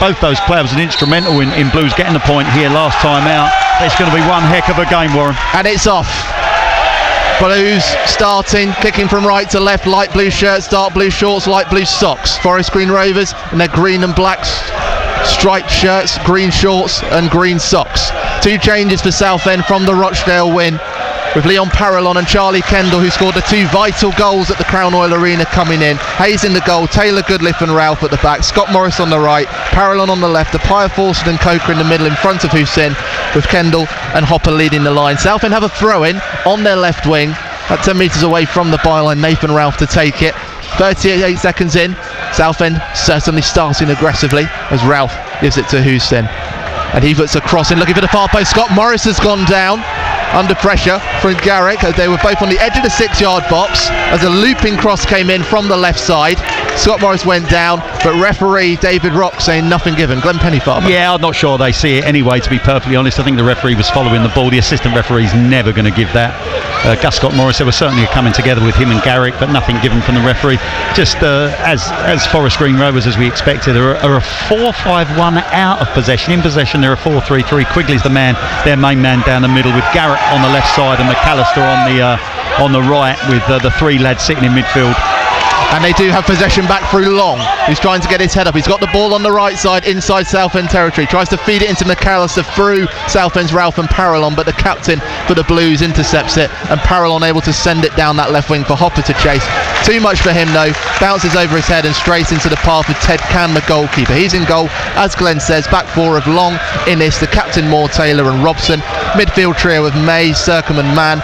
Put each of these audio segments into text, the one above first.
both those players were instrumental in Blues getting the point here last time out. It's going to be one heck of a game, Warren. And it's off. Blues starting, kicking from right to left, light blue shirts, dark blue shorts, light blue socks. Forest Green Rovers in their green and black striped shirts, green shorts and green socks. 2 changes for Southend from the Rochdale win, with Leon Parallon and Charlie Kendall, who scored the 2 vital goals at the Crown Oil Arena, coming in. Hayes in the goal, Taylor Goodliff and Ralph at the back, Scott Morris on the right, Parallon on the left, Appiah Fawcett and Coker in the middle in front of Hussein, with Kendall and Hopper leading the line. Southend have a throw-in on their left wing, at 10 metres away from the byline. Nathan Ralph to take it. 38 seconds in, Southend certainly starting aggressively as Ralph gives it to Hussein. And he puts a cross in, looking for the far post. Scott Morris has gone down under pressure from Garrick. They were both on the edge of the 6-yard box as a looping cross came in from the left side. Scott Morris went down, but referee David Rock saying nothing given. Glenn Pennyfarmer. Yeah, I'm not sure they see it anyway, to be perfectly honest. I think the referee was following the ball. The assistant referee's never going to give that. Gus Scott Morris, they were certainly coming together with him and Garrick, but nothing given from the referee. Just as Forest Green Rovers, as we expected, are a 4-5-1 out of possession. In possession, they're a 4-3-3. Quigley's the man, their main man down the middle, with Garrett on the left side and McAllister on the right, with the 3 lads sitting in midfield. And they do have possession back through Long, who's trying to get his head up. He's got the ball on the right side inside Southend territory, tries to feed it into McAllister through Southend's Ralph and Parallon, but the captain for the Blues intercepts it, and Parallon able to send it down that left wing for Hopper to chase. Too much for him though, bounces over his head and straight into the path of Ted Can, the goalkeeper. He's in goal, as Glenn says, back 4 of Long, Innes, the captain Moore, Taylor and Robson. Midfield trio of May, Sercombe and Mann,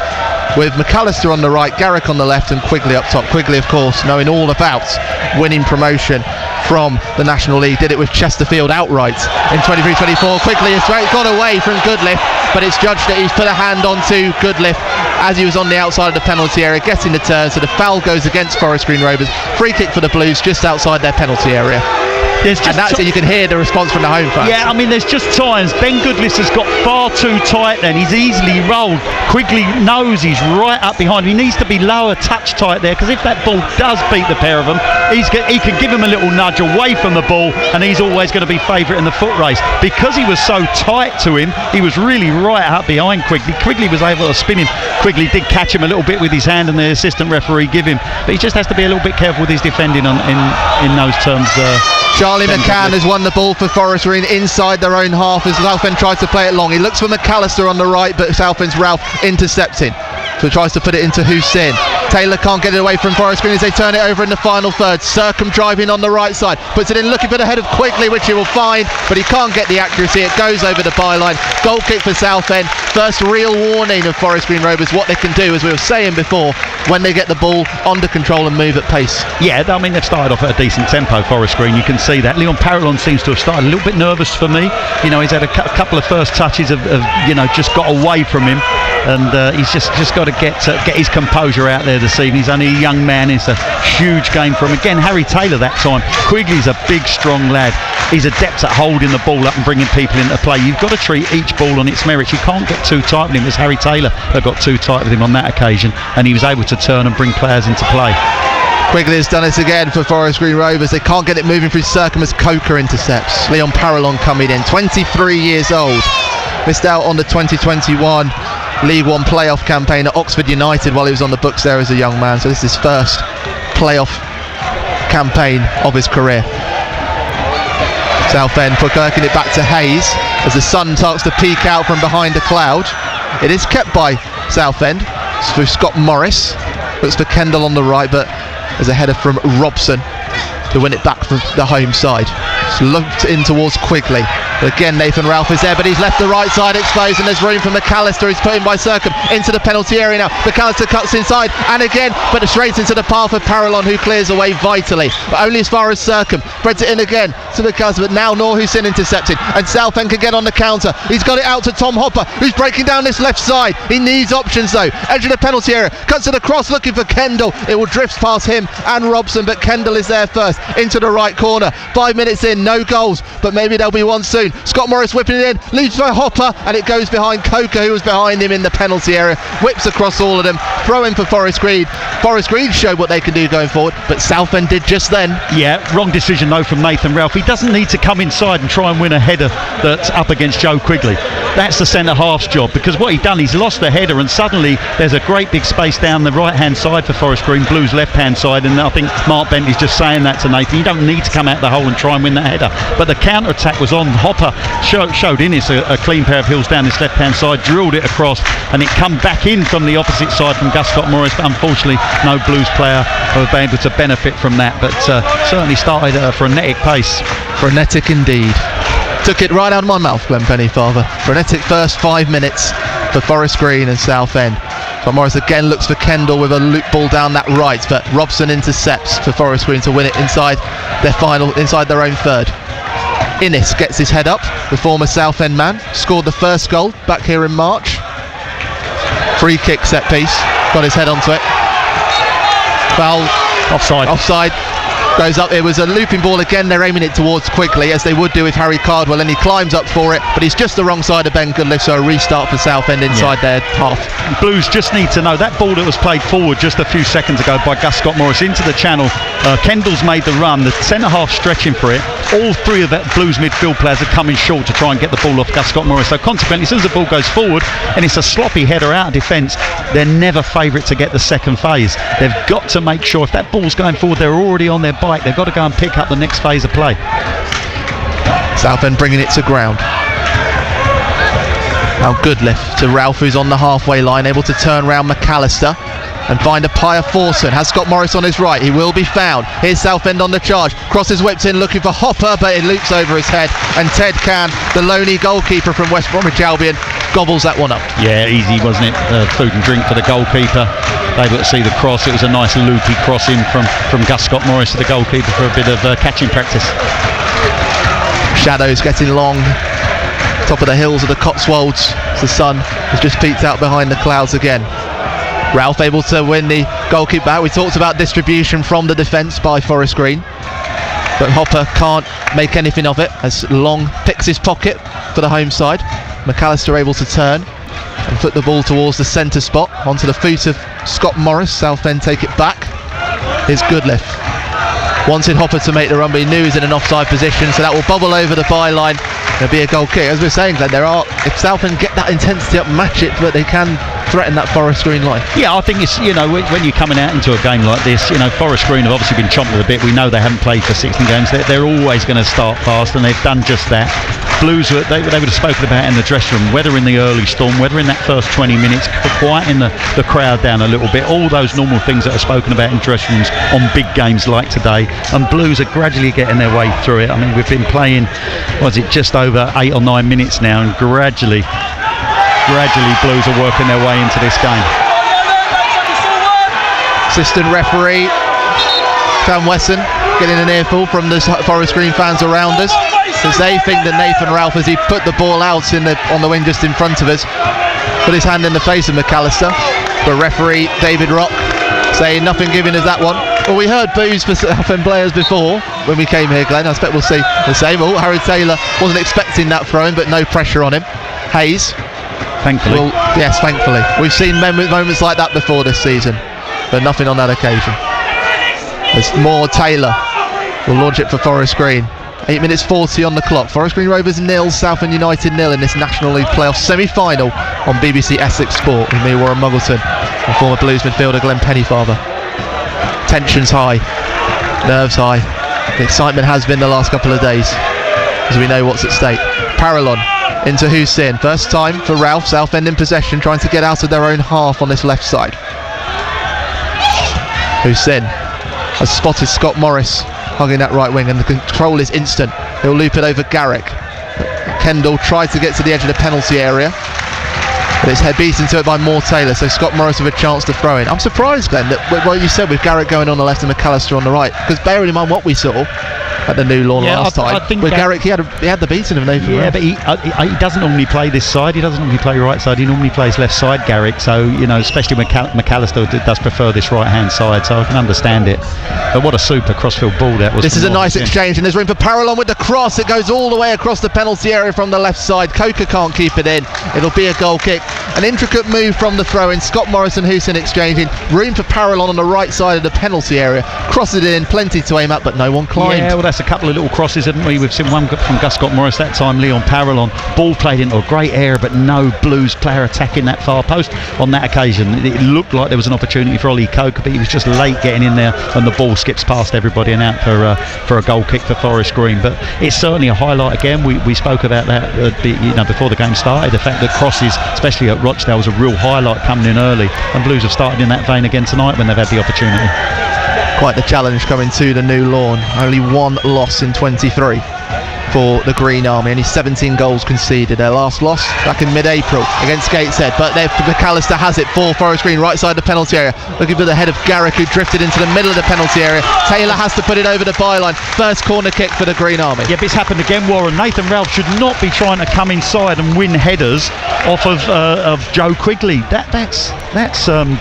with McAllister on the right, Garrick on the left and Quigley up top. Quigley, of course, knowing all about winning promotion from the National League, did it with Chesterfield outright in 23-24. Quigley has got away from Goodliff, but it's judged that he's put a hand onto Goodliff as he was on the outside of the penalty area, getting the turn, so the foul goes against Forest Green Rovers. Free kick for the Blues just outside their penalty area. And that's it, you can hear the response from the home fans. Yeah, I mean, there's just times Ben Goodliff has got far too tight then. He's easily rolled. Quigley knows he's right up behind him. He needs to be lower touch tight there, because if that ball does beat the pair of them, he can give him a little nudge away from the ball, and he's always going to be favourite in the foot race. Because he was so tight to him, he was really right up behind Quigley. Quigley was able to spin him. Quigley did catch him a little bit with his hand, and the assistant referee give him. But he just has to be a little bit careful with his defending in those terms. Charlie McCann has won the ball for Forest Green inside their own half as Southend tries to play it long. He looks for McAllister on the right, but Southend's Ralph intercepting. So he tries to put it into Hussein. Taylor can't get it away from Forest Green as they turn it over in the final third. Sercombe driving on the right side, puts it in looking for the head of Quigley, which he will find, but he can't get the accuracy. It goes over the byline. Goal kick for Southend. First real warning of Forest Green Rovers what they can do, as we were saying before, when they get the ball under control and move at pace. Yeah, I mean, they've started off at a decent tempo, Forest Green. You can see that. Leon Parallon seems to have started a little bit nervous for me. You know, he's had a couple of first touches of just got away from him, and he's just got to get his composure out there this evening. He's only a young man. It's a huge game for him. Again, Harry Taylor that time. Quigley's a big, strong lad. He's adept at holding the ball up and bringing people into play. You've got to treat each ball on its merits. You can't get too tight with him, as Harry Taylor got too tight with him on that occasion, and he was able to turn and bring players into play. Quigley has done it again for Forest Green Rovers. They can't get it moving through Sercombe as Coker intercepts. Leon Parallon coming in, 23 years old. Missed out on the 2021 League One playoff campaign at Oxford United while he was on the books there as a young man. So this is his first playoff campaign of his career. Southend working it back to Hayes as the sun starts to peek out from behind a cloud. It is kept by Southend through Scott Morris. Looks for Kendall on the right, but there's a header from Robson to win it back from the home side. It's looped in towards Quigley. But again, Nathan Ralph is there, but he's left the right side exposed, and there's room for McAllister. He's put in by Sercombe into the penalty area now. McAllister cuts inside, and again, but straight into the path of Parallon, who clears away vitally, but only as far as Sercombe. Spreads it in again to McAllister, but now Noor Hussein intercepted, and Southend can get on the counter. He's got it out to Tom Hopper, who's breaking down this left side. He needs options though. Edge of the penalty area, cuts it across, looking for Kendall. It will drift past him and Robson, but Kendall is there first into the right corner. 5 minutes in, no goals, but maybe there'll be one soon. soon. Scott Morris whipping it in, leads by Hopper, and it goes behind Coker, who was behind him in the penalty area. Whips across all of them, throw in for Forest Green. Forest Green showed what they can do going forward, but Southend did just then. Yeah, wrong decision though from Nathan Ralph. He doesn't need to come inside and try and win a header that's up against Joe Quigley. That's the centre half's job, because what he's done, he's lost the header, and suddenly there's a great big space down the right hand side for Forest Green, Blues left hand side, and I think Mark Bentley's just saying that to Nathan. You don't need to come out the hole and try and win that header. But the counter attack was on. Hopper showed in a clean pair of heels down this left hand side, drilled it across, and it come back in from the opposite side from Gus Scott Morris, but unfortunately no Blues player was able to benefit from that, but certainly started at a frenetic pace. Frenetic indeed. Took it right out of my mouth, Glenn Pennyfather. Frenetic first 5 minutes for Forest Green and Southend. But Morris again looks for Kendall with a loop ball down that right, but Robson intercepts for Forest Green to win it inside their own third. Innes gets his head up, the former Southend man, scored the first goal back here in March. Free kick set piece, got his head onto it. Foul, offside. Goes up, it was a looping ball again, they're aiming it towards Quigley, as they would do with Harry Cardwell, and he climbs up for it, but he's just the wrong side of Ben Goodliff, so a restart for Southend inside their half. Blues just need to know that ball that was played forward just a few seconds ago by Gus Scott Morris into the channel. Kendall's made the run, the centre half stretching for it. All three of that Blues midfield players are coming short to try and get the ball off Gus Scott Morris, so consequently as soon as the ball goes forward and it's a sloppy header out of defence, they're never favourite to get the second phase. They've got to make sure if that ball's going forward, they're already on their bike, they've got to go and pick up the next phase of play. Southend bringing it to ground. Now Goodliff to Ralph, who's on the halfway line, able to turn round McAllister and find a Pia Forson. Has Scott Morris on his right, he will be found. Here's Southend on the charge, crosses whipped in looking for Hopper, but it loops over his head, and Ted Can, the lonely goalkeeper from West Bromwich Albion, gobbles that one up. Yeah, easy, wasn't it? Food and drink for the goalkeeper. Able to see the cross, it was a nice loopy cross in from Gus Scott Morris to the goalkeeper for a bit of catching practice. Shadows getting long, top of the hills of the Cotswolds, the sun has just peeked out behind the clouds again. Ralph able to win the goalkeeper back. We talked about distribution from the defence by Forest Green, but Hopper can't make anything of it as Long picks his pocket for the home side. McAllister able to turn and put the ball towards the centre spot, onto the feet of Scott Morris. Southend take it back. Here's Goodliff. Wanted Hopper to make the run, but he knew he was in an offside position, so that will bubble over the byline. There'll be a goal kick. As we're saying, Glenn, if Southend get that intensity up, match it, but they can threaten that Forest Green line. Yeah, I think it's, when you're coming out into a game like this, Forest Green have obviously been chomped a bit. We know they haven't played for 16 games. They're always going to start fast, and they've done just that. Blues, they would have spoken about in the dressing room, whether in the early storm, whether in that first 20 minutes, quieting the crowd down a little bit, all those normal things that are spoken about in dressing rooms on big games like today, and Blues are gradually getting their way through it. I mean, we've been playing, just over 8 or 9 minutes now, and gradually Blues are working their way into this game. Assistant referee Sam Wesson getting an earful from the Forest Green fans around us, because they think that Nathan Ralph, as he put the ball out on the wing just in front of us, put his hand in the face of McAllister. But referee David Rock saying nothing given as that one. Well, we heard boos for Southend players before when we came here, Glenn. I expect we'll see the same. Oh, Harry Taylor wasn't expecting that throw-in, but no pressure on him. Hayes, thankfully. Well, yes, thankfully. We've seen moments like that before this season, but nothing on that occasion. There's more. Taylor will launch it for Forest Green. 8 minutes 40 on the clock. Forest Green Rovers 0, Southend United 0 in this National League playoff semi-final on BBC Essex Sport with me, Warren Muggleton, and former Blues midfielder Glenn Pennyfather. Tensions high, nerves high. The excitement has been the last couple of days, as we know what's at stake. Parallon into Hussein. First time for Ralph. Southend in possession, trying to get out of their own half on this left side. Hussein has spotted Scott Morris hugging that right wing, and the control is instant. He'll loop it over Garrick. Kendall tried to get to the edge of the penalty area, but it's beaten to it by Moore Taylor, so Scott Morris with a chance to throw in. I'm surprised, Glenn, that what you said with Garrick going on the left and McAllister on the right, because bearing in mind what we saw, at the New Lawn last time. I think with Garrick, he had the beating of Nathan. Yeah, but he doesn't normally play this side. He doesn't normally play right side. He normally plays left side, Garrick. So, you know, especially when McAllister does prefer this right-hand side. So I can understand it. But what a super crossfield ball that was. This is a nice exchange, and there's room for Parallon with the cross. It goes all the way across the penalty area from the left side. Coker can't keep it in. It'll be a goal kick. An intricate move from the throw-in. Scott Morris and Hussein exchanging. Room for Parallon on the right side of the penalty area. Crosses it in, plenty to aim at, but no one climbed. Yeah, well, that's a couple of little crosses, haven't we? We've seen one from Gus Scott Morris, that time Leon Parallon. Ball played into a great area, but no Blues player attacking that far post on that occasion. It looked like there was an opportunity for Ollie Coker, but he was just late getting in there, and the ball skips past everybody and out for a goal kick for Forest Green. But it's certainly a highlight again. We spoke about that before the game started. The fact that crosses, especially at Rochdale, was a real highlight coming in early, and Blues have started in that vein again tonight when they've had the opportunity. Quite the challenge coming to the New Lawn. Only one loss in 23 for the Green Army. Only 17 goals conceded. Their last loss back in mid-April against Gateshead. But McAllister has it for Forest Green, right side of the penalty area. Looking for the head of Garrick, who drifted into the middle of the penalty area. Taylor has to put it over the byline. First corner kick for the Green Army. Yeah, but it's happened again, Warren. Nathan Ralph should not be trying to come inside and win headers off of Joe Quigley. That's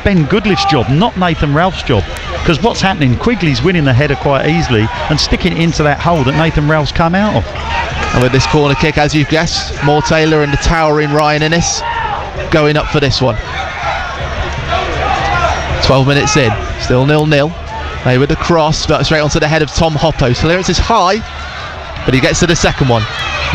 Ben Goodliff's job, not Nathan Ralph's job. Because what's happening, Quigley's winning the header quite easily and sticking it into that hole that Nathan Ralph's come out of. And with this corner kick, as you've guessed, Moore Taylor and the towering Ryan Innes going up for this one. 12 minutes in, still 0-0. They with the cross, but straight onto the head of Tom Hoppo. Clearance is high, but he gets to the second one.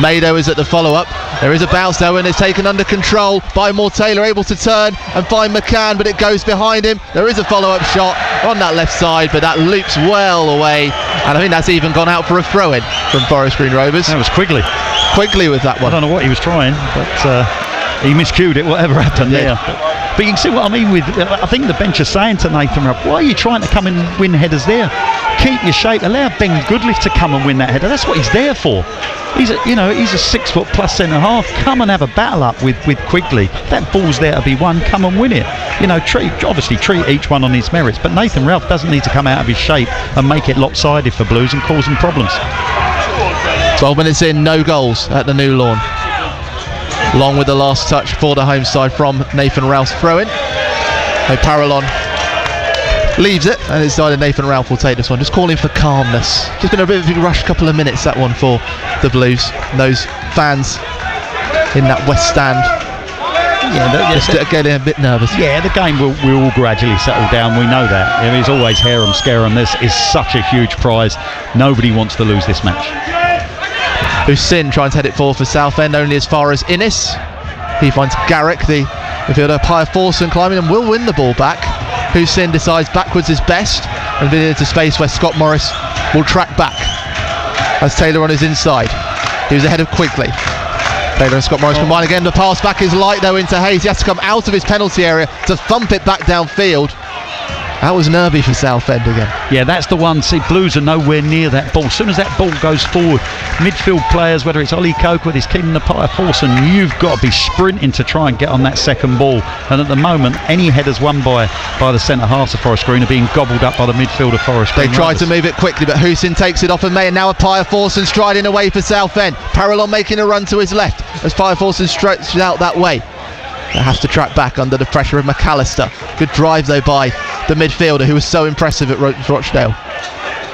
Mado is at the follow-up. There is a bounce though, and it's taken under control by Moore Taylor, able to turn and find McCann, but it goes behind him. There is a follow-up shot on that left side, but that loops well away, and I think that's even gone out for a throw-in from Forest Green Rovers. That was Quigley with that one. I don't know what he was trying, but he miscued it, whatever happened there. But you can see what I mean with, I think the bench is saying to Nathan Rupp, why are you trying to come and win headers there? Keep your shape, allow Ben Goodliff to come and win that header. That's what he's there for. He's a 6 foot plus centre half. Come and have a battle up with Quigley. That ball's there to be won. Come and win it. Treat each one on his merits. But Nathan Ralph doesn't need to come out of his shape and make it lopsided for Blues and cause them problems. 12 minutes in, no goals at the New Lawn. Long with the last touch for the home side from Nathan Ralph's throw-in. Parallon leaves it, and it's decided Nathan Ralph will take this one. Just calling for calmness. Just been a bit of a rush couple of minutes, that one, for the Blues. And those fans in that West Stand just getting a bit nervous. Yeah, the game will gradually settle down. We know that. There is always harem scarum. This is such a huge prize. Nobody wants to lose this match. Hussein trying to head it forward for Southend, only as far as Innes. He finds Garrick, the midfielder, Pia Forson climbing, and will win the ball back. Hussein decides backwards is best, and then into space where Scott Morris will track back as Taylor on his inside. He was ahead of Quigley. Taylor and Scott Morris combine again. The pass back is light though into Hayes. He has to come out of his penalty area to thump it back downfield. That was nervy for Southend again. Yeah, that's the one. See, Blues are nowhere near that ball. As soon as that ball goes forward, midfield players, whether it's Ollie Coker with his Keenan Napaya Forson, you've got to be sprinting to try and get on that second ball. And at the moment, any headers won by the centre halves of Forest Green are being gobbled up by the midfield of Forest Green. They tried to move it quickly, but Hussein takes it off and May, and now a Pia Forson striding away for Southend. Parallon making a run to his left as Pia Forson stretches out that way. They have to track back under the pressure of McAllister. Good drive though by the midfielder, who was so impressive at Rochdale.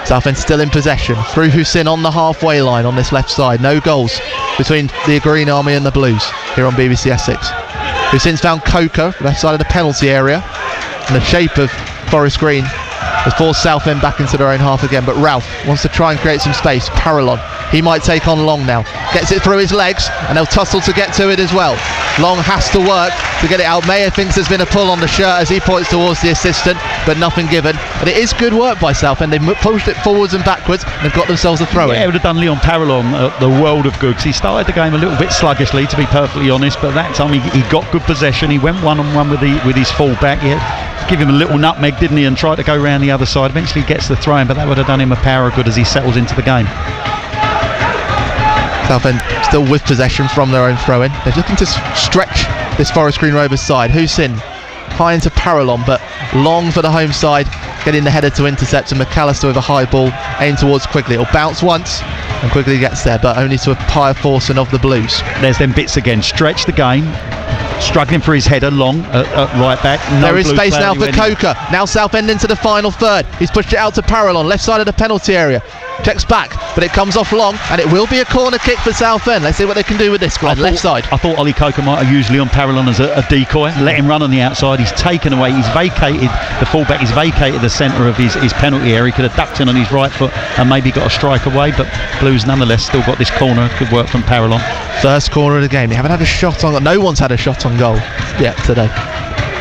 Southend still in possession through Hussein on the halfway line on this left side. No goals between the Green Army and the Blues here on BBC Essex. Hussein's found Coker left side of the penalty area, and the shape of Forest Green has forced Southend back into their own half again, but Ralph wants to try and create some space. Parallon, he might take on Long now, gets it through his legs, and they'll tussle to get to it as well. Long has to work to get it out. Mayer thinks there's been a pull on the shirt as he points towards the assistant, but nothing given. But it is good work by Southend. They pushed it forwards and backwards and have got themselves a throw in. Yeah, it would have done Leon Parallon the world of good. He started the game a little bit sluggishly, to be perfectly honest, but that time he got good possession. He went one-on-one with his full-back. Give him a little nutmeg, didn't he, and tried to go round the other side. Eventually gets the throw in, but that would have done him a power of good as he settles into the game. Southend still with possession from their own throw-in. They're looking to stretch this Forest Green Rovers side. Hussein high into Parallon, but Long for the home side getting the header to intercept, and McAllister with a high ball aimed towards Quigley. It'll bounce once and Quigley gets there, but only to a Pia Forson of the Blues. There's them bits again, stretch the game, struggling for his header long right back. There is space now for Coker. Now Southend into the final third. He's pushed it out to Parallon, left side of the penalty area. Checks back, but it comes off long, and it will be a corner kick for Southend. Let's see what they can do with this, Glenn. Left side. I thought Ollie Coker might have used Leon Parallon as a decoy, let him run on the outside. He's taken away, he's vacated the fullback, he's vacated the centre of his penalty area. He could have ducked in on his right foot and maybe got a strike away, but Blues nonetheless still got this corner. Good work from Parallon. First corner of the game. They haven't had a shot on goal. No one's had a shot on goal yet today.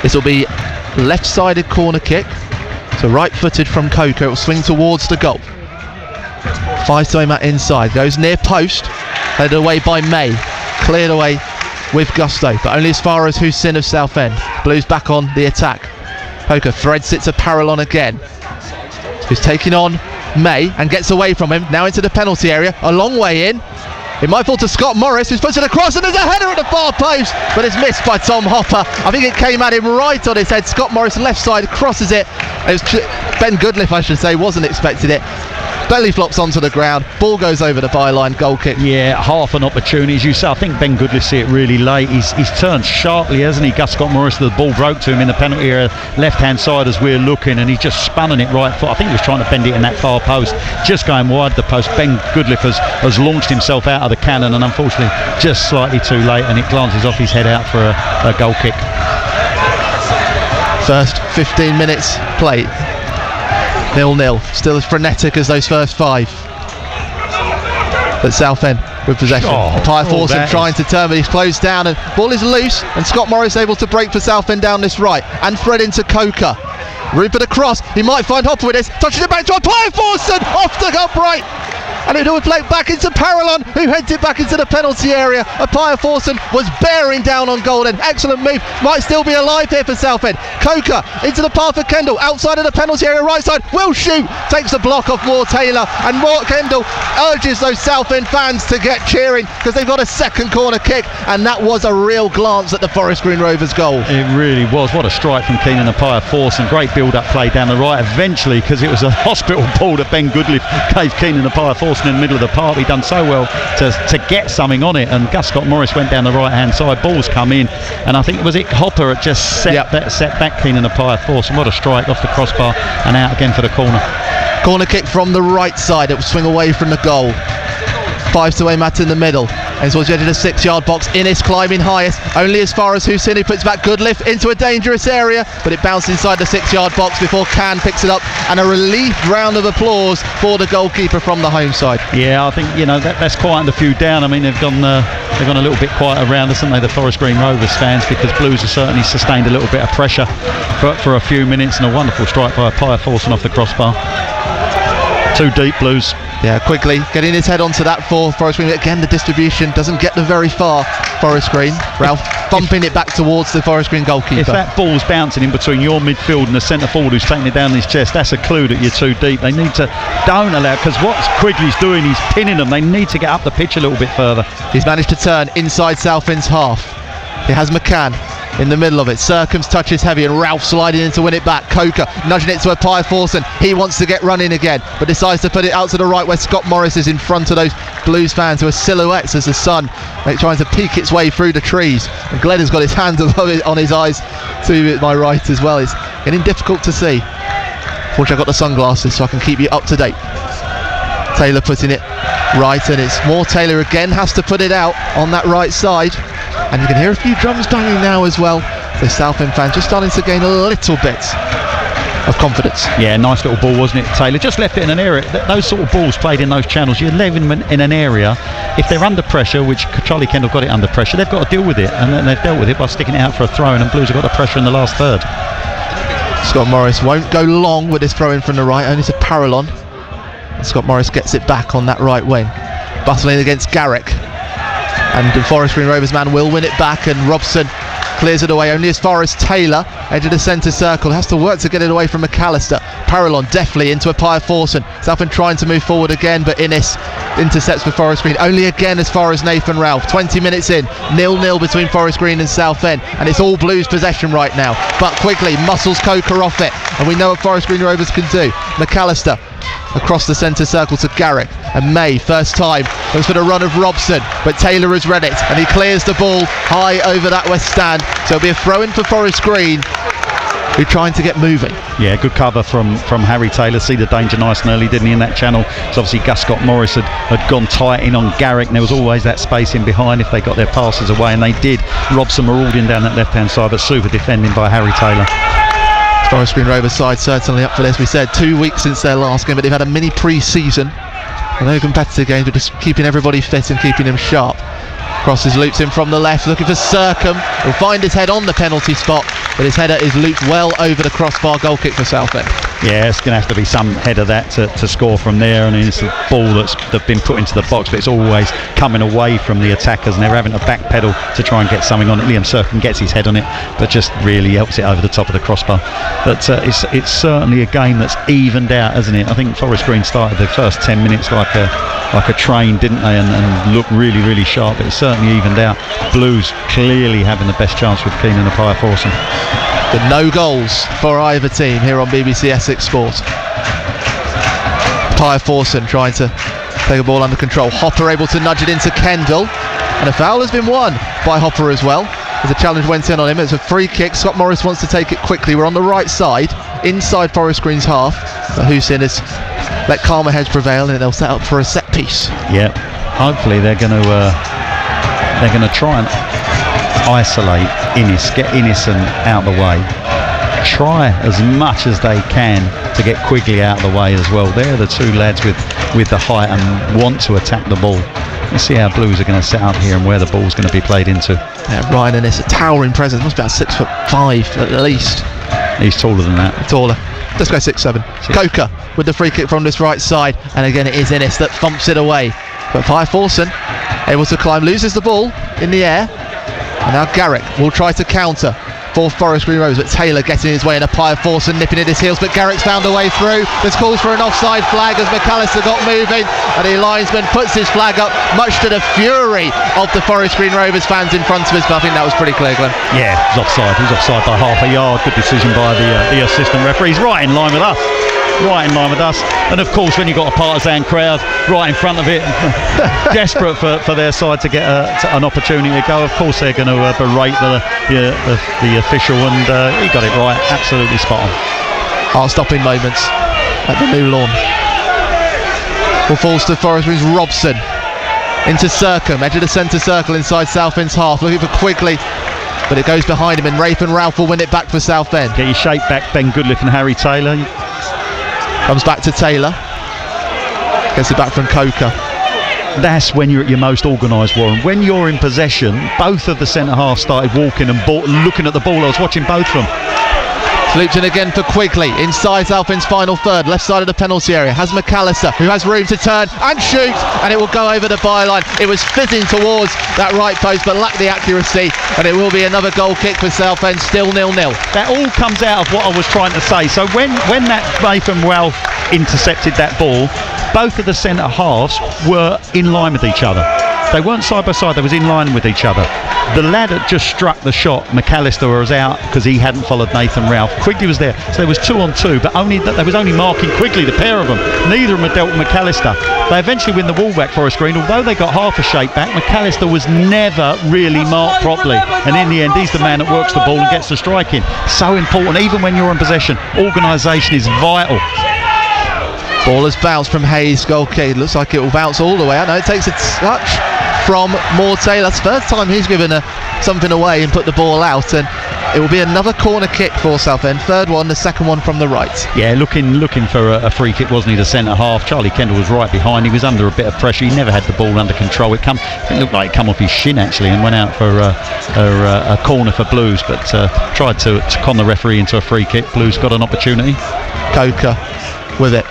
This will be left-sided corner kick. So right-footed from Coker. It will swing towards the goal. 5 to aim at inside. Goes near post. Headed away by May. Cleared away with gusto, but only as far as Hussein of Southend. Blues back on the attack. Coker threads it to Parallon again, who's taking on May and gets away from him. Now into the penalty area. A long way in. It might fall to Scott Morris, who's puts it across, and there's a header at the far post, but it's missed by Tom Hopper. I think it came at him right on his head. Scott Morris left side crosses it. It was Ben Goodliff, I should say, wasn't expecting it. Belly flops onto the ground, ball goes over the byline, goal kick. Yeah, half an opportunity, as you say. I think Ben Goodliff see it really late. He's turned sharply, hasn't he? Gus Scott Morris, the ball broke to him in the penalty area, left hand side as we're looking, and he just spun on it right foot. I think he was trying to bend it in that far post, just going wide the post. Ben Goodliff has launched himself out of the cannon, and unfortunately just slightly too late, and it glances off his head out for a goal kick. First 15 minutes played. 0-0, still as frenetic as those first 5. But Southend with possession. Pia Forson trying to turn, but he's closed down, and ball is loose, and Scott Morris able to break for Southend down this right, and thread into Coker. Room for the cross, he might find Hopper with this, touches it back to a Pia Forson off the upright, and it would play back into Parallon, who heads it back into the penalty area. A Pia Forson was bearing down on goal, and excellent move, might still be alive here for Southend. Coker into the path of Kendall, outside of the penalty area, right side, will shoot, takes a block off Moore Taylor, and Moore Kendall urges those Southend fans to get cheering, because they've got a second corner kick, and that was a real glance at the Forest Green Rovers goal. It really was. What a strike from Keenan and Pia Forson. Great build-up play down the right. Eventually, because it was a hospital ball that Ben Goodliff gave Keenan and Pia Forson in the middle of the park, he'd done so well to get something on it, and Gus Scott Morris went down the right hand side, balls come in, and I think was it Hopper had just set back Keenan and Pia Forson. What a strike off the crossbar, and out again for the corner. Corner kick from the right side, it will swing away from the goal. 5 to aim at in the middle, and towards the edge of the 6-yard box. Innes climbing highest, only as far as Hussein, who puts back Goodliff into a dangerous area, but it bounced inside the 6-yard box before Can picks it up, and a relief round of applause for the goalkeeper from the home side. Yeah, I think that's quietened a few down. I mean, they've gone a little bit quiet around us, haven't they, the Forest Green Rovers fans, because Blues have certainly sustained a little bit of pressure for a few minutes, and a wonderful strike by Pia Forson off the crossbar. Too deep, Blues. Yeah, quickly getting his head onto that for Forest Green. Again, the distribution doesn't get them very far, Forest Green. Ralph bumping it back towards the Forest Green goalkeeper. If that ball's bouncing in between your midfield and the centre forward who's taking it down his chest, that's a clue that you're too deep. They need to don't allow, because what Quigley's doing, he's pinning them. They need to get up the pitch a little bit further. He's managed to turn inside Southend's half. He has McCann in the middle of it. Circum's touch is heavy, and Ralph sliding in to win it back. Coker nudging it to a Pia Forson. He wants to get running again, but decides to put it out to the right, where Scott Morris is in front of those Blues fans who are silhouettes as the sun trying to peek its way through the trees. And Glenn has got his hands on his eyes to my right as well. It's getting difficult to see. Fortunately, I've got the sunglasses so I can keep you up to date. Taylor putting it right, and it's Moore Taylor again, has to put it out on that right side. And you can hear a few drums banging now as well. The Southend fans just starting to gain a little bit of confidence. Yeah, nice little ball, wasn't it, Taylor? Just left it in an area. Those sort of balls played in those channels, you're leaving them in an area. If they're under pressure, which Charlie Kendall got it under pressure, they've got to deal with it, and then they've dealt with it by sticking it out for a throw-in, and Blues have got the pressure in the last third. Scott Morris won't go long with this throw-in from the right, only to Parallon. And Scott Morris gets it back on that right wing, bustling against Garrick. And the Forest Green Rovers man will win it back, and Robson clears it away only as far as Taylor, edge of the centre circle, has to work to get it away from McAllister. Parallon deftly into a Pye Forson. Southend trying to move forward again, but Innes intercepts for Forest Green only again as far as Nathan Ralph. 20 minutes in, 0-0 between Forest Green and Southend, and it's all Blues possession right now. But quickly muscles Coker off it, and we know what Forest Green Rovers can do. McAllister across the centre circle to Garrick, and May first time looks for the run of Robson, but Taylor has read it and he clears the ball high over that west stand, so it'll be a throw in for Forest Green, who are trying to get moving. Yeah, good cover from Harry Taylor. See the danger nice and early, didn't he, in that channel? So obviously Gus Scott Morris had gone tight in on Garrick, and there was always that space in behind if they got their passes away, and they did. Robson marauded down that left hand side, but super defending by Harry Taylor. Forest Green Rovers side certainly up for this. We said 2 weeks since their last game, but they've had a mini pre-season. No competitive games, but just keeping everybody fit and keeping them sharp. Crosses loops in from the left, looking for Circum. He'll find his head on the penalty spot, but his header is looped well over the crossbar. Goal kick for Southend. Yeah, it's going to have to be some header that to score from there. I mean, it's a ball that's been put into the box, but it's always coming away from the attackers, and they're having to backpedal to try and get something on it. Liam Circum gets his head on it, but just really helps it over the top of the crossbar. But it's certainly a game that's evened out, isn't it? I think Forest Green started the first 10 minutes like a train, didn't they, and looked really, really sharp. It's certainly evened out. Blues clearly having the best chance with Keenan and Pye Forson. The no goals for either team here on BBC Essex Sport. Pye Forson trying to take a ball under control. Hopper able to nudge it into Kendall, and a foul has been won by Hopper as well, as a challenge went in on him. It's a free kick. Scott Morris wants to take it quickly. We're on the right side, inside Forest Green's half, but Hussein has let calmer heads prevail, and they'll set up for a set piece. Yeah, hopefully they're going to try and isolate Innes, get Innocent out the way, try as much as they can to get Quigley out of the way as well. They're the two lads with the height and want to attack the ball. Let's see how Blues are going to set up here and where the ball's going to be played into. Yeah, Ryan Innes, a towering presence, must be about 6'5" at least. He's taller than that. Taller. Let's go 6'7". Coker with the free kick from this right side, and again it is Innes that thumps it away. But Pye Forson able to climb, loses the ball in the air, and now Garrick will try to counter for Forest Green Rovers, but Taylor getting his way in, a Pye Forson nipping at his heels, but Garrick's found a way through. There's calls for an offside flag as McAllister got moving, and the linesman puts his flag up, much to the fury of the Forest Green Rovers fans in front of us, but I think that was pretty clear, Glenn. Yeah, it was offside. He was offside by half a yard. Good decision by the assistant referee. He's right in line with us. Right in line with us, and of course when you've got a partisan crowd right in front of it, desperate for their side to get an opportunity to go, of course they're going to berate the official, and he got it right, absolutely spot on. Heart-stopping moments at the new lawn. Ball falls to Forest Green's Robson into Circum, edge of the centre circle inside Southend's half, looking for Quigley, but it goes behind him, and Rafe and Ralph will win it back for Southend. Get your shape back, Ben Goodliff and Harry Taylor. Comes back to Taylor, gets it back from Coker. That's when you're at your most organised, Warren. When you're in possession, both of the centre halves started walking and looking at the ball. I was watching both of them. Looped in again for Quigley, inside Southend's final third, left side of the penalty area. Has McAllister, who has room to turn and shoot, and it will go over the byline. It was fizzing towards that right post, but lacked the accuracy, and it will be another goal kick for Southend, still 0-0. That all comes out of what I was trying to say. So when that Nathan Ralph intercepted that ball, both of the centre halves were in line with each other. They weren't side by side, they was in line with each other. The lad that just struck the shot, McAllister, was out because he hadn't followed Nathan Ralph. Quigley was there, so there was 2 on 2, but they was only marking Quigley, the pair of them. Neither of them had dealt with McAllister. They eventually win the ball back, Forest Green. Although they got half a shape back, McAllister was never really marked properly, and in the end he's the man that works the ball and gets the strike in. So important, even when you're in possession. Organisation is vital. Ball has bounced from Hayes, goal kick. Looks like it will bounce all the way. I know it takes a touch from Moore Taylor. It's the first time he's given something away and put the ball out, and it will be another corner kick for Southend. Third one, the second one from the right. Yeah, looking for a free kick, wasn't he, the centre half? Charlie Kendall was right behind. He was under a bit of pressure. He never had the ball under control. It looked like it come off his shin actually, and went out for a corner for Blues, but tried to con the referee into a free kick. Blues got an opportunity. Coker with it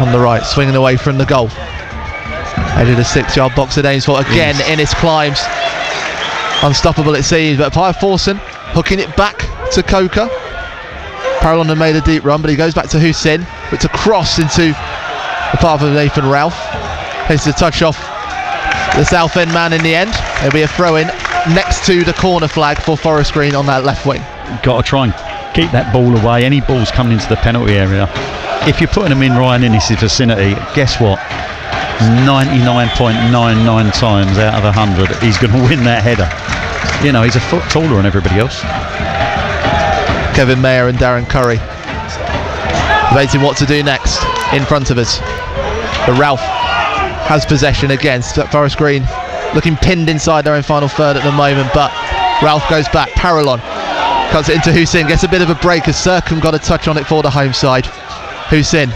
on the right, swinging away from the goal. Edge of the 6-yard box at Ainsford again. Innes climbs, unstoppable it seems, but Pye Forson hooking it back to Coker. Parallon had made a deep run, but he goes back to Hussein. It's a cross into the path of Nathan Ralph. It's a touch off the Southend man in the end. There'll be a throw in next to the corner flag for Forest Green on that left wing. Got to try and keep that ball away. Any balls coming into the penalty area, if you're putting them in Ryan Innes' vicinity, guess what? 99.99 times out of 100 he's going to win that header. You know, he's a foot taller than everybody else. Kevin Mayer and Darren Curry debating what to do next in front of us. But Ralph has possession again. Forest Green looking pinned inside their own final third at the moment, but Ralph goes back. Parallon cuts it into Hussein, gets a bit of a break as Circum got a touch on it for the home side. Hussein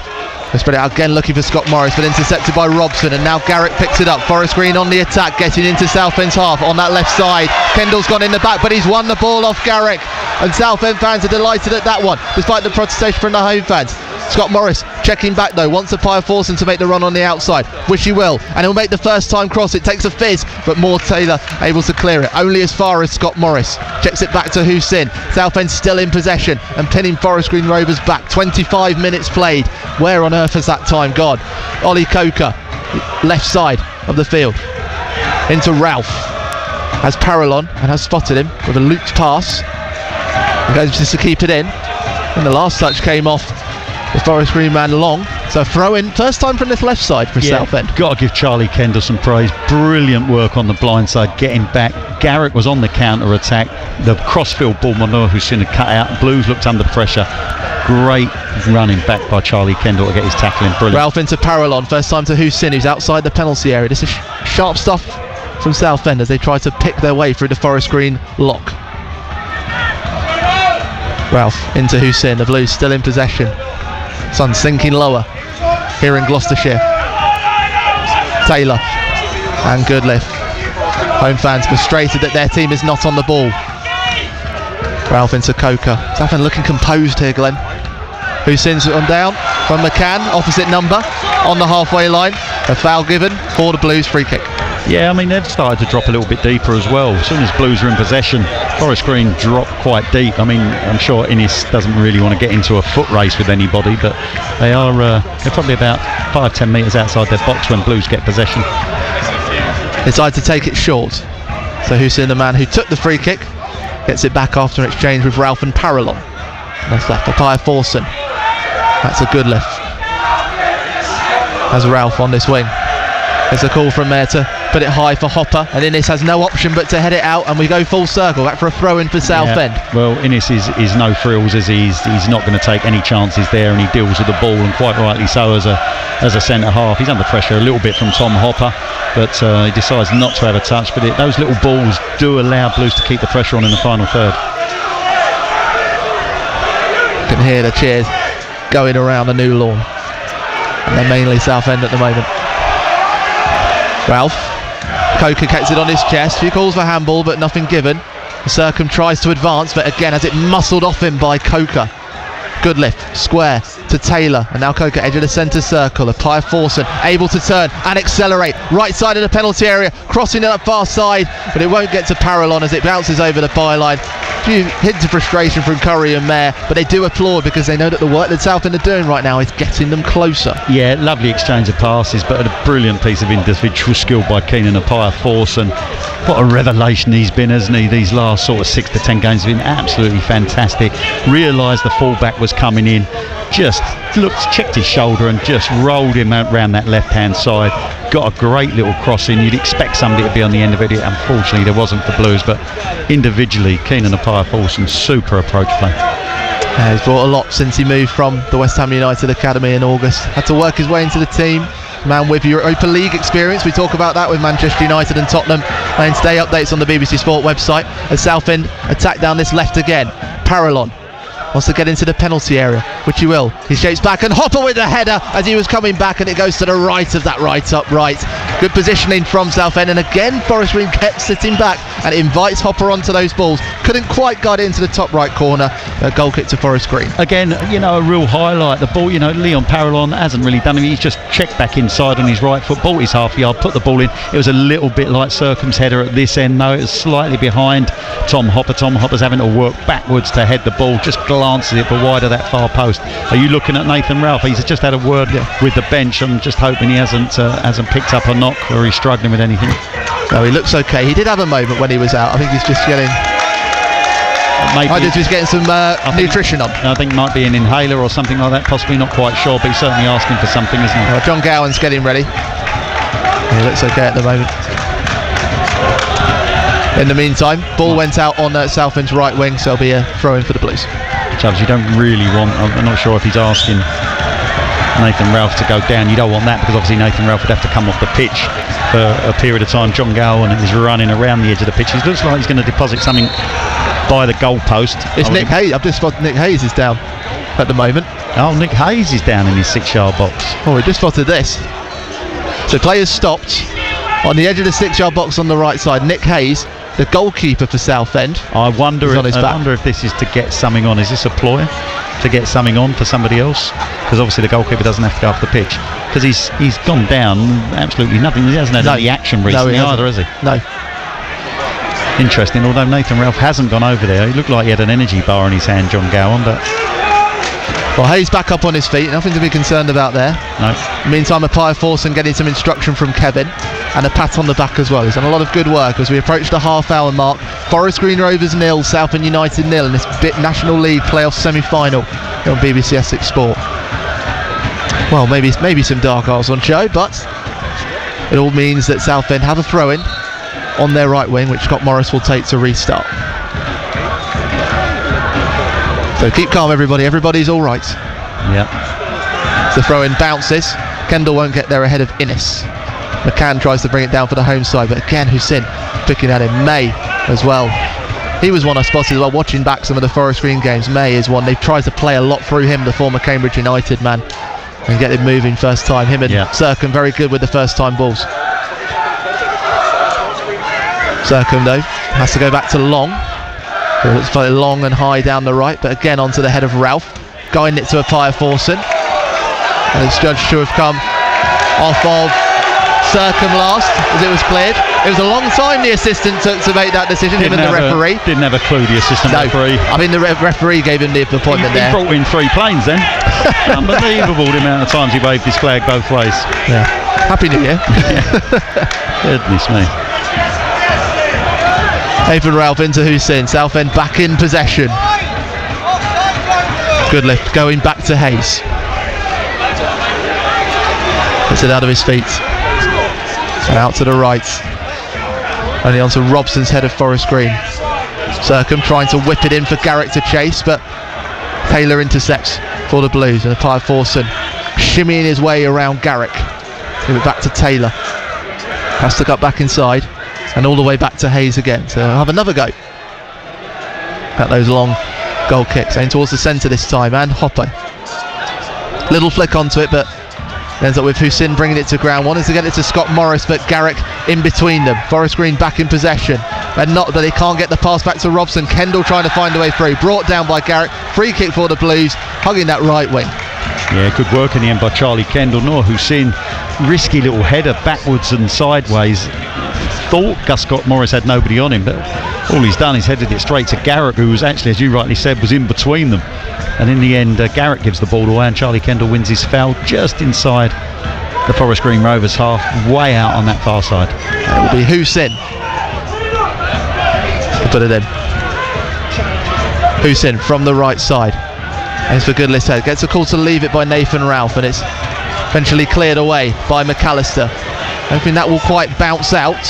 spread it out again, looking for Scott Morris, but intercepted by Robson, and now Garrick picks it up. Forest Green on the attack, getting into Southend's half on that left side. Kendall's gone in the back, but he's won the ball off Garrick, and Southend fans are delighted at that one, despite the protestation from the home fans. Scott Morris checking back though, wants Appiah Forson to make the run on the outside, which he will, and he'll make the first time cross. It takes a fizz, but Moore Taylor able to clear it, only as far as Scott Morris checks it back to Hussein. Southend still in possession and pinning Forest Green Rovers back. 25 minutes played. Where on earth has that time gone? Ollie Coker, left side of the field, into Ralph, has Parallon and has spotted him with a looped pass, and goes just to keep it in, and the last touch came off the Forest Green man long, so throw in first time from this left side for Southend. Got to give Charlie Kendall some praise. Brilliant work on the blind side, getting back. Garrick was on the counter attack. The crossfield ball Manor Hussein had cut out. Blues looked under pressure. Great running back by Charlie Kendall to get his tackling. Brilliant. Ralph into Parallon, first time to Hussein, who's outside the penalty area. This is sharp stuff from Southend as they try to pick their way through the Forest Green lock. Ralph into Hussein, the Blues still in possession. Sun sinking lower here in Gloucestershire. Taylor and Goodliff. Home fans frustrated that their team is not on the ball. Ralph into Coker. Southend looking composed here, Glenn. Hussein's on down from McCann, opposite number, on the halfway line. A foul given for the Blues, free kick. Yeah, I mean, they've started to drop a little bit deeper as well. As soon as Blues are in possession, Forest Green drop quite deep. I mean, I'm sure Innes doesn't really want to get into a foot race with anybody, but they're probably about 5-10 metres outside their box when Blues get possession. Decide to take it short. So Hussein, the man who took the free kick, gets it back after an exchange with Ralph and Parallon. That's left for Appiah Forson. That's a good lift. As Ralph on this wing. There's a call from there to put it high for Hopper, and Innes has no option but to head it out, and we go full circle back for a throw in for Southend. Yeah. Well, Innes is no frills, as he's not going to take any chances there, and he deals with the ball, and quite rightly so as a centre half. He's under pressure a little bit from Tom Hopper, but he decides not to have a touch. But those little balls do allow Blues to keep the pressure on in the final third. You can hear the cheers going around the new lawn, and they're mainly Southend at the moment. Ralph, Coker gets it on his chest. Few calls for handball, but nothing given. Circum tries to advance, but again has it muscled off him by Coker. Good lift, square to Taylor, and now Coker edge of the centre circle. Appiah Forson able to turn and accelerate right side of the penalty area, crossing it up far side, but it won't get to Parallon as it bounces over the byline. A few hints of frustration from Curry and Mayer, but they do applaud because they know that the work that Southend are doing right now is getting them closer. Yeah, lovely exchange of passes, but a brilliant piece of individual skill by Keenan Appiah Forson. What a revelation he's been, hasn't he? These last sort of 6 to 10 games have been absolutely fantastic. Realised the fullback was coming in, just checked his shoulder and just rolled him out round that left hand side. Got a great little crossing. You'd expect somebody to be on the end of it. Unfortunately there wasn't for Blues, but individually Keenan Appiah Forson, super approach play. He's brought a lot since he moved from the West Ham United Academy in August. Had to work his way into the team. Man with Europa League experience, we talk about that with Manchester United and Tottenham. And today updates on the BBC Sport website as Southend attack down this left again. Parallon wants to get into the penalty area, which he will. He shapes back and Hopper with the header as he was coming back, and it goes to the right of that right upright. Good positioning from Southend, and again Forest Green kept sitting back and invites Hopper onto those balls. Couldn't quite guide it into the top right corner. goal kick to Forest Green. Again, a real highlight. The ball, Leon Parallon hasn't really done anything. He's just checked back inside on his right foot, bought his half yard, put the ball in. It was a little bit like Circum's header at this end, though. It was slightly behind Tom Hopper. Tom Hopper's having to work backwards to head the ball, just glances it, but wide of that far post. Are you looking at Nathan Ralph? He's just had a word with the bench. I'm just hoping he hasn't picked up a knock or he's struggling with anything. No, he looks okay. He did have a moment when he was out. I think he's just getting... He's getting some nutrition on. I think it might be an inhaler or something like that, possibly, not quite sure, but he's certainly asking for something, isn't he? John Gowan's getting ready. He looks okay at the moment. In the meantime, ball went out on Southend's right wing, so it'll be a throw-in for the Blues. Chubbs, you don't really want... I'm not sure if he's asking Nathan Ralph to go down. You don't want that, because obviously Nathan Ralph would have to come off the pitch for a period of time. John Gowan is running around the edge of the pitch. It looks like he's going to deposit something by the goalpost. It's Nick Hayes. I've just spotted Nick Hayes is down at the moment. Oh, Nick Hayes is down in his 6-yard box. Oh, we just spotted this. So players stopped on the edge of the 6-yard box on the right side. Nick Hayes, the goalkeeper for Southend. I wonder if this is to get something on. Is this a ploy to get something on for somebody else? Because obviously the goalkeeper doesn't have to go off the pitch. Because he's gone down absolutely nothing. He hasn't had any action recently either, has he? No. Interesting, although Nathan Ralph hasn't gone over there. He looked like he had an energy bar in his hand, John Gowan, but... Well, Hayes back up on his feet, nothing to be concerned about there. No. Meantime, Appiah Forson getting some instruction from Kevin, and a pat on the back as well. He's done a lot of good work as we approach the half-hour mark. Forest Green Rovers 0, Southend United 0 in this National League playoff semi-final on BBC Essex Sport. Well, maybe some dark arts on show, but it all means that Southend have a throw-in on their right wing, which Scott Morris will take to restart. So keep calm, everybody. Everybody's all right. Yeah. The throw-in bounces. Kendall won't get there ahead of Innes. McCann tries to bring it down for the home side, but again, Hussein picking at him. May as well. He was one I spotted as well, watching back some of the Forest Green games. May is one. They've tried to play a lot through him, the former Cambridge United man, and get him moving first time. Him and Circum very good with the first time balls. Circum though has to go back to Long. It looks like long and high down the right, but again onto the head of Ralph, guiding it to Appiah Forson, and it's judged to have come off of Circum last as it was cleared. It was a long time the assistant took to make that decision. Him and the referee didn't have a clue, the assistant referee. I mean the referee gave him the appointment there. He brought in 3 planes then. Unbelievable the amount of times he waved his flag both ways. Yeah. Happy New Year. Goodness me. Nathan Ralph into Hussein. Southend back in possession. Good lift going back to Hayes. Gets it out of his feet. And out to the right. Only onto Robson's head of Forest Green. Circum trying to whip it in for Garrick to chase, but Taylor intercepts for the Blues, and Appiah Forson shimmying his way around Garrick. Give it back to Taylor. Has to cut back inside. And all the way back to Hayes again. So I'll have another go at those long goal kicks. Aimed towards the centre this time, and Hopper. Little flick onto it, but ends up with Hussein bringing it to ground. Wanted to get it to Scott Morris, but Garrick in between them. Forest Green back in possession. But they can't get the pass back to Robson. Kendall trying to find a way through. Brought down by Garrick. Free kick for the Blues, hugging that right wing. Yeah, good work in the end by Charlie Kendall. Nor Hussein, risky little header backwards and sideways. Thought Gus Scott Morris had nobody on him, but all he's done is headed it straight to Garrick, who was actually, as you rightly said, was in between them. And in the end, Garrick gives the ball away, and Charlie Kendall wins his foul just inside the Forest Green Rovers half, way out on that far side. It will be Hussein. Put it in. Hussein from the right side. Aims for Goodless head. Gets a call to leave it by Nathan Ralph, and it's eventually cleared away by McAllister. Hoping that will quite bounce out.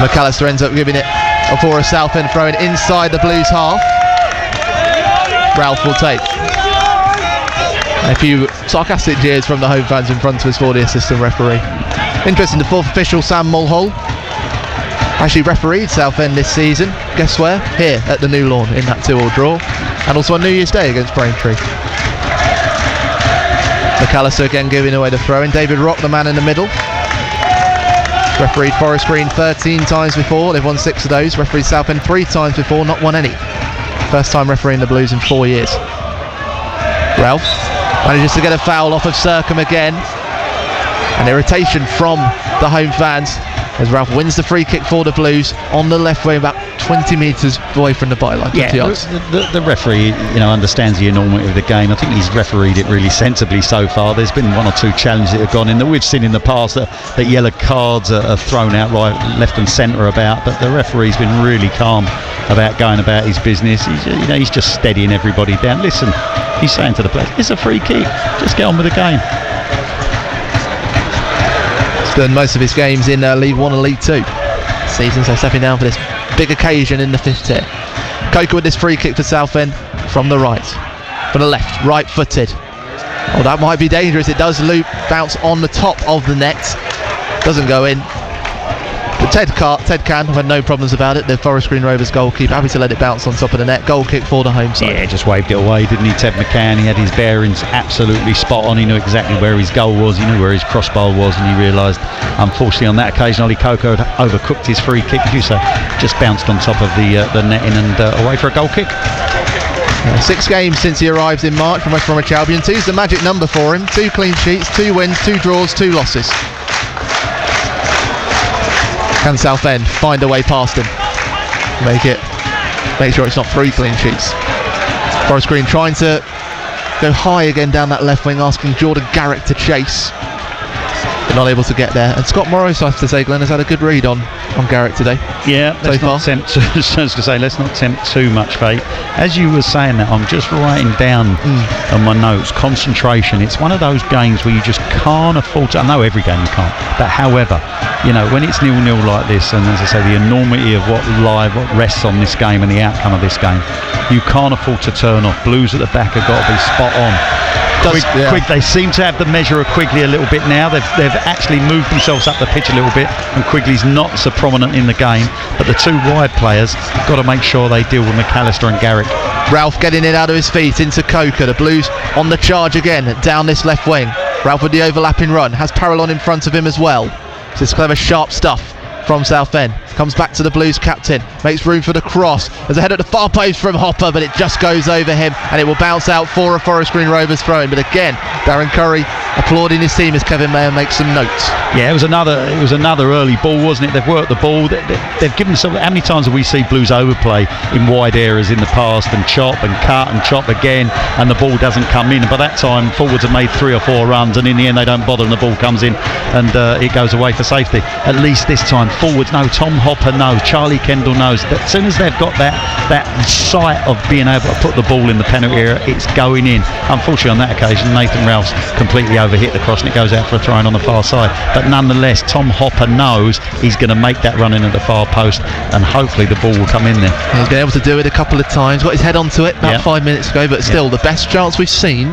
McAllister ends up giving it for a Southend throw-in inside the Blues half. Ralph will take. A few sarcastic jeers from the home fans in front of us for the assistant referee. Interesting, the fourth official, Sam Mulhall, actually refereed Southend this season. Guess where? Here at the New Lawn in that 2-2 draw, and also on New Year's Day against Braintree. McAllister again giving away the throw-in. David Rock, the man in the middle. Refereed Forest Green 13 times before. They've won 6 of those. Refereed Southend 3 times before, not won any. First time refereeing the Blues in 4 years. Ralph manages to get a foul off of Circum again. An irritation from the home fans as Ralph wins the free kick for the Blues on the left wing, about 20 metres away from the byline. Yeah, the referee, understands the enormity of the game. I think he's refereed it really sensibly so far. There's been one or two challenges that have gone in that we've seen in the past that yellow cards are thrown out right, left and centre about, but the referee's been really calm about going about his business. He's just steadying everybody down. Listen, he's saying to the players, it's a free kick, just get on with the game. Done most of his games in League 1 and League 2 season, so stepping down for this big occasion in the 5th tier. Coker with this free kick for Southend from the right, from the left, right footed. Oh, that might be dangerous. It does loop, bounce on the top of the net, doesn't go in. But Ted Can had no problems about it, the Forest Green Rovers goalkeeper, happy to let it bounce on top of the net. Goal kick for the home side. Yeah, just waved it away, didn't he, Ted McCann? He had his bearings absolutely spot on. He knew exactly where his goal was, he knew where his crossbar was, and he realised, unfortunately, on that occasion, Ollie Coker had overcooked his free kick, as you say, just bounced on top of the netting and away for a goal kick. 6 games since he arrived in March from West Bromwich Albion. 2's the magic number for him. 2 clean sheets, 2 wins, 2 draws, 2 losses. Can Southend find a way past him? Make sure it's not 3 clean sheets. Forest Green trying to go high again down that left wing, asking Jordan Garrick to chase, but not able to get there. And Scott Morris, I have to say, Glenn, has had a good read on Garrick today. Yeah, let's not tempt too much fate. As you were saying that, I'm just writing down on my notes, concentration. It's one of those games where you just can't afford to. I know every game you can't, but however, when it's 0-0 like this, and as I say, the enormity of what rests on this game and the outcome of this game, you can't afford to turn off. Blues at the back have got to be spot on. Quig, they seem to have the measure of Quigley a little bit now. They've actually moved themselves up the pitch a little bit, and Quigley's not so prominent in the game, but the 2 wide players got to make sure they deal with McAllister and Garrick. Ralph getting it out of his feet into Coker. The Blues on the charge again down this left wing. Ralph with the overlapping run, has Parallon in front of him as well. This clever sharp stuff from Southend. Comes back to the Blues captain, makes room for the cross. There's a head at the far post from Hopper, but it just goes over him, and it will bounce out for a Forest Green Rovers throw-in. But again, Darren Curry applauding his team as Kevin Mayer makes some notes. Yeah, it was another early ball, wasn't it? They've worked the ball. They've given themselves. How many times have we seen Blues overplay in wide areas in the past and chop and cut and chop again, and the ball doesn't come in? And by that time, forwards have made 3 or 4 runs, and in the end, they don't bother, and the ball comes in, and it goes away for safety. At least this time, forwards know. Tom Hopper knows. Charlie Kendall knows that as soon as they've got that sight of being able to put the ball in the penalty area, it's going in. Unfortunately, on that occasion, Nathan Ralph's completely overhit the cross, and it goes out for a throw-in on the far side. But nonetheless, Tom Hopper knows he's going to make that run in at the far post, and hopefully the ball will come in there. He's been able to do it a couple of times, got his head onto it about 5 minutes ago, but still the best chance we've seen,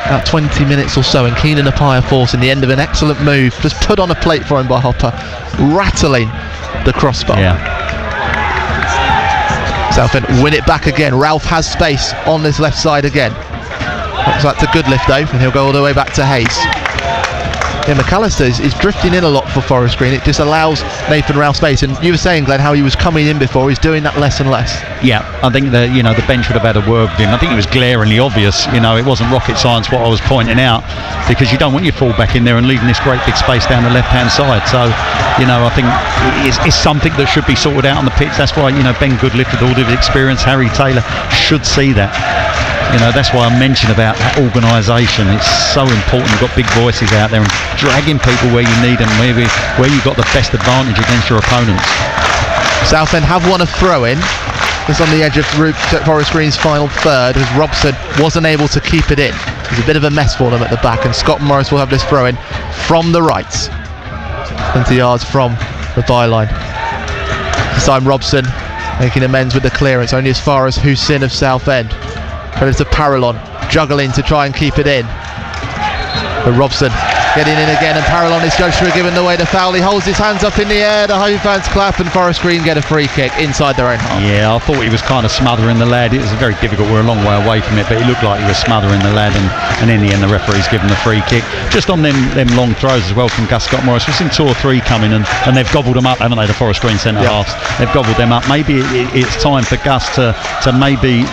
about 20 minutes or so, and Keenan Appiah forcing the end of an excellent move, just put on a plate for him by Hopper, rattling the crossbar. Southend win it back again. Ralph has space on this left side again. Looks like it's a good lift though, and he'll go all the way back to Hayes. Yeah, McAllister is drifting in a lot for Forest Green. It just allows Nathan Ralph space, and you were saying, Glenn, how he was coming in before. He's doing that less and less. Yeah, I think the bench would have had a word with him. I think it was glaringly obvious. It wasn't rocket science what I was pointing out, because you don't want your full-back in there and leaving this great big space down the left-hand side. So, I think it's something that should be sorted out on the pitch. That's why, Ben Goodlift, with all of his experience, Harry Taylor, should see that. That's why I mentioned about organisation. It's so important. You've got big voices out there and dragging people where you need them, maybe where you've got the best advantage against your opponents. Southend have won a throw-in. It's on the edge of Forest Green's final third, as Robson wasn't able to keep it in. There's a bit of a mess for them at the back, and Scott Morris will have this throw-in from the right, 20 yards from the byline. This time Robson making amends with the clearance, only as far as Hussein of Southend. Credit to Parallon, juggling to try and keep it in. But Robson getting in again, and Parallon is judged to have given away the foul. He holds his hands up in the air, the home fans clap, and Forest Green get a free kick inside their own half. Yeah, I thought he was kind of smothering the lad. It was very difficult, we're a long way away from it, but it looked like he was smothering the lad, and in the end the referee's given the free kick. Just on them long throws as well from Gus Scott Morris. We've seen 2 or 3 coming, and they've gobbled them up, haven't they, the Forest Green centre halves. They've gobbled them up. Maybe it's time for Gus to maybe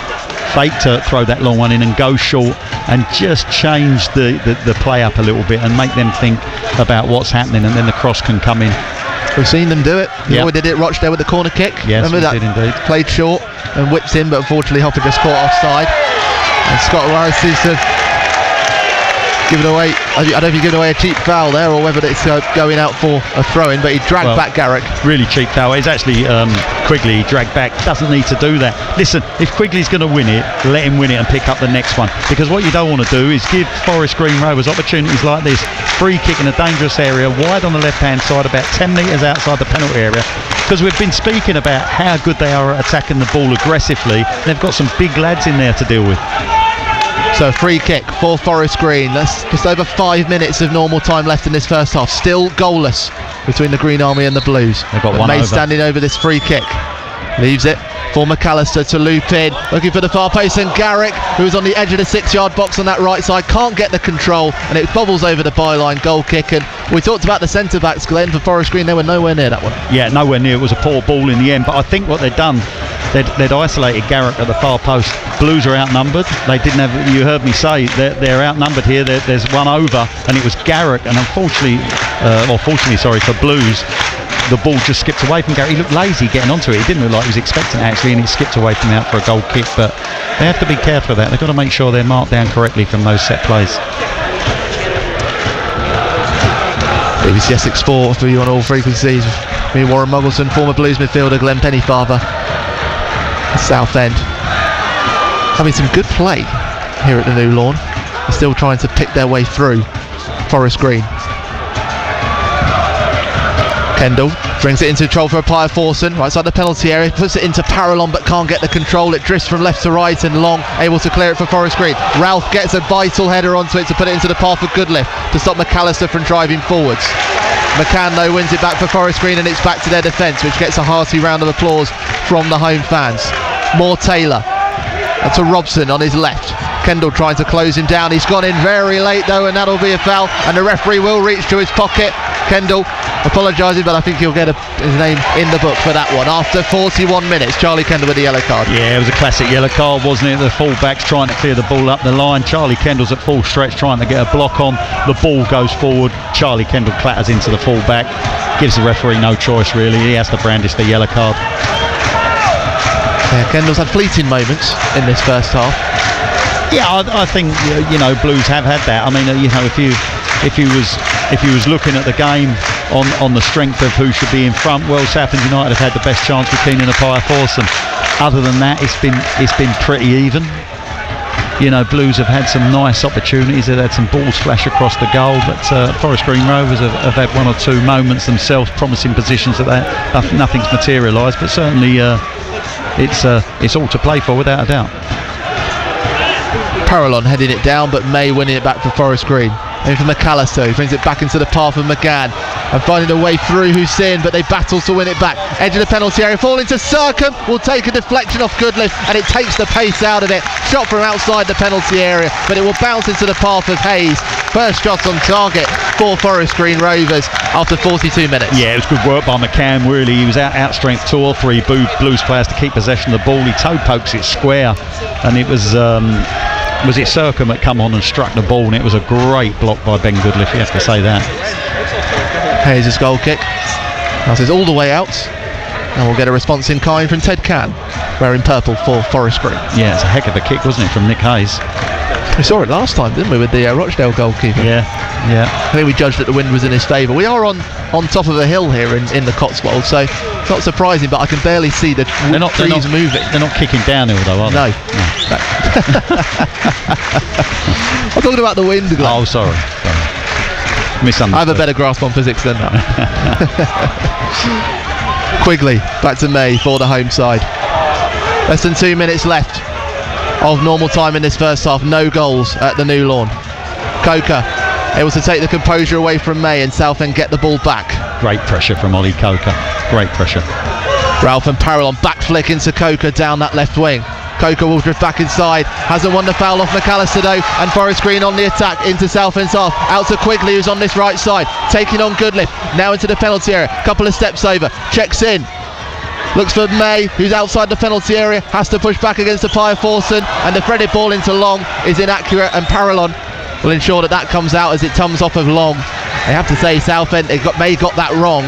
fake to throw that long one in and go short and just change the play up a little bit and make them think about what's happening, and then the cross can come in. We've seen them do it. We did it Rochdale with the corner kick. Yes, remember that? Did indeed. Played short and whipped in, but unfortunately Hopper just caught offside. And Scott Morris seems to have given away, I don't know if he's given away a cheap foul there or whether it's going out for a throw-in, but he dragged back Garrick. Really cheap foul. It's actually Quigley dragged back. Doesn't need to do that. Listen, if Quigley's going to win it, let him win it and pick up the next one, because what you don't want to do is give Forest Green Rovers opportunities like this. Free kick in a dangerous area, wide on the left-hand side, about 10 metres outside the penalty area, because we've been speaking about how good they are at attacking the ball aggressively. They've got some big lads in there to deal with. So free kick for Forest Green. That's just over 5 minutes of normal time left in this first half. Still goalless between the Green Army and the Blues. They've got one May over. standing over this free kick. Leaves it for McAllister to loop in. Looking for the far post, and Garrick, who's on the edge of the 6-yard box on that right side, can't get the control, and it bobbles over the byline. Goal kick. And we talked about the centre-backs, Glenn, for Forest Green. They were nowhere near that one. Yeah, nowhere near. It was a poor ball in the end, but I think what they'd done, they'd isolated Garrick at the far post. Blues are outnumbered. They didn't have, you heard me say, they're outnumbered here. There's one over, and it was Garrick, and unfortunately, fortunately for Blues, the ball just skipped away from Garrick. He looked lazy getting onto it. He didn't look like he was expecting it actually, and it skipped away from out for a goal kick. But they have to be careful of that. They've got to make sure they're marked down correctly from those set plays. BBC Essex Sport for you on all frequencies. Me, Warren Muggleton, former Blues midfielder Glenn Pennyfather, Southend. Having some good play here at the new lawn. They're still trying to pick their way through Forest Green. Kendall brings it into control for Appiah Forson, right side the penalty area, puts it into Parallon but can't get the control. It drifts from left to right, and Long able to clear it for Forest Green. Ralph gets a vital header onto it to put it into the path of Goodlift to stop McAllister from driving forwards. McCann though wins it back for Forest Green, and it's back to their defence, which gets a hearty round of applause from the home fans. More Taylor, and to Robson on his left. Kendall trying to close him down. He's gone in very late though, and that'll be a foul, and the referee will reach to his pocket. Kendall apologising, but I think he'll get his name in the book for that one. After 41 minutes, Charlie Kendall with the yellow card. Yeah, it was a classic yellow card, wasn't it? The full-back's trying to clear the ball up the line. Charlie Kendall's at full stretch trying to get a block on. The ball goes forward. Charlie Kendall clatters into the full-back. Gives the referee no choice really. He has to brandish the yellow card. Yeah, Kendall's had fleeting moments in this first half. Yeah, I think Blues have had that. I mean, if you was looking at the game on the strength of who should be in front, well, Southend United have had the best chance with Keenan Appiah Forson. Other than that, it's been pretty even. Blues have had some nice opportunities. They've had some balls flash across the goal, but Forest Green Rovers have had 1 or 2 moments themselves, promising positions that nothing's materialised. But certainly, it's all to play for without a doubt. Parallon heading it down, but May winning it back for Forest Green. And for McAllister, he brings it back into the path of McGann and finding a way through Hussein, but they battle to win it back. Edge of the penalty area, falling to Circum, will take a deflection off Goodlift, and it takes the pace out of it. Shot from outside the penalty area, but it will bounce into the path of Hayes. First shot on target for Forest Green Rovers after 42 minutes. Yeah, it was good work by McCann, really. He was out-strength 2 or 3 Blues players to keep possession of the ball. He toe pokes it square, and it was it Circum that come on and struck the ball, and it was a great block by Ben Goodlift, you have to say that. Hayes' goal kick. That is all the way out, and we'll get a response in kind from Ted Cann, wearing purple for Forest Green. Yeah, it's a heck of a kick, wasn't it, from Nick Hayes? We saw it last time, didn't we, with the Rochdale goalkeeper? Yeah. I think we judged that the wind was in his favour. We are on top of a hill here in the Cotswolds, so it's not surprising, but I can barely see the trees moving. They're not kicking downhill though, are they? No. I'm talking about the wind, Glenn. Oh, sorry. Misunderstood. I have a better grasp on physics than that. Quigley back to May for the home side. Less than 2 minutes left of normal time in this first half. No goals at the new lawn. Coker able to take the composure away from May, and Southend get the ball back. Great pressure from Ollie Coker. Great pressure. Ralph and Parallon back flick into Coker down that left wing. Coker will drift back inside, hasn't won the foul off McAllister though, and Forest Green on the attack into Southend's half, out to Quigley who's on this right side, taking on Goodliff, now into the penalty area, couple of steps over, checks in, looks for May who's outside the penalty area, has to push back against the Pia Forson, and the threaded ball into Long is inaccurate, and Parallon will ensure that comes out as it comes off of Long. I have to say Southend, May got that wrong,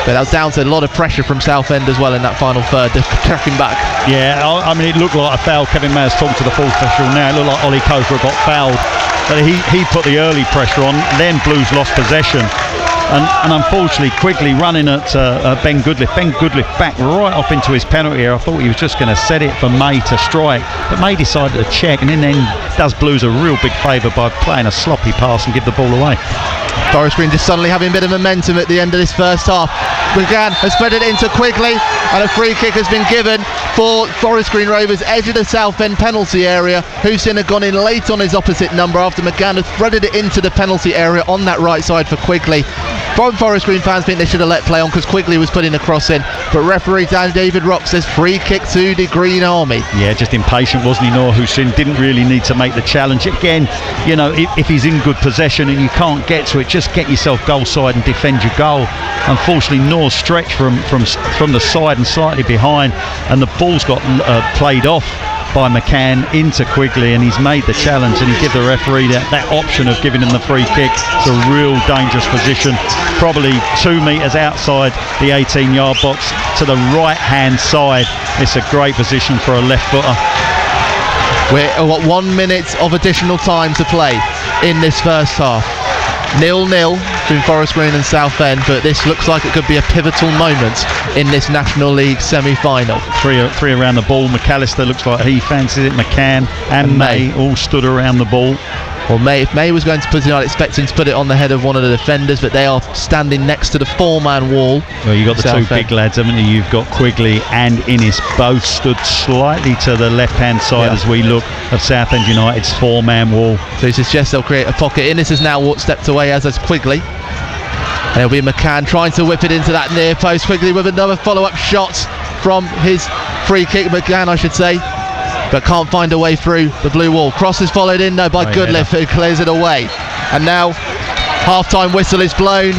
but that was down to a lot of pressure from Southend as well in that final third, tracking back. Yeah, I mean, it looked like a foul. Kevin Mayer's talking to the fourth official now. It looked like Ollie Coker got fouled, but he put the early pressure on. Then Blues lost possession, and unfortunately Quigley running at Ben Goodliff. Ben Goodliff back right off into his penalty area. I thought he was just going to set it for May to strike, but May decided to check, and then does Blues a real big favour by playing a sloppy pass and give the ball away. Forest Green just suddenly having a bit of momentum at the end of this first half. McGann has spread it into Quigley, and a free kick has been given for Forest Green Rovers, edge of the Southend penalty area. Hussein had gone in late on his opposite number after McGann had threaded it into the penalty area on that right side for Quigley. Forest Green fans think they should have let play on because Quigley was putting the cross in, but referee Dan David Rock says free kick to the Green Army. Yeah, just impatient, wasn't he? Noor Hussein didn't really need to make the challenge. Again, you know, if he's in good possession and you can't get to it, just get yourself goal side and defend your goal. Unfortunately, Noor's stretched from the side and slightly behind, and the ball's got played off by McCann into Quigley, and he's made the challenge, and he give the referee that option of giving him the free kick. It's a real dangerous position, probably 2 metres outside the 18-yard box to the right hand side. It's a great position for a left footer. We're at 1 minute of additional time to play in this first half. 0-0 between Forest Green and Southend, but this looks like it could be a pivotal moment in this National League semi-final. Three around the ball. McAllister looks like he fancies it. McCann and May all stood around the ball. Well, if May was going to put it, I'd expect him to put it on the head of one of the defenders, but they are standing next to the 4-man wall. Well, you've got the two big lads, haven't you? You've got Quigley and Innes, both stood slightly to the left-hand side as we look of Southend United's 4-man wall. So he suggests they'll create a pocket. Innes has now stepped away, as has Quigley. And it'll be McCann trying to whip it into that near post. Quigley with another follow-up shot from his free kick, McCann, I should say, but can't find a way through the blue wall. Cross is followed in though by Goodliff, who clears it away. And now half-time whistle is blown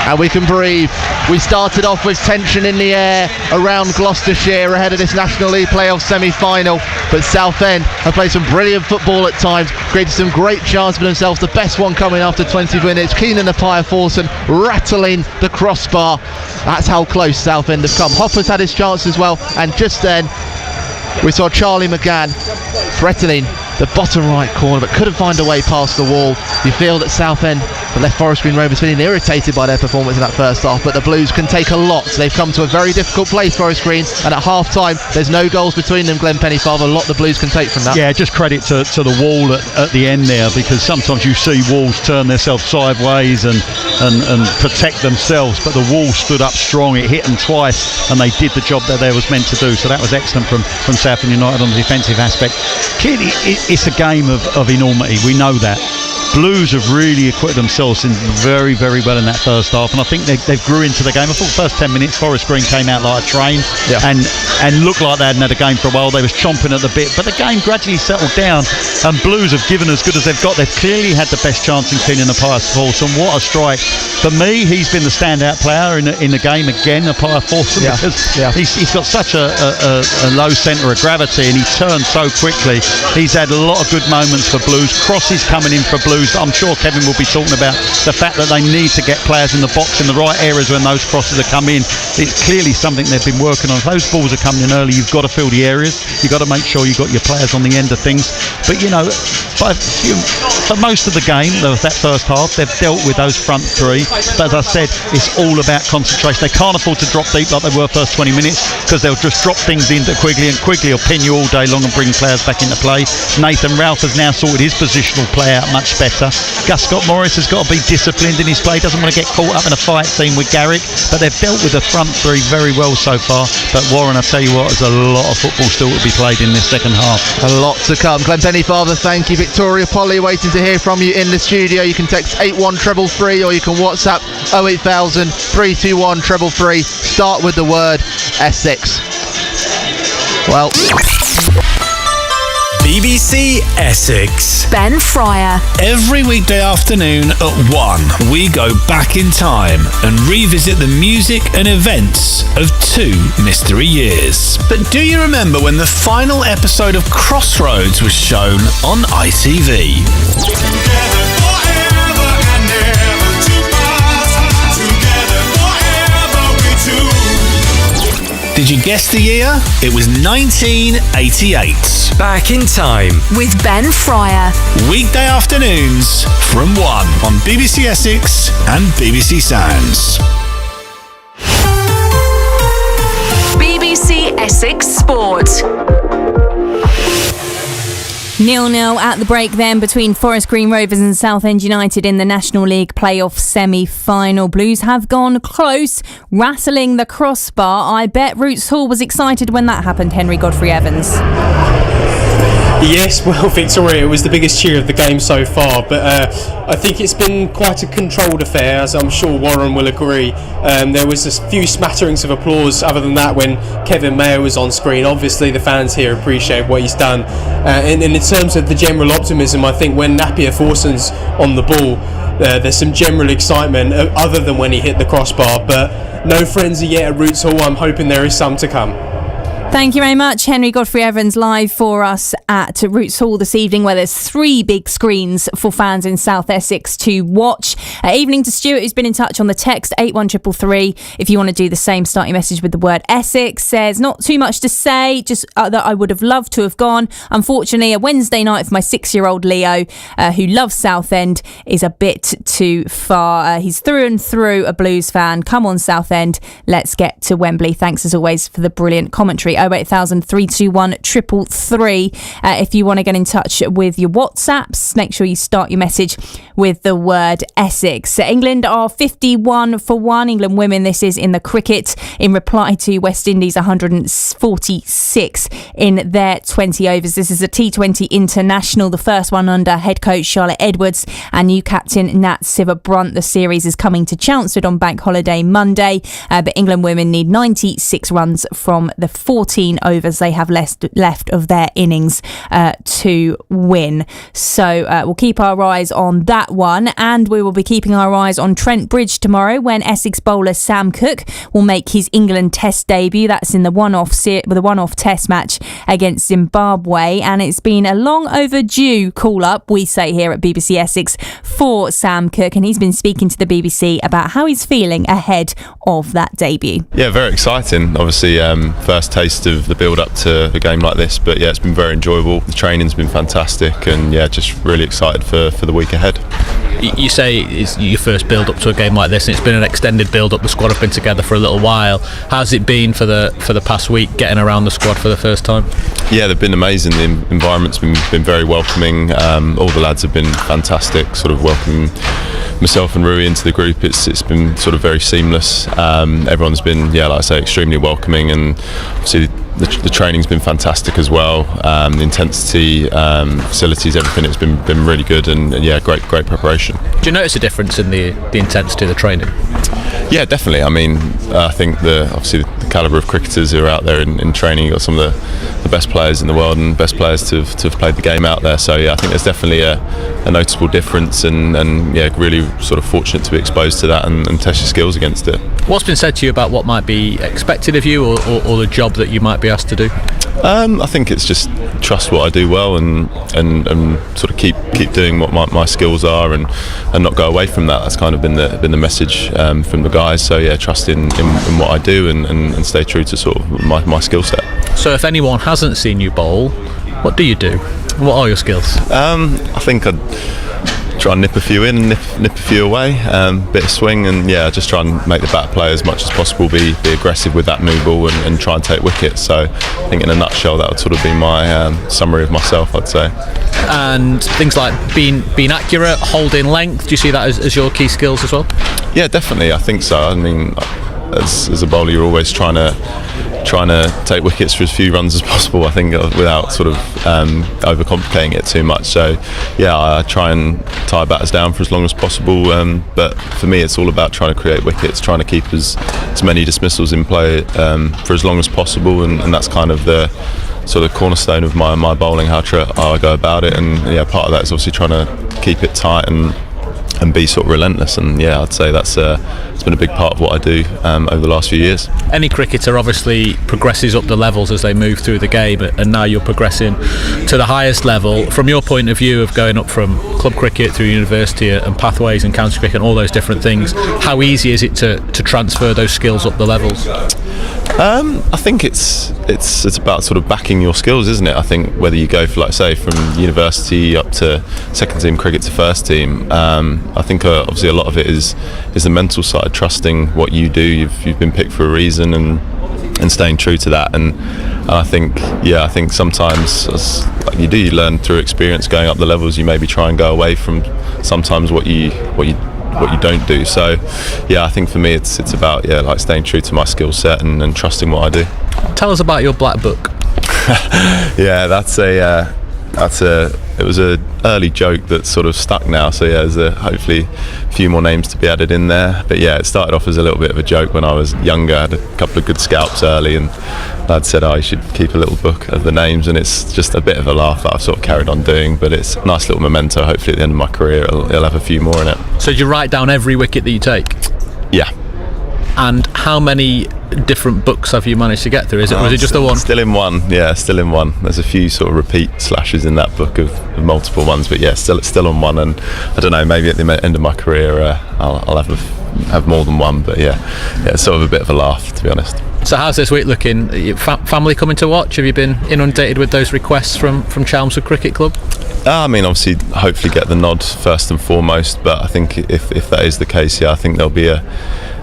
and we can breathe. We started off with tension in the air around Gloucestershire ahead of this National League playoff semi-final, but Southend have played some brilliant football at times, created some great chances for themselves, the best one coming after 20 minutes. Keenan and Pia Forson rattling the crossbar. That's how close Southend have come. Hopper's had his chance as well, and just then we saw Charlie McGann threatening the bottom right corner, but couldn't find a way past the wall. You feel that Southend, the left Forest Green Rovers, feeling irritated by their performance in that first half, but the Blues can take a lot. They've come to a very difficult place, Forest Green, and at half time there's no goals between them. Glenn Pennyfather, a lot the Blues can take from that. Yeah, just credit to the wall at the end there, because sometimes you see walls turn themselves sideways and protect themselves, but the wall stood up strong. It hit them twice and they did the job that they was meant to do, so that was excellent from Southend United on the defensive aspect. Clearly it's a game of enormity, we know that. Blues have really equipped themselves in very, very well in that first half, and I think they've grew into the game. I thought the first 10 minutes Forest Green came out like a train and looked like they hadn't had a game for a while. They was chomping at the bit, but the game gradually settled down and Blues have given as good as they've got. They've clearly had the best chance in Keenan and Pia Forson. What a strike. For me, he's been the standout player in the game again, Pia Forson, because he's got such a low centre of gravity and he turns so quickly. He's had a lot of good moments for Blues. Crosses coming in for Blues. I'm sure Kevin will be talking about the fact that they need to get players in the box in the right areas when those crosses are coming in. It's clearly something they've been working on. If those balls are coming in early, you've got to fill the areas. You've got to make sure you've got your players on the end of things. But you know, for most of the game, that first half, they've dealt with those front three. But as I said, it's all about concentration. They can't afford to drop deep like they were first 20 minutes, because they'll just drop things into Quigley, and Quigley will pin you all day long and bring players back into play. Nathan Ralph has now sorted his positional play out much better. Gus Scott Morris has got to be disciplined in his play, doesn't want to get caught up in a fight scene with Garrick, but they've dealt with the front three very well so far. But Warren, I tell you what, there's a lot of football still to be played in this second half. A lot to come. Glenn Pennyfather, thank you. Victoria Polly waiting to to hear from you in the studio. You can text 81333 or you can WhatsApp 08000 321 333. Start with the word Essex. Well, BBC Essex. Ben Fryer. Every weekday afternoon at 1, we go back in time and revisit the music and events of 2 mystery years. But do you remember when the final episode of Crossroads was shown on ITV? Did you guess the year? It was 1988. Back in Time with Ben Fryer. Weekday afternoons from 1 on BBC Essex and BBC Sounds. BBC Essex Sport. 0-0 at the break then between Forest Green Rovers and Southend United in the National League playoff semi-final. Blues have gone close, rattling the crossbar. I bet Roots Hall was excited when that happened, Henry Godfrey Evans. Yes, well, Victoria, it was the biggest cheer of the game so far, but I think it's been quite a controlled affair, as I'm sure Warren will agree. There was a few smatterings of applause other than that when Kevin Mayer was on screen. Obviously the fans here appreciate what he's done, and in terms of the general optimism, I think when Napier Forson's on the ball, there's some general excitement other than when he hit the crossbar, but no frenzy yet at Roots Hall. I'm hoping there is some to come. Thank you very much, Henry Godfrey Evans, live for us at Roots Hall this evening, where there's 3 big screens for fans in South Essex to watch. Evening to Stuart, who's been in touch on the text 81333. If you want to do the same, start your message with the word Essex. Says, not too much to say, just that I would have loved to have gone. Unfortunately, a Wednesday night for my 6-year-old Leo, who loves Southend, is a bit too far. He's through and through a Blues fan. Come on, Southend, let's get to Wembley. Thanks as always for the brilliant commentary. 08000 321 333. If you want to get in touch with your WhatsApps, make sure you start your message with the word Essex. England are 51 for 1. England women, this is in the cricket, in reply to West Indies 146 in their 20 overs. This is a T20 international, the first one under head coach Charlotte Edwards and new captain Nat Sciver-Brunt. The series is coming to Chelmsford on Bank Holiday Monday, but England women need 96 runs from the 14 overs they have left of their innings to win. So we'll keep our eyes on that one, and we will be keeping our eyes on Trent Bridge tomorrow when Essex bowler Sam Cook will make his England Test debut. That's in the one-off Test match against Zimbabwe, and it's been a long overdue call-up, we say here at BBC Essex, for Sam Cook, and he's been speaking to the BBC about how he's feeling ahead of that debut. Yeah, very exciting. Obviously, first taste of the build-up to a game like this, but yeah, it's been very enjoyable. The training's been fantastic, and yeah, just really excited for the week ahead. You say it's your first build-up to a game like this, and it's been an extended build-up. The squad have been together for a little while. How's it been for the past week, getting around the squad for the first time? Yeah, they've been amazing. The environment's been very welcoming. All the lads have been fantastic, sort of welcoming myself and Rui into the group. It's been sort of very seamless. Everyone's been, like I say, extremely welcoming, and obviously the training's been fantastic as well. The intensity, facilities, everything, it's been really good, and great preparation. Do you notice a difference in the intensity of the training? Yeah, definitely. I mean, I think obviously the calibre of cricketers who are out there in training, you've got some of the best players in the world and best players to have played the game out there. So yeah, I think there's definitely a noticeable difference, and really sort of fortunate to be exposed to that and test your skills against it. What's been said to you about what might be expected of you, or the job that you might be asked to do? I think it's just trust what I do well, and sort of keep doing what my skills are, and not go away from that. That's kind of been the message from the guys. So yeah, trust in what I do, and stay true to sort of my skill set. So if anyone hasn't seen you bowl, what do you do? What are your skills? I think I'd try and nip a few in and nip a few away, bit of swing, and just try and make the bat play as much as possible, be aggressive with that new ball, and try and take wickets. So I think in a nutshell that would sort of be my summary of myself, I'd say. And things like being accurate, holding length, do you see that as your key skills as well? Yeah, definitely, I think so. I mean, as a bowler, you're always trying to take wickets for as few runs as possible, I think, without sort of overcomplicating it too much. So yeah, I try and tie batters down for as long as possible, but for me it's all about trying to create wickets, trying to keep as many dismissals in play for as long as possible, and that's kind of the sort of cornerstone of my bowling, how I go about it. And yeah, part of that is obviously trying to keep it tight and be sort of relentless, and yeah, I'd say that's it's been a big part of what I do over the last few years. Any cricketer obviously progresses up the levels as they move through the game, and now you're progressing to the highest level. From your point of view of going up from club cricket through university and pathways and county cricket and all those different things, how easy is it to transfer those skills up the levels? I think it's about sort of backing your skills, isn't it? I think whether you go for, like, say, from university up to second team cricket to first team, I think obviously a lot of it is the mental side, trusting what you do. You've been picked for a reason, and staying true to that. And I think sometimes you learn through experience going up the levels. You maybe try and go away from sometimes what you don't do. So yeah, I think for me it's about like staying true to my skill set and trusting what I do. Tell us about your black book. Yeah, it was a early joke that's sort of stuck now, so yeah, there's hopefully a few more names to be added in there. But yeah, it started off as a little bit of a joke when I was younger. I had a couple of good scalps early, and Dad said, you should keep a little book of the names, and it's just a bit of a laugh that I've sort of carried on doing, but it's a nice little memento. Hopefully at the end of my career it'll have a few more in it. So do you write down every wicket that you take? Yeah. And how many different books have you managed to get through? Was it just the one? Still in one. There's a few sort of repeat slashes in that book of multiple ones, but yeah, still on one. And I don't know, maybe at the end of my career I'll have more than one. But yeah, it's sort of a bit of a laugh, to be honest. So how's this week looking? Family coming to watch? Have you been inundated with those requests from Chelmsford Cricket Club? I mean, obviously, hopefully get the nod first and foremost. But I think if that is the case, yeah, I think there'll be a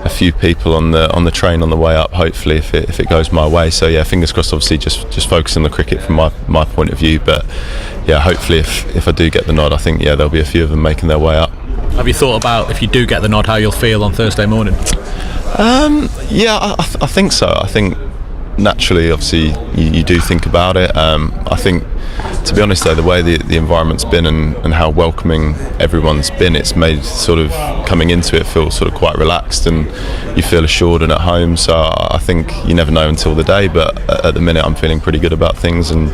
few people on the train on the way up. Hopefully, if it goes my way. So yeah, fingers crossed. Obviously, just focus on the cricket from my point of view. But yeah, hopefully, if I do get the nod, I think there'll be a few of them making their way up. Have you thought about, if you do get the nod, how you'll feel on Thursday morning? Yeah, I think so. I think naturally, obviously, you do think about it. I think, to be honest though, the way the environment's been and how welcoming everyone's been, it's made sort of coming into it feel sort of quite relaxed, and you feel assured and at home. So I think you never know until the day, but at the minute I'm feeling pretty good about things, and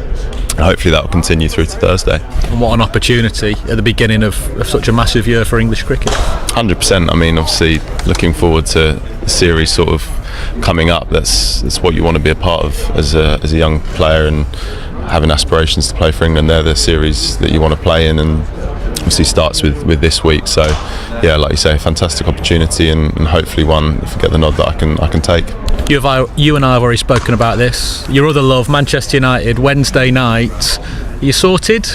hopefully that will continue through to Thursday. And what an opportunity at the beginning of such a massive year for English cricket. 100%. I mean, obviously looking forward to the series sort of coming up. That's what you want to be a part of as a young player, and having aspirations to play for England. They're the series that you want to play in, and obviously starts with this week. So yeah, like you say, a fantastic opportunity, and hopefully one, if I get the nod, that I can take. You and I have already spoken about this. Your other love, Manchester United, Wednesday night. Are you sorted?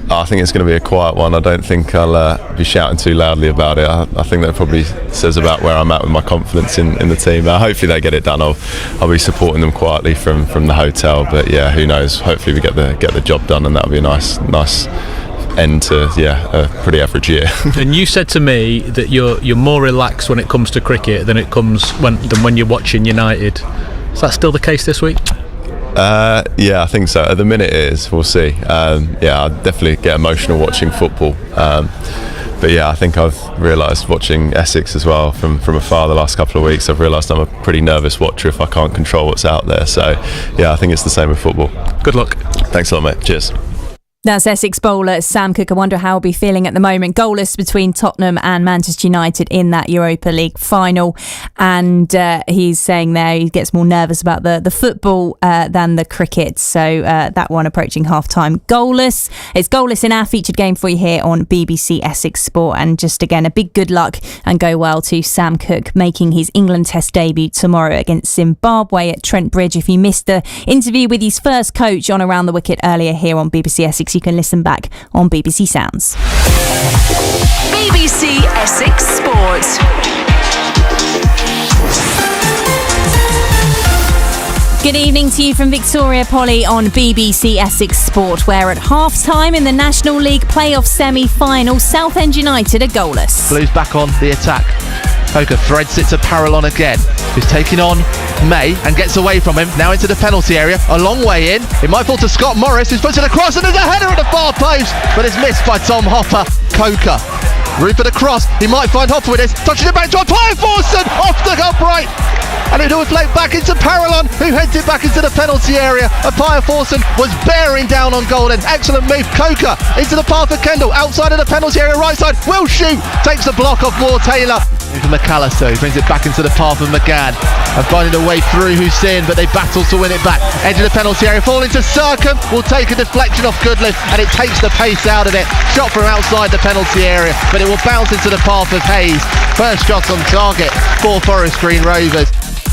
I think it's going to be a quiet one. I don't think I'll be shouting too loudly about it. I think that probably says about where I'm at with my confidence in the team. Hopefully they get it done. I'll be supporting them quietly from the hotel. But yeah, who knows? Hopefully we get the job done, and that'll be a nice end to a pretty average year. And you said to me that you're more relaxed when it comes to cricket than when you're watching United. Is that still the case this week? Yeah, I think so. At the minute it is. We'll see. I definitely get emotional watching football. But yeah, I think I've realised watching Essex as well from afar the last couple of weeks, I've realised I'm a pretty nervous watcher if I can't control what's out there. So yeah, I think it's the same with football. Good luck. Thanks a lot, mate. Cheers. That's Essex bowler Sam Cook. I wonder how he'll be feeling at the moment. Goalless between Tottenham and Manchester United in that Europa League final. And he's saying there he gets more nervous about the football than the cricket. So that one approaching half-time. Goalless. It's goalless in our featured game for you here on BBC Essex Sport. And just again, a big good luck and go well to Sam Cook, making his England Test debut tomorrow against Zimbabwe at Trent Bridge. If you missed the interview with his first coach on Around the Wicket earlier here on BBC Essex, you can listen back on BBC Sounds. BBC Essex Sport. Good evening to you from Victoria Polly on BBC Essex Sport, where at half-time in the National League playoff semi-final, Southend United are goalless. Blues back on the attack. Coker threads it to Parallon again, who's taking on May and gets away from him. Now into the penalty area, a long way in. It might fall to Scott Morris, who's puts it across, and there's a header at the far post, but it's missed by Tom Hopper. Coker, room for the cross. He might find Hopper with this, touching it back to Pye Forson off the upright. And it will play back into Parallon, who heads it back into the penalty area. Pye Forson was bearing down on goal then. Excellent move. Coker into the path of Kendall, outside of the penalty area, right side. Will shoot, takes the block off Moore Taylor. Into McAllister, who brings it back into the path of McGann. And finding a way through Hussein, but they battle to win it back. Edge of the penalty area, falling to Circum. Will take a deflection off Goodliff, and it takes the pace out of it. Shot from outside the penalty area, but it will bounce into the path of Hayes. First shot on target for Forest Green Rovers.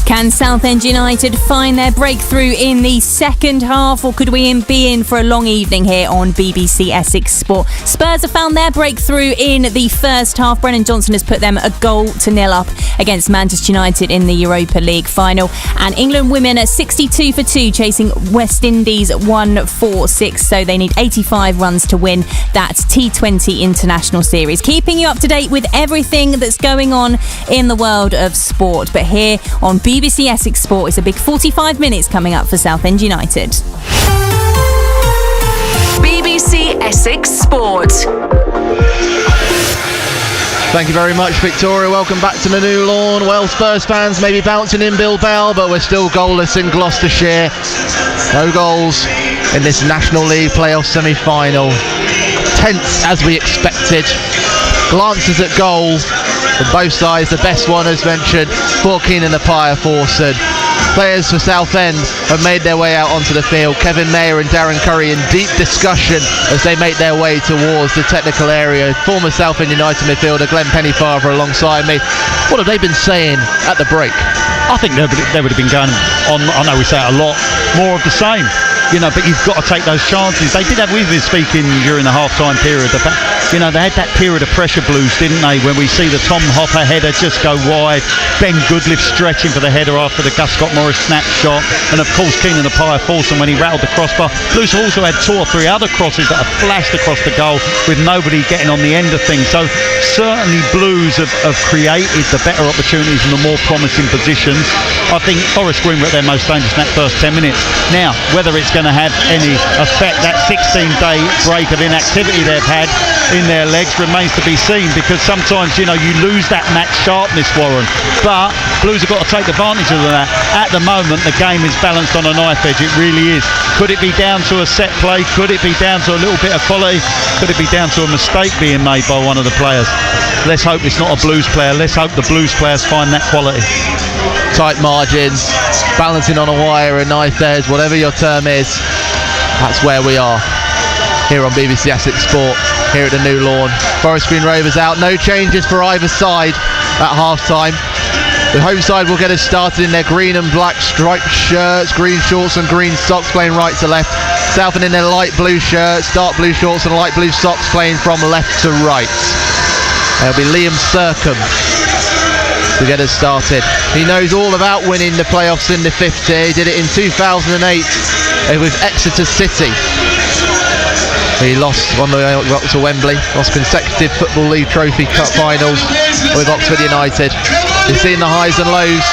Can Southend United find their breakthrough in the second half, or could we be in for a long evening here on BBC Essex Sport? Spurs have found their breakthrough in the first half. Brennan Johnson has put them 1-0 up against Manchester United in the Europa League final. And England women are 62 for 2, chasing West Indies 1-4-6. So they need 85 runs to win that T20 International Series. Keeping you up to date with everything that's going on in the world of sport. But here on BBC Essex Sport, it's a big 45 minutes coming up for Southend United. BBC Essex Sport. Thank you very much, Victoria. Welcome back to the new lawn. Well, Spurs fans may be bouncing in Bilbao, but we're still goalless in Gloucestershire. No goals in this National League playoff semi-final. Tense as we expected. Glances at goal from both sides. The best one, as mentioned, for Keenan and Pye Forson. Players for Southend have made their way out onto the field. Kevin Mayer and Darren Curry in deep discussion as they make their way towards the technical area. Former Southend United midfielder Glenn Pennyfather alongside me. What have they been saying at the break? I think they would have been going on, I know we say it a lot, more of the same. You know, but you've got to take those chances. They did have, we've been speaking during the half-time period, you know, they had that period of pressure blues, didn't they, when we see the Tom Hopper header just go wide, Ben Goodliff stretching for the header after the Gus Scott Morris snapshot, and of course Keenan and Pye Forson when he rattled the crossbar. Blues have also had 2 or 3 other crosses that have flashed across the goal with nobody getting on the end of things. So certainly Blues have created the better opportunities and the more promising positions. I think Forest Green were at their most dangerous in that first 10 minutes. Now, whether it's going to have any effect, that 16-day break of inactivity they've had in their legs remains to be seen, because sometimes, you know, you lose that match sharpness, Warren, but Blues have got to take advantage of that. At the moment, the game is balanced on a knife edge. It really is. Could it be down to a set play? Could it be down to a little bit of quality? Could it be down to a mistake being made by one of the players? Let's hope it's not a Blues player. Let's hope the Blues players find that quality. Tight margins, balancing on a wire, a knife edge, whatever your term is. That's where we are here on BBC Essex Sport, here at the new lawn. Forest Green Rovers out, no changes for either side at half-time. The home side will get us started in their green and black striped shirts, green shorts and green socks, playing right to left. Southend in their light blue shirts, dark blue shorts and light blue socks, playing from left to right. There'll be Liam Circum to get us started. He knows all about winning the playoffs in the 50. He did it in 2008 with Exeter City. He lost on the way to Wembley, lost consecutive Football League Trophy Cup finals with Oxford United. You've seen the highs and lows.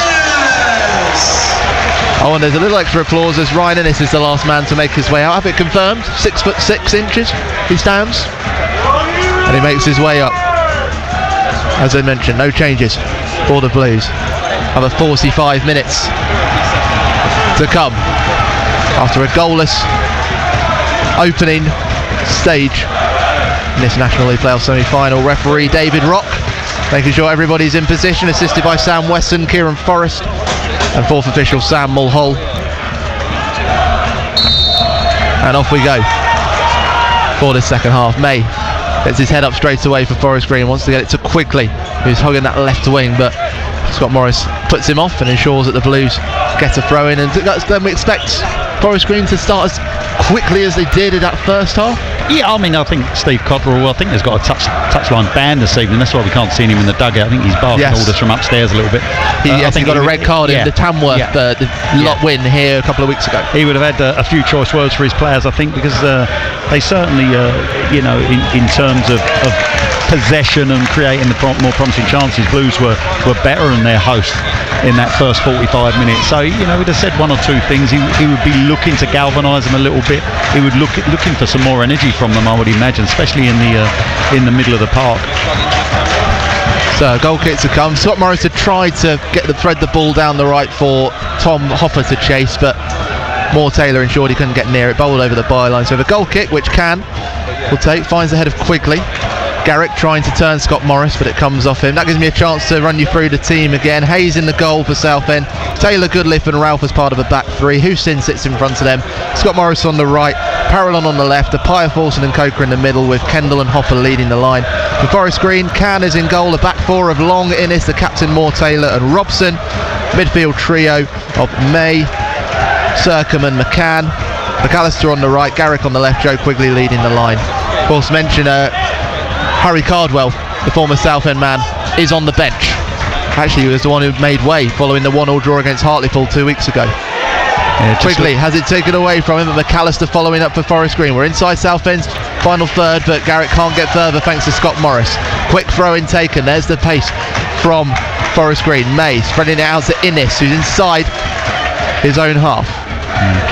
Oh, and there's a little extra applause as Ryan Ennis is the last man to make his way out. Have it confirmed, 6'6" he stands, and he makes his way up. As I mentioned, no changes for the Blues. Another 45 minutes to come after a goalless opening stage in this National League playoff semi-final. Referee David Rock making sure everybody's in position, assisted by Sam Weston, Kieran Forrest, and fourth official Sam Mulhall. And off we go for the second half. May gets his head up straight away for Forest Green, wants to get it to Quigley, who's hugging that left wing, but Scott Morris puts him off and ensures that the Blues get a throw in, and then we expect Forest Green to start as quickly as they did in that first half. Yeah, I mean, I think Steve Cotterill, I think has got a touchline ban this evening. That's why we can't see him in the dugout. I think he's barking orders from upstairs a little bit. I think he got a red card in the Tamworth the lot win here a couple of weeks ago. He would have had a few choice words for his players, I think, because they certainly, you know, in terms of possession and creating the more promising chances, Blues were better than their host in that first 45 minutes. So, you know, we'd have said one or two things. He would be looking to galvanise them a little bit. He would looking for some more energy from them, I would imagine, especially in the middle of the park. So goal kick to come. Scott Morris had tried to thread the ball down the right for Tom Hopper to chase, but Moore Taylor ensured he couldn't get near it, bowled over the byline. So the goal kick, which will take, finds the head of Quigley. Garrick trying to turn Scott Morris, but it comes off him. That gives me a chance to run you through the team again. Hayes in the goal for Southend, Taylor, Goodliff and Ralph as part of a back three. Hussein sits in front of them, Scott Morris on the right, Parallon on the left, Apaya, Forson and Coker in the middle, with Kendall and Hopper leading the line. For Forest Green, Can is in goal, a back four of Long, Innes, the captain Moore Taylor and Robson. Midfield trio of May, Sercombe and McCann. McAllister on the right, Garrick on the left, Joe Quigley leading the line. Of course, mention Harry Cardwell, the former Southend man, is on the bench. Actually, he was the one who made way following the 1-1 draw against Hartlepool 2 weeks ago. Quigley has it taken away from him, but McAllister following up for Forest Green. We're inside Southend's final third, but Garrick can't get further thanks to Scott Morris. Quick throw in taken. There's the pace from Forest Green. May spreading it out to Innes, who's inside his own half.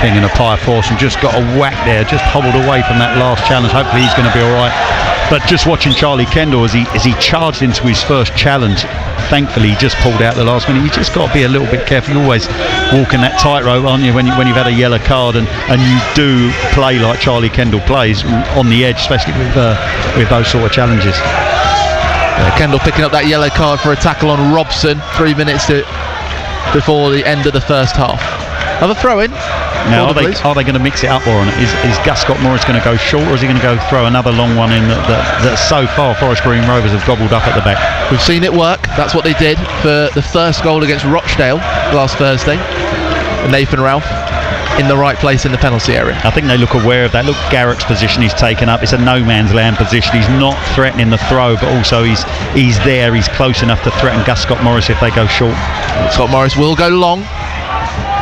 King and Apaya Forson just got a whack there, just hobbled away from that last challenge. Hopefully he's going to be all right. But just watching Charlie Kendall as he charged into his first challenge, thankfully he just pulled out the last minute. You just got to be a little bit careful. You're always walking that tightrope, aren't you, when you've had a yellow card and you do play like Charlie Kendall plays, on the edge, especially with those sort of challenges. Kendall picking up that yellow card for a tackle on Robson 3 minutes before the end of the first half. Another throw in. Now, are they going to mix it up, Warren? Is Gus Scott Morris going to go short, or is he going to go throw another long one in that so far Forest Green Rovers have gobbled up at the back? We've seen it work. That's what they did for the first goal against Rochdale last Thursday. Nathan Ralph in the right place in the penalty area. I think they look aware of that. Look, Garrick's position he's taken up. It's a no man's land position. He's not threatening the throw, but also he's there. He's close enough to threaten Gus Scott Morris if they go short. Scott Morris will go long.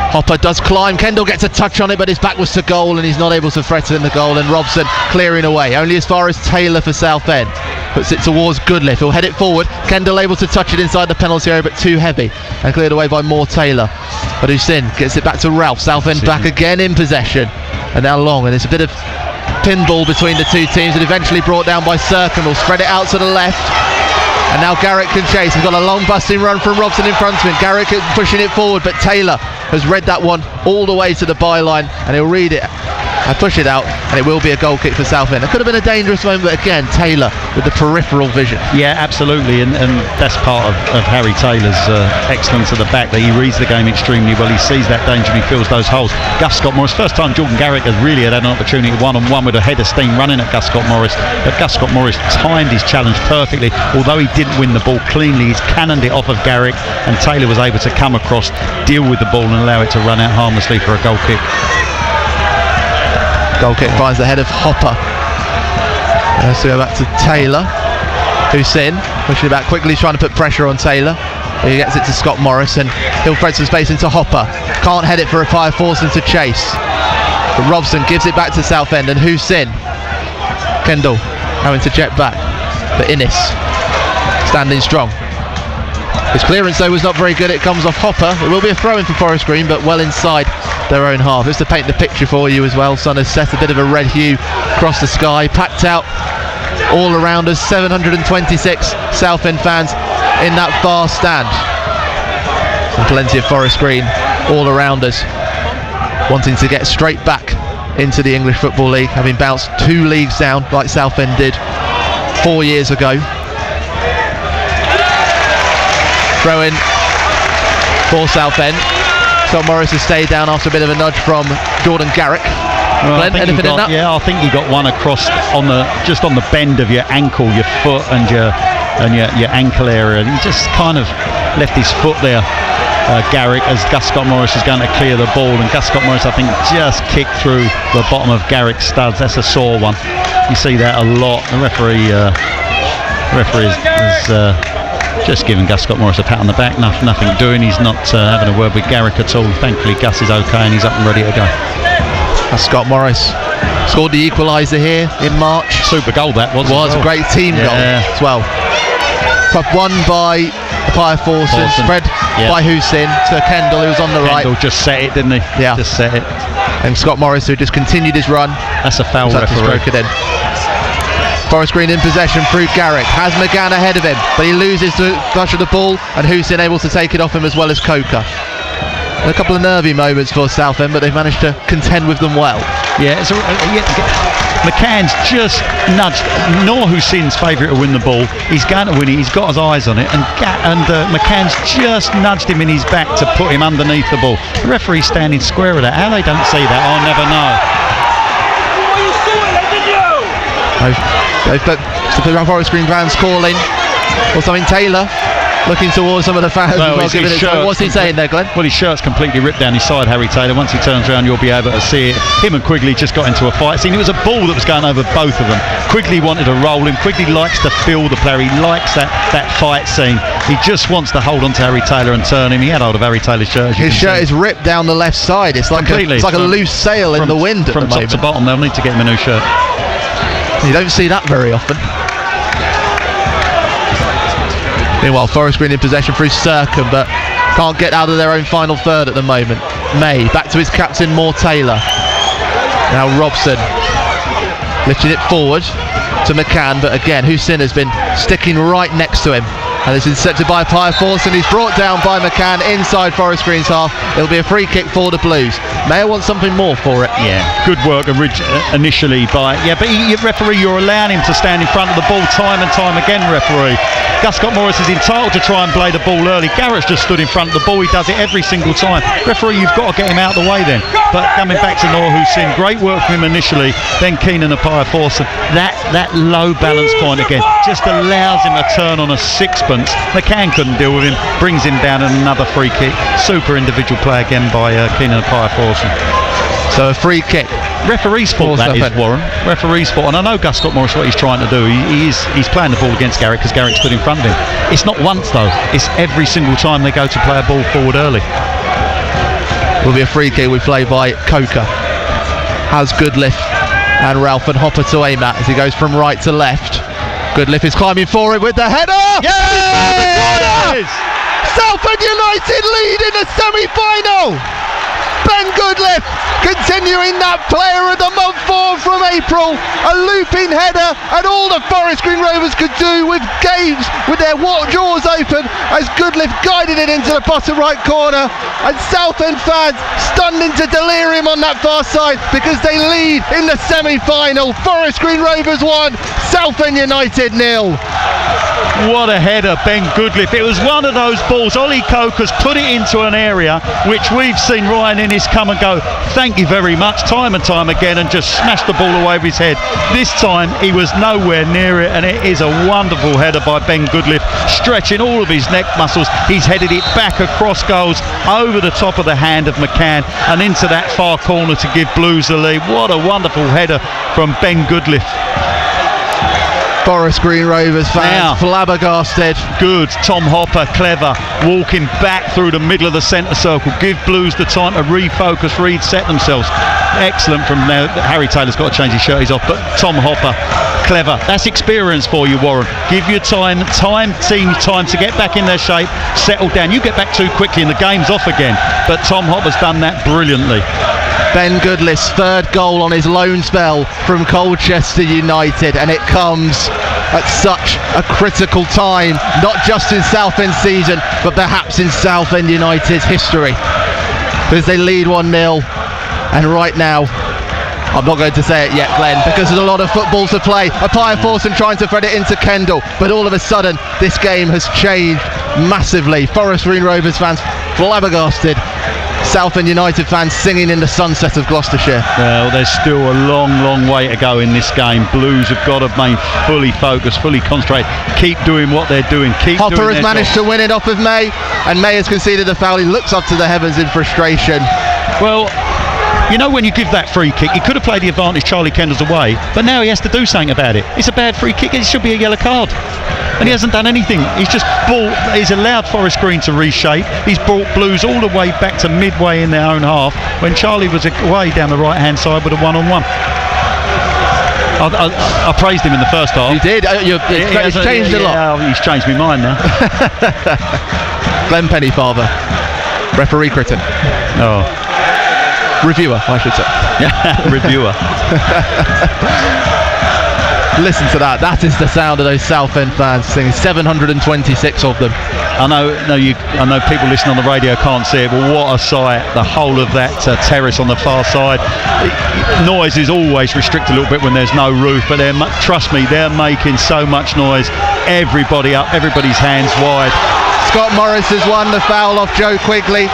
Hopper does climb, Kendall gets a touch on it, but his back was to goal and he's not able to threaten the goal, and Robson clearing away, only as far as Taylor for Southend, puts it towards Goodliff, he'll head it forward, Kendall able to touch it inside the penalty area but too heavy, and cleared away by Moore Taylor, but Hussein gets it back to Ralph. Southend back again in possession, and now Long, and it's a bit of pinball between the two teams, and eventually brought down by Sercombe. Will spread it out to the left. And now Garrick can chase. He's got a long busting run from Robson in front of him. Garrick is pushing it forward, but Taylor has read that one all the way to the byline, and he'll read it and push it out, and it will be a goal kick for Southend. It could have been a dangerous moment, but again, Taylor with the peripheral vision. Yeah, absolutely, and that's part of Harry Taylor's excellence at the back, that he reads the game extremely well. He sees that danger and he fills those holes. Gus Scott Morris, first time Jordan Garrick has really had an opportunity one-on-one with a head of steam running at Gus Scott Morris, but Gus Scott Morris timed his challenge perfectly. Although he didn't win the ball cleanly, he's cannoned it off of Garrick, and Taylor was able to come across, deal with the ball and allow it to run out harmlessly for a goal kick. Goal kick finds the head of Hopper. Let's go back to Taylor. Hussein pushing it back quickly, trying to put pressure on Taylor. He gets it to Scott Morris, and he'll thread some space into Hopper. Can't head it for Apaya Forson to chase. But Robson gives it back to Southend, and Hussein. Kendall having to jet back. But Innes standing strong. His clearance though was not very good. It comes off Hopper. It will be a throw in for Forest Green, but well inside their own half. Just to paint the picture for you as well, sun has set a bit of a red hue across the sky, packed out all around us, 726 Southend fans in that far stand, and plenty of Forest Green all around us, wanting to get straight back into the English Football League, having bounced 2 leagues down like Southend did 4 years ago. Throw in for Southend. Scott Morris has stayed down after a bit of a nudge from Jordan Garrick. Well, Glenn, anything in that? Yeah, I think he got one across just on the bend of your ankle, your foot, and your ankle area. He just kind of left his foot there, Garrick, as Gus Scott Morris is going to clear the ball, and Gus Scott Morris, I think, just kicked through the bottom of Garrick's studs. That's a sore one. You see that a lot. The referee is just giving Gus Scott Morris a pat on the back. Nothing doing. He's not having a word with Garrick at all. Thankfully, Gus is okay and he's up and ready to go. That's Scott Morris. Scored the equaliser here in March. super goal that was. Was a great team goal as well. Won by Pier Forson, spread by Hussein to Kendall, who was on the right. Kendall just set it, didn't he? Yeah. Just set it. And Scott Morris, who just continued his run. That's a foul, referee. Stroke it in. Forest Green in possession through Garrick. Has McGann ahead of him, but he loses the touch of the ball, and Hussein able to take it off him as well as Coker. A couple of nervy moments for Southend, but they've managed to contend with them well. Yeah, McCann's just nudged. Noor Hussein's favourite to win the ball. He's going to win it. He's got his eyes on it, and McCann's just nudged him in his back to put him underneath the ball. The referee's standing square with that. How they don't see that, I'll never know. The Forest Green fans calling or something. Taylor looking towards some of the fans. What's he saying there, Glenn? Well, his shirt's completely ripped down his side, Harry Taylor. Once he turns around, you'll be able to see it. Him and Quigley just got into a fight scene. It was a ball that was going over both of them. Quigley wanted to roll him. Quigley likes to feel the player. He likes that fight scene. He just wants to hold on to Harry Taylor and turn him. He had hold of Harry Taylor's shirt. His shirt is ripped down the left side. It's like a loose sail in the wind at the moment. From top to bottom, they'll need to get him a new shirt. You don't see that very often. Meanwhile, Forest Green in possession through Circum, but can't get out of their own final third at the moment. May, back to his captain, Moore Taylor. Now Robson, lifting it forward to McCann, but again, Hussein has been sticking right next to him. And it's intercepted by Pier Forson. He's brought down by McCann inside Forest Green's half. It'll be a free kick for the Blues. Mayer wants something more for it. Yeah, good work initially by... Yeah, but referee, you're allowing him to stand in front of the ball time and time again, referee. Scott Morris is entitled to try and play the ball early. Garrett's just stood in front of the ball. He does it every single time. Referee, you've got to get him out of the way then. But coming back to Noor Hussein, great work from him initially. Then Keenan and Pier Forson. That low balance point again just allows him to turn on a sixpence. McCann couldn't deal with him. Brings him down and another free kick. Super individual play again by Keenan and Pier Forson. So a free kick. Referee's fault that is, Warren. Referee's fault. And I know Gus Scott Morris what he's trying to do. He's playing the ball against Garrick because Garrick stood in front of him. It's not once though. It's every single time they go to play a ball forward early. Will be a free kick we play by Coker. Has Goodliff and Ralph and Hopper to aim at as he goes from right to left. Goodliff is climbing forward with the header. Yes! Southend United lead in the semi-final. Ben Goodliff continuing that player of the month form from April. A looping header, and all the Forest Green Rovers could do with games with their jaws open as Goodliff guided it into the bottom right corner, and Southend fans stunned into delirium on that far side because they lead in the semi-final. Forest Green Rovers 1, Southend United 0. What a header, Ben Goodliff. It was one of those balls. Ollie Coker's put it into an area which we've seen Ryan Innes come and go, thank you very much, time and time again, and just smashed the ball away with his head. This time he was nowhere near it, and it is a wonderful header by Ben Goodliff, stretching all of his neck muscles. He's headed it back across goals, over the top of the hand of McCann, and into that far corner to give Blues the lead. What a wonderful header from Ben Goodliff. Forest Green Rovers fans flabbergasted. Good, Tom Hopper, clever, walking back through the middle of the centre circle, give Blues the time to refocus, reset themselves. Excellent from now. Harry Taylor's got to change his shirt, he's off, but Tom Hopper, clever. That's experience for you, Warren. Give your time to get back in their shape, settle down. You get back too quickly and the game's off again. But Tom Hopper's done that brilliantly. Ben Goodliff's third goal on his loan spell from Colchester United, and it comes at such a critical time, not just in Southend season, but perhaps in Southend United's history, because they lead 1-0, and right now, I'm not going to say it yet, Glenn, because there's a lot of football to play. Pier Forson trying to thread it into Kendall, but all of a sudden this game has changed massively. Forest Green Rovers fans flabbergasted. Southend United fans singing in the sunset of Gloucestershire. Well, there's still a long way to go in this game. Blues have got to remain fully focused, fully concentrated, keep doing what they're doing. Hopper has managed to win it off of May, and May has conceded a foul. He looks up to the heavens in frustration. Well, you know, when you give that free kick, he could have played the advantage Charlie Kendall's away, but now he has to do something about it. It's a bad free kick, it should be a yellow card. And he hasn't done anything. He's allowed Forest Green to reshape. He's brought Blues all the way back to midway in their own half when Charlie was away down the right hand side with a one-on-one. I praised him in the first half. You did. It's changed a lot. Yeah, he's changed my mind now. Glenn Pennyfather, referee Critton. Oh, Reviewer, I should say. yeah, reviewer. Listen to that. That is the sound of those Southend fans singing. 726 of them. I know people listening on the radio can't see it, but what a sight. The whole of that terrace on the far side. Noise is always restricted a little bit when there's no roof, but trust me, they're making so much noise. Everybody up, everybody's hands wide. Scott Morris has won the foul off Joe Quigley.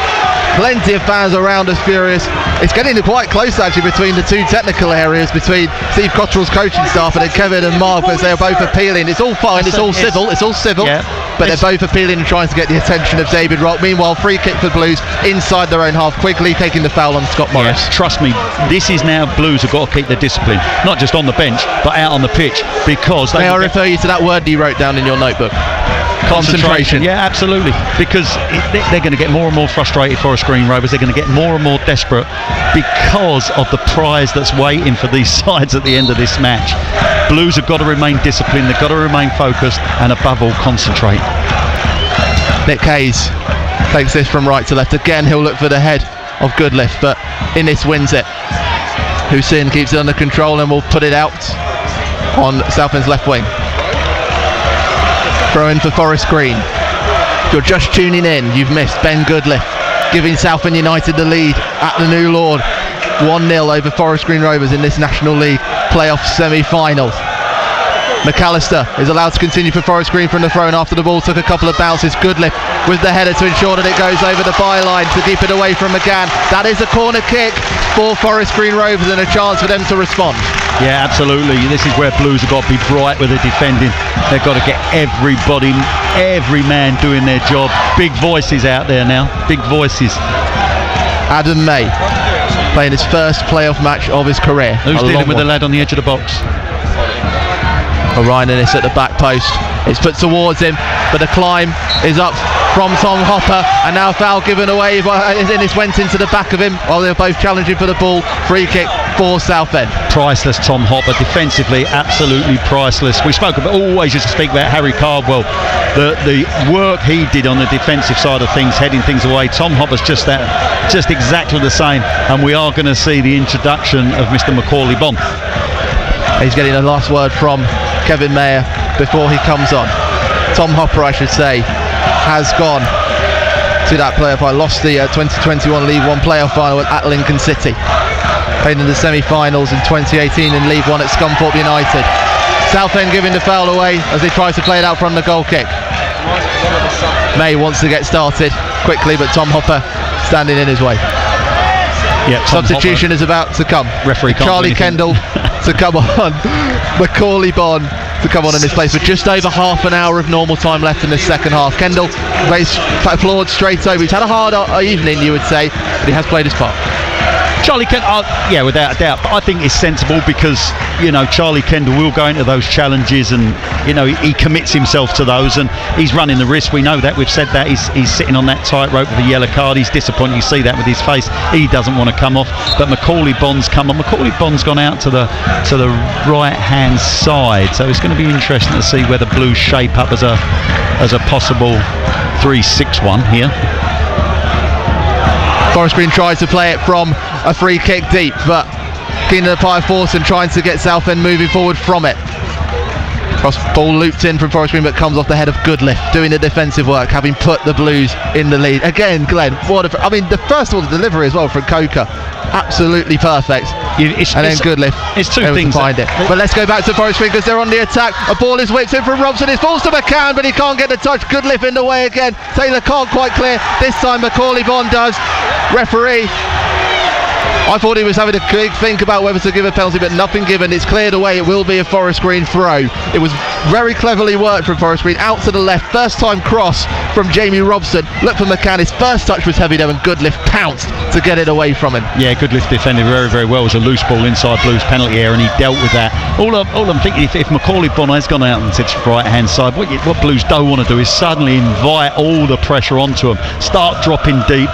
Plenty of fans around us furious. It's getting quite close actually between the two technical areas, between Steve Cottrell's coaching staff and then Kevin and Mark, because they're both appealing. It's all fine, it's all civil, yeah, but they're both appealing and trying to get the attention of David Rock. Meanwhile, free kick for Blues inside their own half. Quigley taking the foul on Scott Morris. Yes, trust me, this is now Blues have got to keep their discipline, not just on the bench, but out on the pitch, because May I refer you to that word you wrote down in your notebook? Concentration. Yeah, absolutely. Because they're going to get more and more frustrated, Forest Green Rovers. They're going to get more and more desperate because of the prize that's waiting for these sides at the end of this match. Blues have got to remain disciplined. They've got to remain focused and above all concentrate. Nick Hayes takes this from right to left. Again, he'll look for the head of Goodliff, but Innes wins it. Hussein keeps it under control and will put it out on Southend's left wing. Throw in for Forest Green. If you're just tuning in, you've missed Ben Goodliff giving Southend United the lead at the New Lord. 1-0 over Forest Green Rovers in this National League playoff semi-final. McAllister is allowed to continue for Forest Green from the throw-in after the ball took a couple of bounces. Goodliff with the header to ensure that it goes over the byline to keep it away from McGann. That is a corner kick for Forest Green Rovers and a chance for them to respond. Yeah, absolutely. This is where Blues have got to be bright with their defending. They've got to get everybody, every man doing their job. Big voices out there now. Big voices. Adam May playing his first playoff match of his career. Who's dealing with the lad on the edge of the box? Ryan Innes at the back post. It's put towards him, but the climb is up from Tom Hopper, and now foul given away. Innes went into the back of him while they were both challenging for the ball. Free kick for Southend. Priceless Tom Hopper, defensively absolutely priceless. We spoke about, always used to speak about Harry Cardwell, the work he did on the defensive side of things, heading things away. Tom Hopper's just exactly the same, and we are going to see the introduction of Mr. Macaulay Bond. He's getting a last word from Kevin Mayer before he comes on. Tom Hopper, I should say, has gone to that playoff. I lost the 2021 League One playoff final at Lincoln City. Played in the semi-finals in 2018 in League One at Scunthorpe United. Southend giving the foul away as they try to play it out from the goal kick. May wants to get started quickly, but Tom Hopper standing in his way. Yeah, substitution is about to come. Referee Charlie Kendall to come on. Macaulay Bond to come on in his place with just over half an hour of normal time left in the second half. Kendall plays applaud straight over. He's had a hard evening, you would say, but he has played his part. Charlie Kendall, yeah, without a doubt. But I think it's sensible because, Charlie Kendall will go into those challenges and, he commits himself to those and he's running the risk. We know that. We've said that. He's sitting on that tightrope with a yellow card. He's disappointed. You see that with his face. He doesn't want to come off. But Macaulay Bond's come on. Macaulay Bond's gone out to the right-hand side. So it's going to be interesting to see whether Blues shape up as a possible 3-6-1 here. Forest Green tries to play it from a free kick deep, but Keenan Appiah-Forson trying to get Southend moving forward from it. Cross ball looped in from Forest Green, but comes off the head of Goodliff, doing the defensive work, having put the Blues in the lead. Again, Glenn, the first order delivery as well from Coker, absolutely perfect. And then Goodliff, it's two things to find it. But let's go back to Forest Green because they're on the attack. A ball is whipped in from Robson. It falls to McCann, but he can't get the touch. Goodliff in the way again. Taylor can't quite clear. This time Macaulay Bond does. Referee, I thought he was having a big think about whether to give a penalty, but nothing given. It's cleared away. It will be a Forest Green throw. It was very cleverly worked from Forest Green out to the left. First time cross from Jamie Robson. Look for McCann. His first touch was heavy though, and Goodlift pounced to get it away from him. Yeah, Goodlift defended very, very well. It was a loose ball inside Blues penalty area, and he dealt with that. All I'm thinking, if Macaulay Bonne has gone out and to the right hand side, what Blues don't want to do is suddenly invite all the pressure onto them, start dropping deep,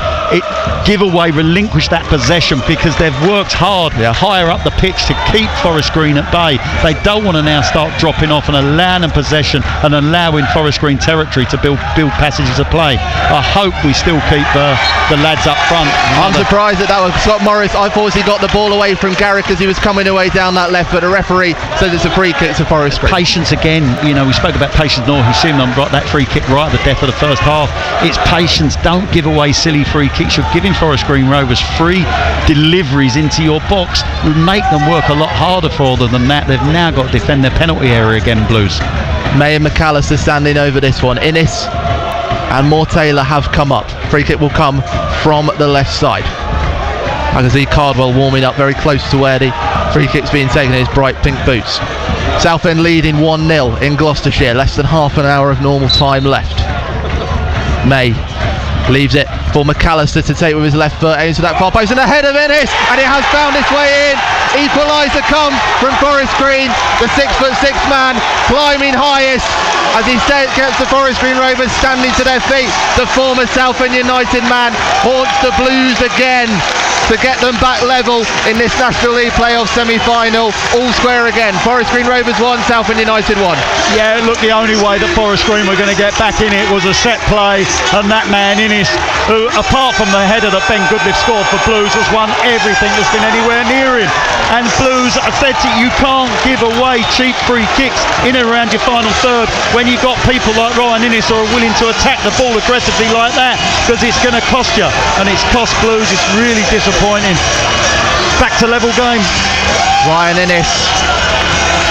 give away, relinquish that possession, because they've worked hard higher up the pitch to keep Forest Green at bay. They don't want to now start dropping off and allowing them possession and allowing Forest Green territory to build passages of play. I hope we still keep the lads up front. I'm surprised that was Scott Morris. I thought he got the ball away from Garrick as he was coming away down that left, but the referee says it's a free kick to Forest Green. Patience again. We spoke about patience. Hussein got that free kick right at the death of the first half. It's patience. Don't give away silly free kicks. You're giving Forest Green Rovers free deliveries into your box. We make them work a lot harder for them than that. They've now got to defend their penalty area again, Blues. May and McAllister standing over this one. Innes and Moore Taylor have come up. Free kick will come from the left side. I can see Cardwell warming up very close to where the free kick's being taken in his bright pink boots. Southend leading 1-0 in Gloucestershire. Less than half an hour of normal time left. May leaves it for McAllister to take with his left foot, aims for that far post, and ahead of Innes, and it has found its way in. Equaliser comes from Forest Green, the 6'6" man climbing highest as he gets the Forest Green Rovers standing to their feet. The former Southend United man haunts the Blues again to get them back level in this National League playoff semi-final. All square again. Forest Green Rovers 1, Southend United 1. Yeah, look, the only way that Forest Green were going to get back in it was a set play, and that man Innes, who apart from the header that Ben Goodlift scored for Blues, has won everything that's been anywhere near him. And Blues, I said to you, can't give away cheap free kicks in and around your final third when you've got people like Ryan Innes who are willing to attack the ball aggressively like that, because it's going to cost you, and it's cost Blues. It's really disappointing. Back to level game. Ryan Innes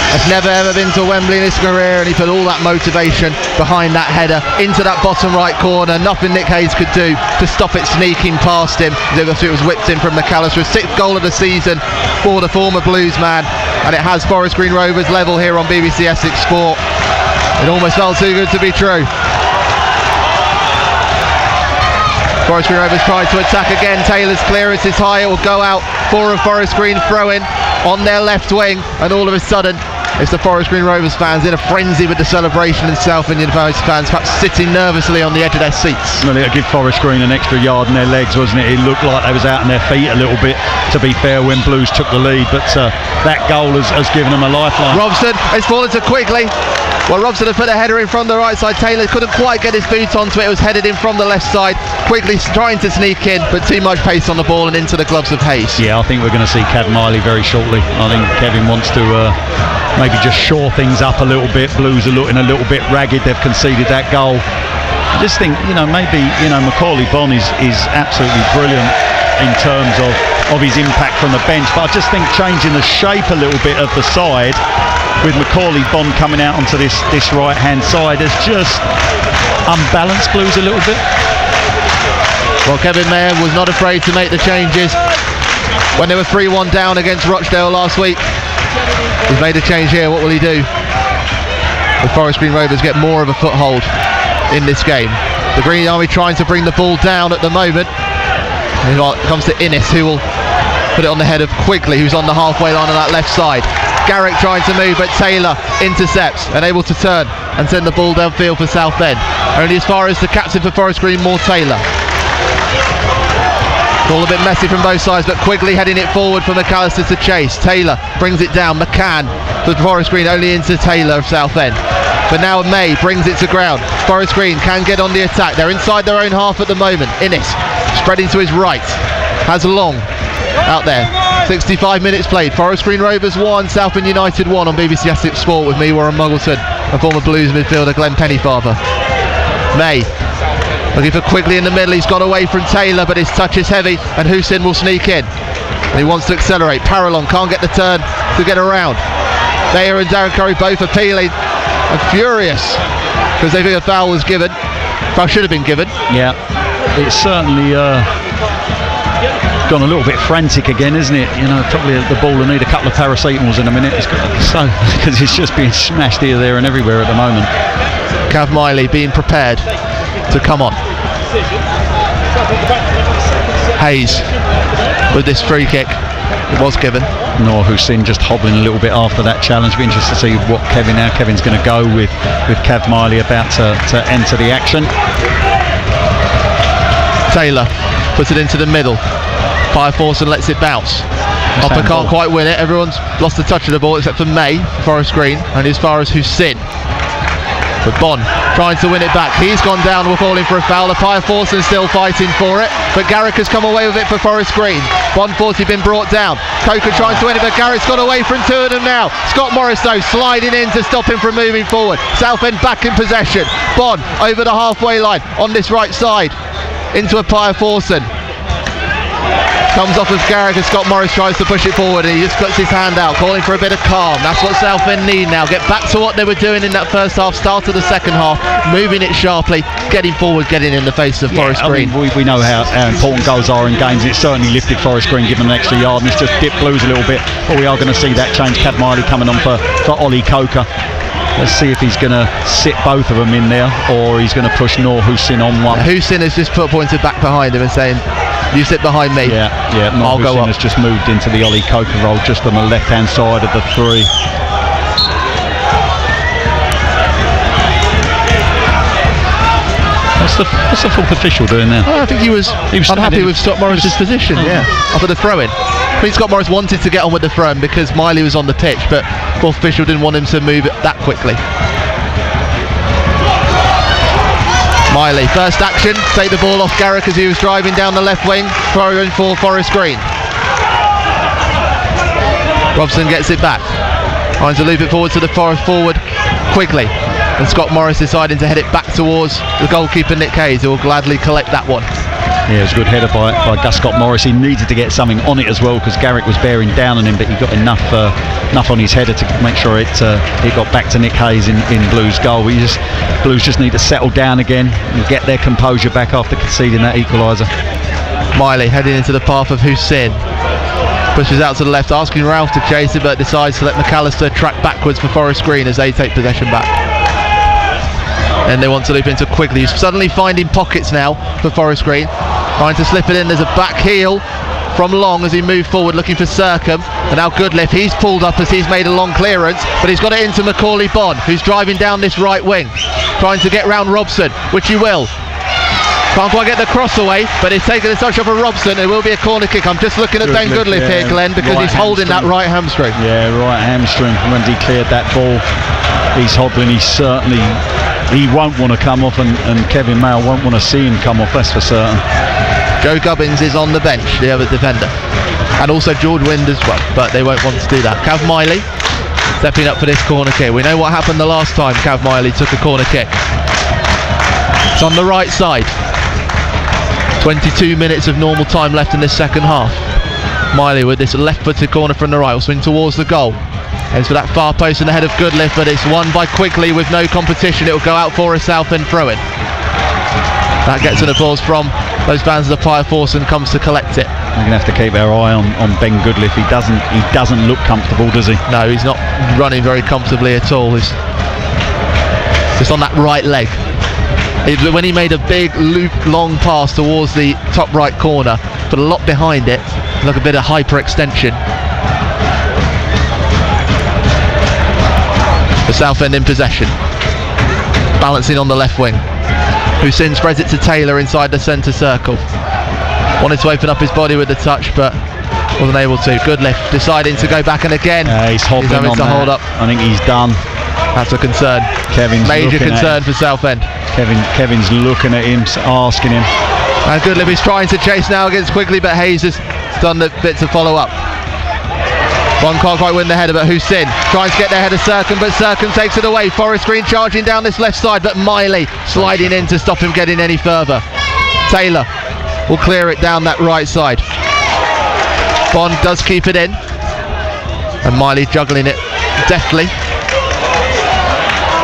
has never ever been to Wembley in his career, and he put all that motivation behind that header into that bottom right corner. Nothing Nick Hayes could do to stop it sneaking past him. It was whipped in from McAllister. 6th goal of the season for the former Blues man, and it has Forest Green Rovers level here on BBC Essex Sport. It almost felt too good to be true. Forest Green Rovers tried to attack again. Taylor's clearance is high. It will go out for a Forest Green throw-in on their left wing, and all of a sudden it's the Forest Green Rovers fans in a frenzy with the celebration, and Southend United fans perhaps sitting nervously on the edge of their seats. Well, it'll give Forest Green an extra yard in their legs, wasn't it? It looked like they was out on their feet a little bit, to be fair, when Blues took the lead, but that goal has given them a lifeline. Robson has fallen to Quigley. Well, Robson had put a header in from the right side. Taylor couldn't quite get his boot onto it. It was headed in from the left side. Quigley trying to sneak in, but too much pace on the ball and into the gloves of Hayes. Yeah, I think we're going to see Kev Miley very shortly. I think Kevin wants to maybe just shore things up a little bit. Blues are looking a little bit ragged. They've conceded that goal. I just think, maybe, Macaulay Bonne is absolutely brilliant in terms of his impact from the bench, but I just think changing the shape a little bit of the side with Macaulay Bonne coming out onto this right hand side has just unbalanced Blues a little bit. Well, Kevin Mayer was not afraid to make the changes when they were 3-1 down against Rochdale last week. He's made a change here. What will he do? The Forest Green Rovers get more of a foothold in this game. The Green Army trying to bring the ball down at the moment. And it comes to Innes, who will put it on the head of Quigley, who's on the halfway line on that left side. Garrick trying to move, but Taylor intercepts and able to turn and send the ball downfield for Southend. Only as far as the captain for Forest Green, Moore Taylor. All a bit messy from both sides, but Quigley heading it forward for McAllister to chase. Taylor brings it down. McCann for Forest Green, only into Taylor of Southend. But now May brings it to ground. Forest Green can get on the attack. They're inside their own half at the moment. Innes spreading to his right. Has Long out there. 65 minutes played. Forest Green Rovers 1, Southend United 1 on BBC Essex Sport with me, Warren Muggleton, and former Blues midfielder Glenn Pennyfather. May looking for Quigley in the middle. He's got away from Taylor, but his touch is heavy, and Hussein will sneak in. And he wants to accelerate. Parallon can't get the turn to get around. Mayer and Darren Curry both appealing and furious because they think a foul was given. Foul should have been given. Yeah, it's certainly gone a little bit frantic again, isn't it? Probably the ball will need a couple of paracetamols in a minute. Because it's just being smashed here, there and everywhere at the moment. Cav Miley being prepared to come on. Hayes with this free kick. It was given. Noor Hussein just hobbling a little bit after that challenge. Be interested to see what Kevin's going to go with Cav Miley about to enter the action. Taylor puts it into the middle. Fireforce and lets it bounce. Upper can't quite win it. Everyone's lost the touch of the ball except for May, Forest Green, and as far as Hussein. But Bon trying to win it back. He's gone down. We're falling for a foul. The Fireforce is still fighting for it, but Garrick has come away with it for Forest Green. Bon Forty been brought down. Coker trying to win it, but Garrick's got away from two of them now. Scott Morris though sliding in to stop him from moving forward. Southend back in possession. Bon over the halfway line on this right side into a Fireforce. Comes off of Garrick and Scott Morris tries to push it forward and he just puts his hand out, calling for a bit of calm. That's what Southend need now. Get back to what they were doing in that first half, start of the second half, moving it sharply, getting forward, getting in the face of Forest Green. I mean, we know how important goals are in games. It certainly lifted Forest Green, given an extra yard, and it's just dipped Blues a little bit. But we are going to see that change. Cav Miley coming on for Ollie Coker. Let's see if he's going to sit both of them in there or he's going to push Noor Hussein on one. Hussein has just pointed back behind him and saying, you sit behind me. Yeah. I'll go up. Has just moved into the Ollie Coker role just on the left-hand side of the three. What's the fourth official doing there? I think he was unhappy with Scott Morris's position. Up at the throw-in. I think Scott Morris wanted to get on with the throw-in because Miley was on the pitch, but fourth official didn't want him to move it that quickly. Miley, first action, take the ball off Garrick as he was driving down the left wing, throwing for Forest Green. Robson gets it back, trying to loop it forward to the Forest forward Quigley, and Scott Morris deciding to head it back towards the goalkeeper Nick Hayes, who will gladly collect that one. Yeah, it was a good header by Gus Scott Morris. He needed to get something on it as well because Garrick was bearing down on him, but he got enough on his header to make sure it got back to Nick Hayes in Blues' goal. Blues just need to settle down again and get their composure back after conceding that equaliser. Miley heading into the path of Hussein. Pushes out to the left, asking Ralph to chase it, but decides to let McAllister track backwards for Forest Green as they take possession back. And they want to loop into Quigley, who's suddenly finding pockets now for Forest Green. Trying to slip it in, there's a back heel from Long as he moved forward looking for Circum. And now Goodliff, he's pulled up as he's made a long clearance, but he's got it into Macaulay Bond, who's driving down this right wing. Trying to get round Robson, which he will. Can't quite get the cross away, but he's taken a touch off of Robson. It will be a corner kick. I'm just looking at Ben Goodliff here, Glenn, because he's holding that right hamstring. Yeah, right hamstring. When he cleared that ball, he's hobbling. He won't want to come off, and Kevin Mayle won't want to see him come off, that's for certain. Joe Gubbins is on the bench, the other defender, and also George Wind as well, but they won't want to do that. Cav Miley stepping up for this corner kick. We know what happened the last time Cav Miley took a corner kick. It's on the right side. 22 minutes of normal time left in this second half. Miley with this left-footed corner from the right will swing towards the goal. Heads for that far post in the head of Goodliff, but it's won by Quigley with no competition. It will go out for a Southend throw-in. That gets an applause from those fans of the Fireforce and comes to collect it. We're going to have to keep our eye on Ben Goodliff. He doesn't look comfortable, does he? No, he's not running very comfortably at all. He's just on that right leg. When he made a big loop long pass towards the top right corner, put a lot behind it, like a bit of hyperextension. The Southend in possession, balancing on the left wing. Hussein spreads it to Taylor inside the centre circle. Wanted to open up his body with the touch, but wasn't able to. Goodliff deciding to go back, and again he's hobbling having on to hold up. I think he's done. That's a concern. Major concern for Southend. Kevin's looking at him, asking him. And Goodliff is trying to chase now against Quigley, but Hayes has done the bit to follow up. One can't quite win the header, but Hussein trying to get their header Circum, but Circum takes it away. Forest Green charging down this left side, but Miley sliding in to stop him getting any further. Taylor will clear it down that right side. Bond does keep it in, and Miley juggling it deftly.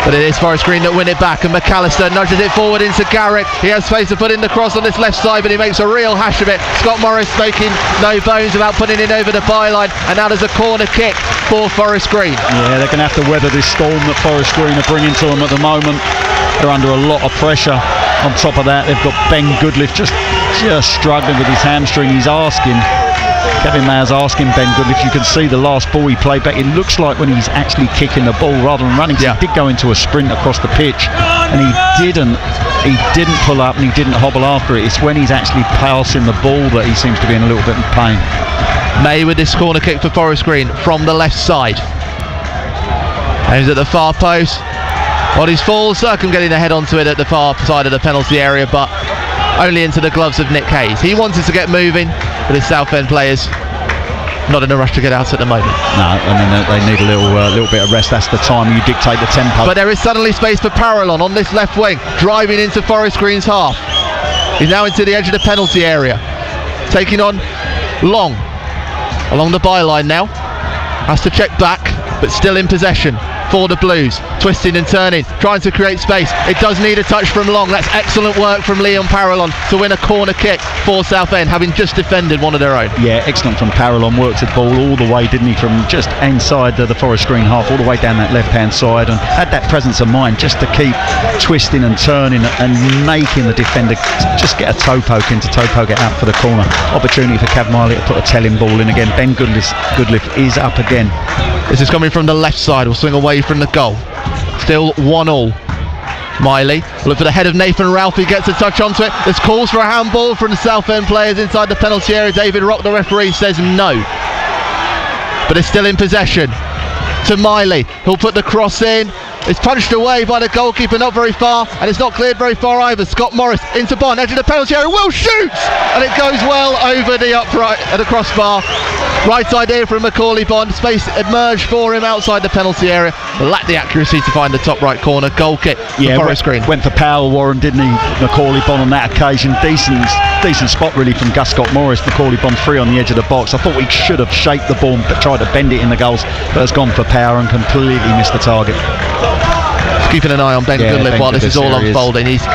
But it is Forest Green that win it back, and McAllister nudges it forward into Garrick. He has space to put in the cross on this left side, but he makes a real hash of it. Scott Morris making no bones about putting it over the byline, and now there's a corner kick for Forest Green. Yeah, they're going to have to weather this storm that Forest Green are bringing to them at the moment. They're under a lot of pressure. On top of that, they've got Ben Goodliff just struggling with his hamstring. He's asking, Kevin Mayer's asking Ben Goodliff, you can see the last ball he played back, it looks like when he's actually kicking the ball rather than running. So he did go into a sprint across the pitch, and he didn't pull up and he didn't hobble after it. It's when he's actually passing the ball that he seems to be in a little bit of pain. May with this corner kick for Forest Green from the left side. Aims at the far post. On his full Circum getting a head onto it at the far side of the penalty area, but only into the gloves of Nick Hayes. He wanted to get moving, but his Southend players not in a rush to get out at the moment. No, I mean they need a little bit of rest. That's the time you dictate the tempo. But there is suddenly space for Parallon on this left wing, driving into Forest Green's half. He's now into the edge of the penalty area, taking on Long along the byline now. Has to check back, but still in possession for the Blues, twisting and turning, trying to create space. It does need a touch from Long. That's excellent work from Leon Parallon to win a corner kick for Southend, having just defended one of their own. Yeah, excellent from Parallon. Worked the ball all the way, didn't he, from just inside the Forest Green half all the way down that left hand side, and had that presence of mind just to keep twisting and turning and making the defender just get a toe poke into toe poke it out for the corner. Opportunity for Cav Miley to put a telling ball in again. Ben Goodliff is up again. This is coming from the left side, will swing away from the goal. Still 1-1. Miley, look for the head of Nathan Ralph, he gets a touch onto it. There's calls for a handball from the Southend players inside the penalty area. David Rock, the referee, says no. But it's still in possession to Miley, who'll put the cross in. It's punched away by the goalkeeper, not very far, and it's not cleared very far either. Scott Morris into Bond, edge of the penalty area, will shoot! And it goes well over the upright at the crossbar. Right idea from Macaulay Bond, space emerged for him outside the penalty area, but lacked the accuracy to find the top right corner. Goal kick for Forest Green. Went for power, Warren, didn't he? Macaulay Bond on that occasion. Decent spot really from Gus Scott Morris. Macaulay Bond free on the edge of the box. I thought he should have shaped the ball but tried to bend it in the goals, but has gone for power and completely missed the target. Keeping an eye on Ben Goodliff while this is all unfolding. He's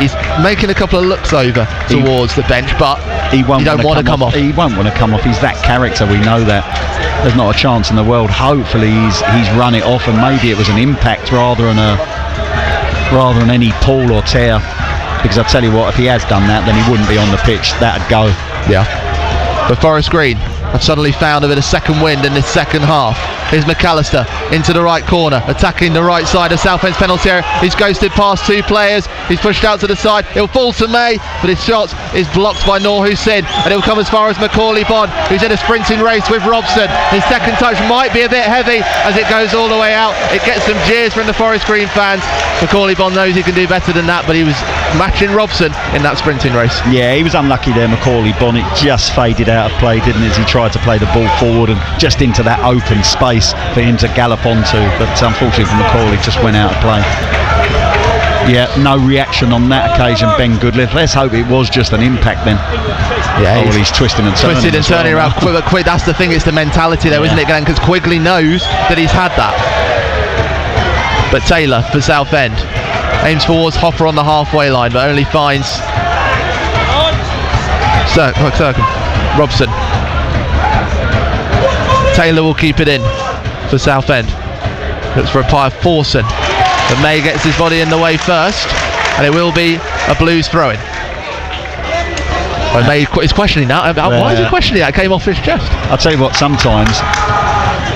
making a couple of looks over towards the bench, but he don't want to come off. He won't want to come off. He's that character, we know that. There's not a chance in the world. Hopefully he's run it off, and maybe it was an impact rather than any pull or tear, because I tell you what, if he has done that, then he wouldn't be on the pitch. That'd go. Yeah. But Forest Green have suddenly found a bit of second wind in this second half. Here's McAllister into the right corner, attacking the right side of Southend's penalty area. He's ghosted past two players. He's pushed out to the side. He'll fall to May, but his shot is blocked by Noor Hussein, and it'll come as far as Macaulay Bond, who's in a sprinting race with Robson. His second touch might be a bit heavy as it goes all the way out. It gets some jeers from the Forest Green fans. Macaulay Bond knows he can do better than that, but he was matching Robson in that sprinting race. Yeah, he was unlucky there, Macaulay Bond. It just faded out of play, didn't it, as he tried to play the ball forward and just into that open space for him to gallop onto, but unfortunately for Macaulay, just went out of play. Yeah, no reaction on that occasion, Ben Goodliff. Let's hope it was just an impact then. Yeah, he's twisting and turning around quick. That's the thing, it's the mentality there, isn't it, Glenn? Because Quigley knows that he's had that. But Taylor for Southend aims towards Hopper on the halfway line, but only finds Robson. Taylor will keep it in for Southend. Looks for a pie of Forson, but May gets his body in the way first, and it will be a Blues throw-in. May is questioning that. Why is he questioning that? It came off his chest. I'll tell you what, sometimes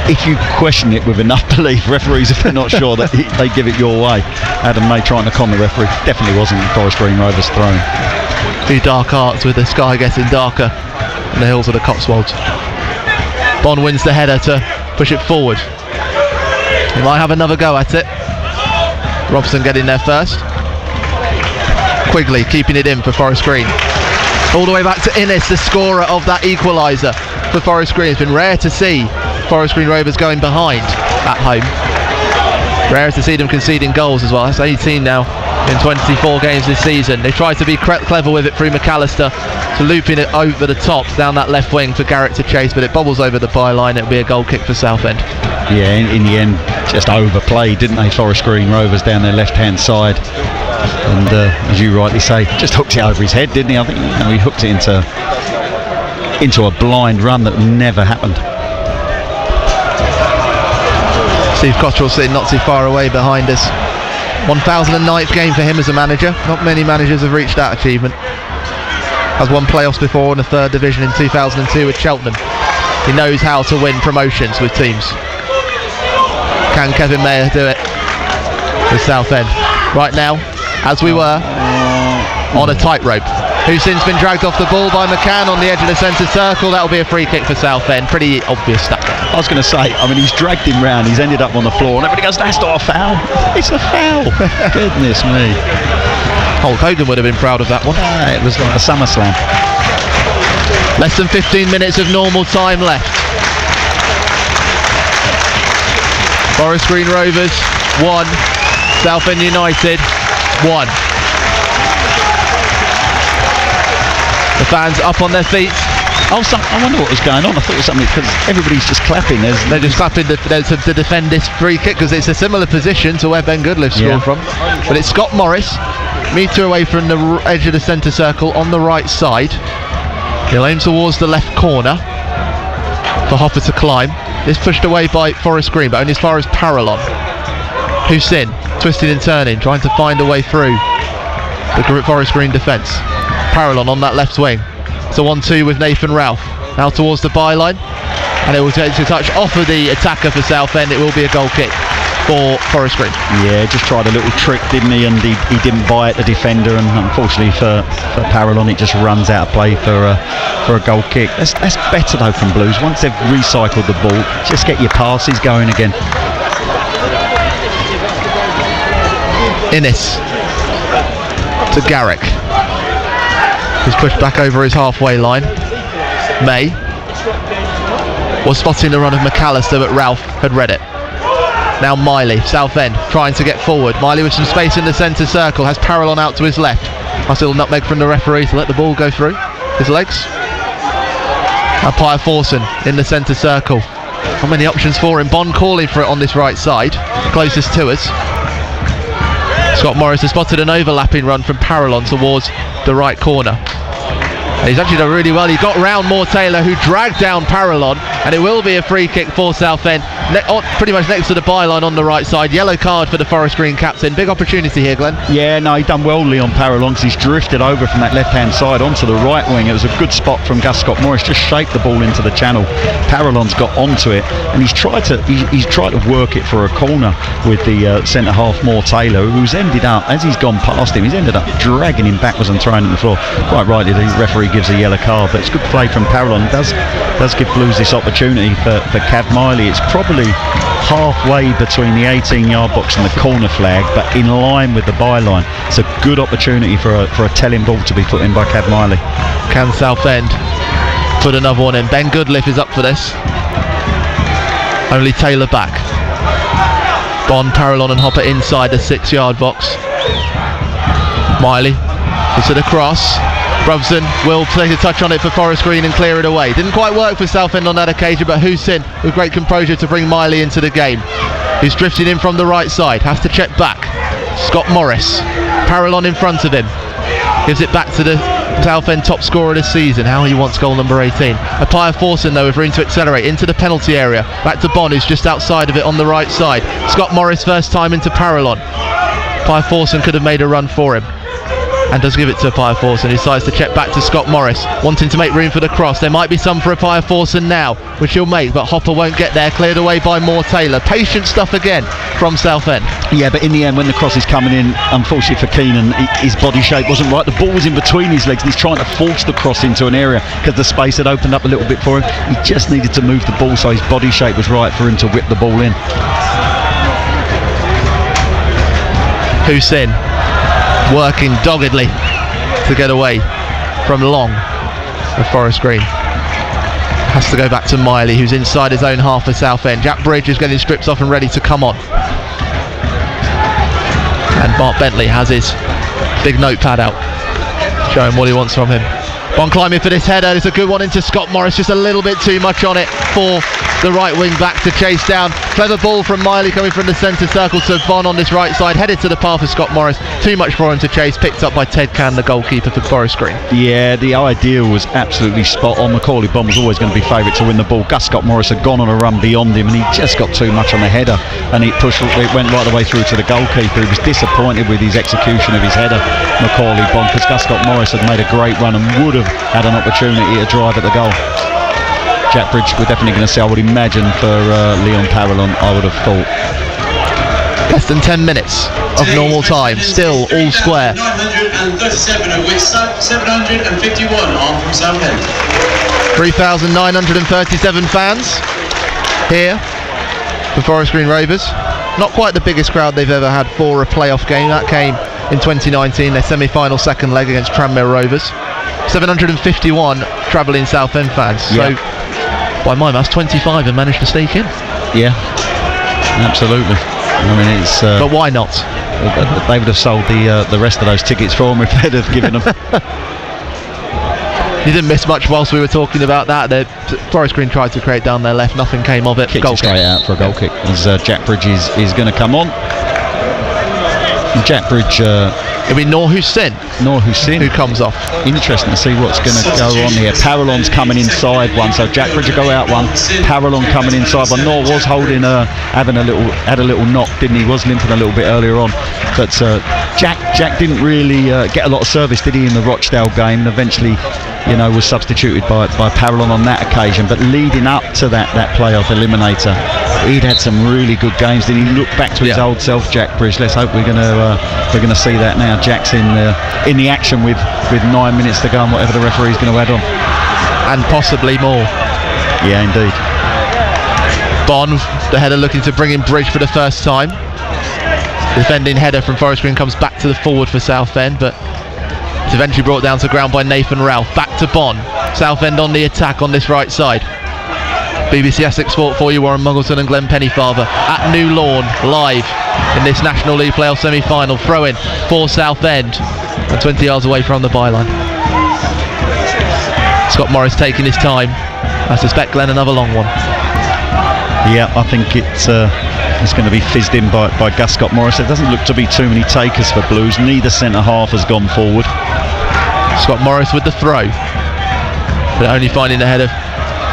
if you question it with enough belief, referees, if they're not sure, that they give it your way. Adam May trying to con the referee. Definitely wasn't Forest Green Rovers throw-in. A few dark arts with the sky getting darker in the hills of the Cotswolds. Bond wins the header to push it forward. He might have another go at it. Robson getting there first. Quigley keeping it in for Forest Green. All the way back to Innes, the scorer of that equaliser for Forest Green. It's been rare to see Forest Green Rovers going behind at home. Rare to see them conceding goals as well. That's 18 now in 24 games this season. They tried to be clever with it through McAllister, to looping it over the top down that left wing for Garrett to chase, but it bobbles over the byline. It'll be a goal kick for Southend. Yeah, in the end, just overplayed, didn't they, Forest Green Rovers down their left-hand side. And as you rightly say, just hooked it over his head, didn't he? I think he hooked it into a blind run that never happened. Steve Cottrell sitting not too far away behind us. 1009th game for him as a manager. Not many managers have reached that achievement. Has won playoffs before in the 3rd division in 2002 with Cheltenham. He knows how to win promotions with teams. Can Kevin Mayer do it with Southend? Right now, as we were, on a tightrope. Hussein's been dragged off the ball by McCann on the edge of the centre circle. That'll be a free kick for Southend. Pretty obvious that. I was going to say, I mean, he's dragged him round, he's ended up on the floor, and everybody goes, that's not a foul. It's a foul. Goodness me. Hulk Hogan would have been proud of that one. It was like a SummerSlam. Less than 15 minutes of normal time left. Forest Green Rovers 1, Southend United 1. The fans up on their feet. I wonder what was going on. I thought it was something because everybody's just clapping. They're just clapping to defend this free kick because it's a similar position to where Ben Goodliff scored from. But it's Scott Morris, metre away from the edge of the centre circle on the right side. He'll aim towards the left corner for Hopper to climb. This pushed away by Forest Green, but only as far as Parallon. Hussein twisting and turning, trying to find a way through the Forest Green defence. Parallon on that left wing. It's a 1-2 with Nathan Ralph. Now towards the byline, and it will take a touch off of the attacker for Southend. It will be a goal kick for Forest Green. Yeah, just tried a little trick, didn't he? And he didn't buy it, the defender, and unfortunately for Parallon, it just runs out of play for a goal kick. That's better though from Blues. Once they've recycled the ball, just get your passes going again. Innes to Garrick, who's pushed back over his halfway line. May was spotting the run of McAllister, but Ralph had read it. Now Miley, Southend, trying to get forward. Miley with some space in the centre circle, has Parallon out to his left. Nice little nutmeg from the referee to let the ball go through his legs. Now Pyre Forson in the centre circle. Not many options for him. Bond calling for it on this right side, closest to us. Scott Morris has spotted an overlapping run from Parallon towards the right corner. And he's actually done really well. He got round Moore Taylor, who dragged down Parallon, and it will be a free kick for Southend. Pretty much next to the byline on the right side. Yellow card for the Forest Green captain. Big opportunity here, Glenn. Yeah, no, he done well, Leon Parallon, because he's drifted over from that left-hand side onto the right wing. It was a good spot from Gus Scott Morris, just shaped the ball into the channel. Parallon's got onto it, and he's tried to work it for a corner with the centre half Moore Taylor, who's ended up, as he's gone past him, he's ended up dragging him backwards and throwing him to the floor. Quite rightly, the referee gives a yellow card, but it's good play from Parallon. Does give Blues this opportunity for Cav Miley. It's probably halfway between the 18-yard box and the corner flag, but in line with the byline. It's a good opportunity for a telling ball to be put in by Cav Miley. Can Southend put another one in? Ben Goodliff is up for this. Only Taylor back. Bond, Parallon and Hopper inside the 6-yard box. Miley into the cross. Brubson will take a touch on it for Forest Green and clear it away. Didn't quite work for Southend on that occasion, but Hussein with great composure to bring Miley into the game. He's drifting in from the right side, has to check back. Scott Morris, Parallon in front of him, gives it back to the Southend top scorer this season. How he wants goal number 18. Pyre Forson though with room to accelerate into the penalty area. Back to Bond, who's just outside of it on the right side. Scott Morris first time into Parallon. Pyre Forson could have made a run for him, and does give it to Pyre Forson, who decides to check back to Scott Morris, wanting to make room for the cross. There might be some for a Pyre Forson now, which he'll make, but Hopper won't get there. Cleared away by Moore Taylor. Patient stuff again from Southend. Yeah, but in the end, when the cross is coming in, unfortunately for Keenan, his body shape wasn't right. The ball was in between his legs, and he's trying to force the cross into an area because the space had opened up a little bit for him. He just needed to move the ball so his body shape was right for him to whip the ball in. Hussein working doggedly to get away from Long of Forest Green. Has to go back to Miley, who's inside his own half of Southend. Jack Bridge is getting strips off and ready to come on. And Mark Bentley has his big notepad out, showing what he wants from him. Bond climbing for this header. It's a good one into Scott Morris. Just a little bit too much on it for the right wing back to chase down. Clever ball from Miley coming from the centre circle to Bond on this right side. Headed to the path of Scott Morris. Too much for him to chase. Picked up by Ted Can, the goalkeeper for Forest Green. Yeah, the idea was absolutely spot on. Macaulay Bond was always going to be favourite to win the ball. Gus Scott Morris had gone on a run beyond him, and he just got too much on the header, and it went right the way through to the goalkeeper. He was disappointed with his execution of his header, Macaulay Bond, because Gus Scott Morris had made a great run and would have had an opportunity to drive at the goal. Jack Bridge, we're definitely going to see, I would imagine, for Leon Parallon, I would have thought. Less than 10 minutes of normal time, still all square. 937, of which 751 are from Southend. 3,937 fans here for Forest Green Rovers. Not quite the biggest crowd they've ever had for a playoff game. That came in 2019, their semi-final second leg against Tranmere Rovers. 751 travelling Southend fans. Yeah. So by my maths, 25 have managed to sneak in. Yeah, absolutely. I mean, it's. But why not? They would have sold the rest of those tickets for them if they'd have given them. You didn't miss much whilst we were talking about that. The Forest Green tried to create down their left, nothing came of it. Kicked it straight out for a goal kick as Jack Bridge is going to come on. Jack Bridge. It'll be Noor Hussein who comes off. Interesting to see what's going to go on here. Parallon's coming inside one, so Jack Bridge will go out one. Parallon coming inside one. Noor was holding had a little knock, didn't he? Was limping a little bit earlier on, but Jack didn't really get a lot of service, did he, in the Rochdale game, and eventually, was substituted by Parallon on that occasion. But leading up to that playoff eliminator, he'd had some really good games. Did he look back to his old self, Jack Bridge? Let's hope we're gonna see that now. Jack's in the action with 9 minutes to go, and whatever the referee's going to add on, and possibly more. Yeah, indeed. Bond, the header, looking to bring in Bridge for the first time. Defending header from Forest Green comes back to the forward for Southend, but it's eventually brought down to ground by Nathan Ralph. Back to Bond. Southend on the attack on this right side. BBC Essex Sport for you, Warren Muggleton and Glenn Pennyfather at New Lawn, live in this National League playoff semi-final. Throw in for Southend, and 20 yards away from the byline. Scott Morris taking his time. I suspect, Glenn, another long one. Yeah, I think it's going to be fizzed in by Gus Scott Morris. There doesn't look to be too many takers for Blues. Neither centre half has gone forward. Scott Morris with the throw, but only finding the head of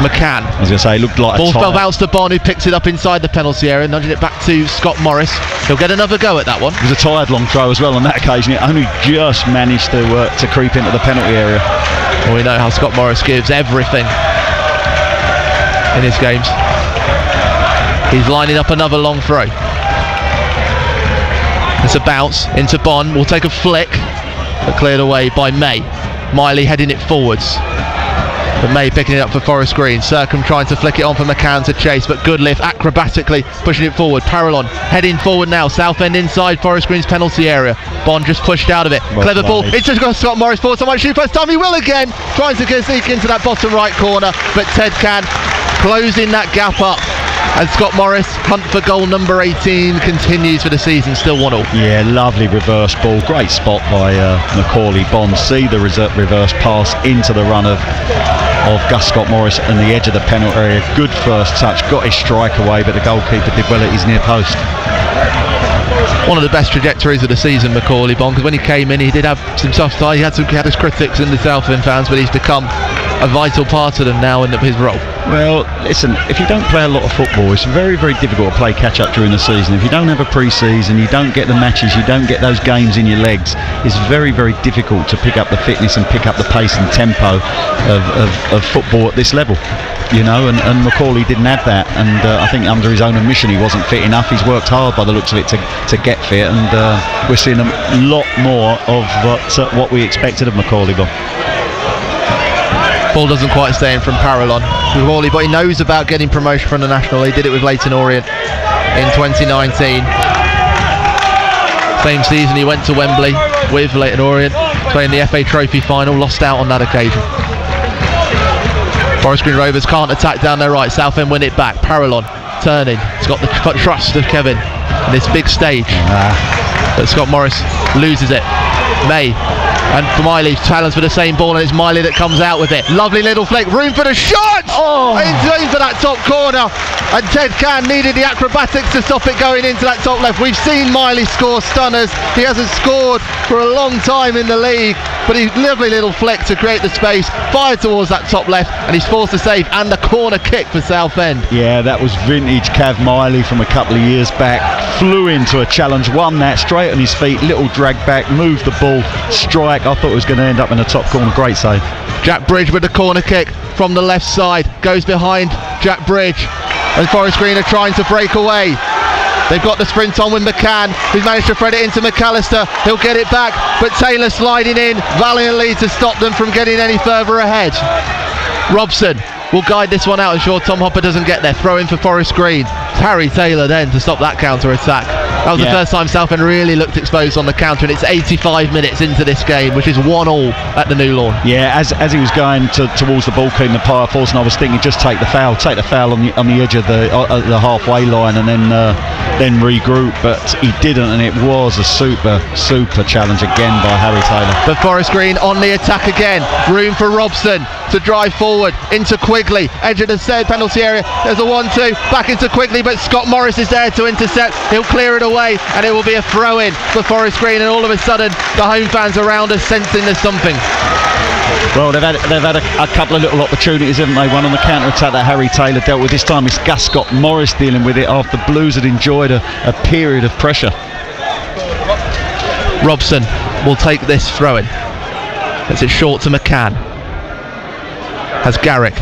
McCann. I was going to say, it looked like ball fell bounce to Bond, who picks it up inside the penalty area, nudging it back to Scott Morris. He'll get another go at that one. It was a tired long throw as well on that occasion. It only just managed to creep into the penalty area. Well, we know how Scott Morris gives everything in his games. He's lining up another long throw. It's a bounce into Bond. We'll take a flick, but cleared away by May. Miley heading it forwards, but May picking it up for Forest Green. Circum trying to flick it on for McCann to chase, but Goodliff acrobatically pushing it forward. Parallon heading forward now. Southend inside Forest Green's penalty area. Bond just pushed out of it. Well, clever ball. It's just got Scott Morris forward. Someone shoot first time. He will again. Trying to sneak into that bottom right corner, but Ted Can closing that gap up. And Scott Morris, hunt for goal number 18 continues for the season, still 1-1. Yeah, lovely reverse ball. Great spot by Macaulay Bond. See the reverse pass into the run of Gus Scott Morris and the edge of the penalty area. Good first touch, got his strike away, but the goalkeeper did well at his near post. One of the best trajectories of the season, Macaulay Bond, because when he came in, he did have some tough time. He had his critics in the Southend fans, but he's become a vital part of them now in his role. Well, listen, if you don't play a lot of football, it's very, very difficult to play catch-up during the season. If you don't have a pre-season, you don't get the matches, you don't get those games in your legs, it's very, very difficult to pick up the fitness and pick up the pace and tempo of football at this level. And Macaulay didn't have that, and I think under his own admission he wasn't fit enough. He's worked hard by the looks of it to get fit, and we're seeing a lot more of what we expected of Macaulay. Ball doesn't quite stay in from Parallon. Macaulay, but he knows about getting promotion from the National League. Did it with Leyton Orient in 2019. Same season he went to Wembley with Leyton Orient, playing the FA Trophy final, lost out on that occasion. Forest Green Rovers can't attack down their right. Southend win it back. Parallon turning. It's got the trust of Kevin on this big stage. But Scott Morris loses it. May And Miley challenged for the same ball, and it's Miley that comes out with it. Lovely little flick, room for the shot! Into that top corner, and Ted Can needed the acrobatics to stop it going into that top left. We've seen Miley score stunners. He hasn't scored for a long time in the league, but he's lovely little flick to create the space, fired towards that top left, and he's forced a save and the corner kick for Southend. Yeah, that was vintage Cav Miley from a couple of years back. Flew into a challenge, won that straight on his feet, little drag back, moved the ball, strike. I thought it was going to end up in the top corner. Great save. Jack Bridge with the corner kick from the left side, goes behind Jack Bridge, and Forest Green are trying to break away. They've got the sprint on with McCann, who's managed to thread it into McAllister. He'll get it back, but Taylor sliding in valiantly to stop them from getting any further ahead. Robson will guide this one out, ensure Tom Hopper doesn't get there. Throw in for Forest Green. Harry Taylor then to stop that counter-attack. That was the first time Southend really looked exposed on the counter, and it's 85 minutes into this game, which is 1-1 at the New Lawn. Yeah, as he was going towards the ball, clean the power force, and I was thinking just take the foul on the edge of the halfway line, and then regroup, but he didn't, and it was a super challenge again by Harry Taylor. But Forest Green on the attack again. Room for Robson to drive forward into Quigley, edge of the said penalty area. There's a 1-2 back into Quigley, but Scott Morris is there to intercept. He'll clear it away, and it will be a throw-in for Forest Green. And all of a sudden, the home fans around us sensing there's something. Well, they've had a couple of little opportunities, haven't they? One on the counter-attack that Harry Taylor dealt with. This time it's Gus Scott Morris dealing with it after Blues had enjoyed a period of pressure. Robson will take this throw-in. It's short to McCann. Has Garrick.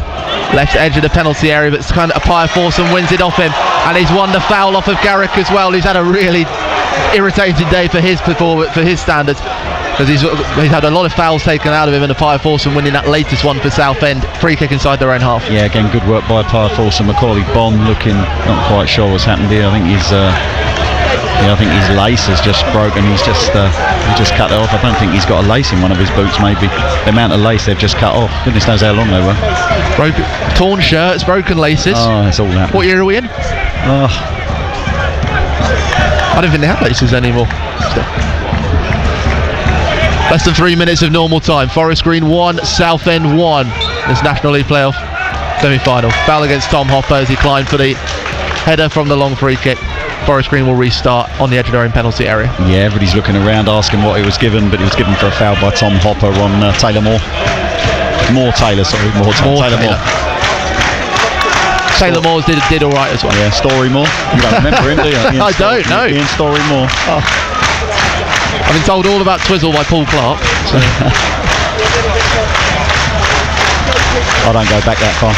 Left edge of the penalty area, but it's kind of a Pyer Forson wins it off him, and he's won the foul off of Garrick as well, who's had a really irritating day for his performance, for his standards, because he's had a lot of fouls taken out of him, and Pyer Forson winning that latest one for Southend. Free kick inside their own half. Yeah, again, good work by Pyer Forson. Macaulay Bond looking not quite sure what's happened here. I think his lace has just broken. He just cut it off. I don't think he's got a lace in one of his boots. Maybe the amount of lace they've just cut off. Goodness knows how long they were. Torn shirts, broken laces. Oh, it's all that. What year are we in? I don't think they have laces anymore. Less than 3 minutes of normal time. Forest Green 1, Southend 1. This National League playoff semi-final. Foul against Tom Hopper as he climbed for the header from the long free kick. Forest Green will restart on the edge of their own penalty area. Yeah, everybody's looking around asking what he was given, but he was given for a foul by Tom Hopper on Taylor Moore. Taylor Moore. Taylor Moore did all right as well. Yeah, Story Moore. You don't remember him, do you? I don't know. Ian Story Moore. Oh. I've been told all about Twizzle by Paul Clark. So. I don't go back that far.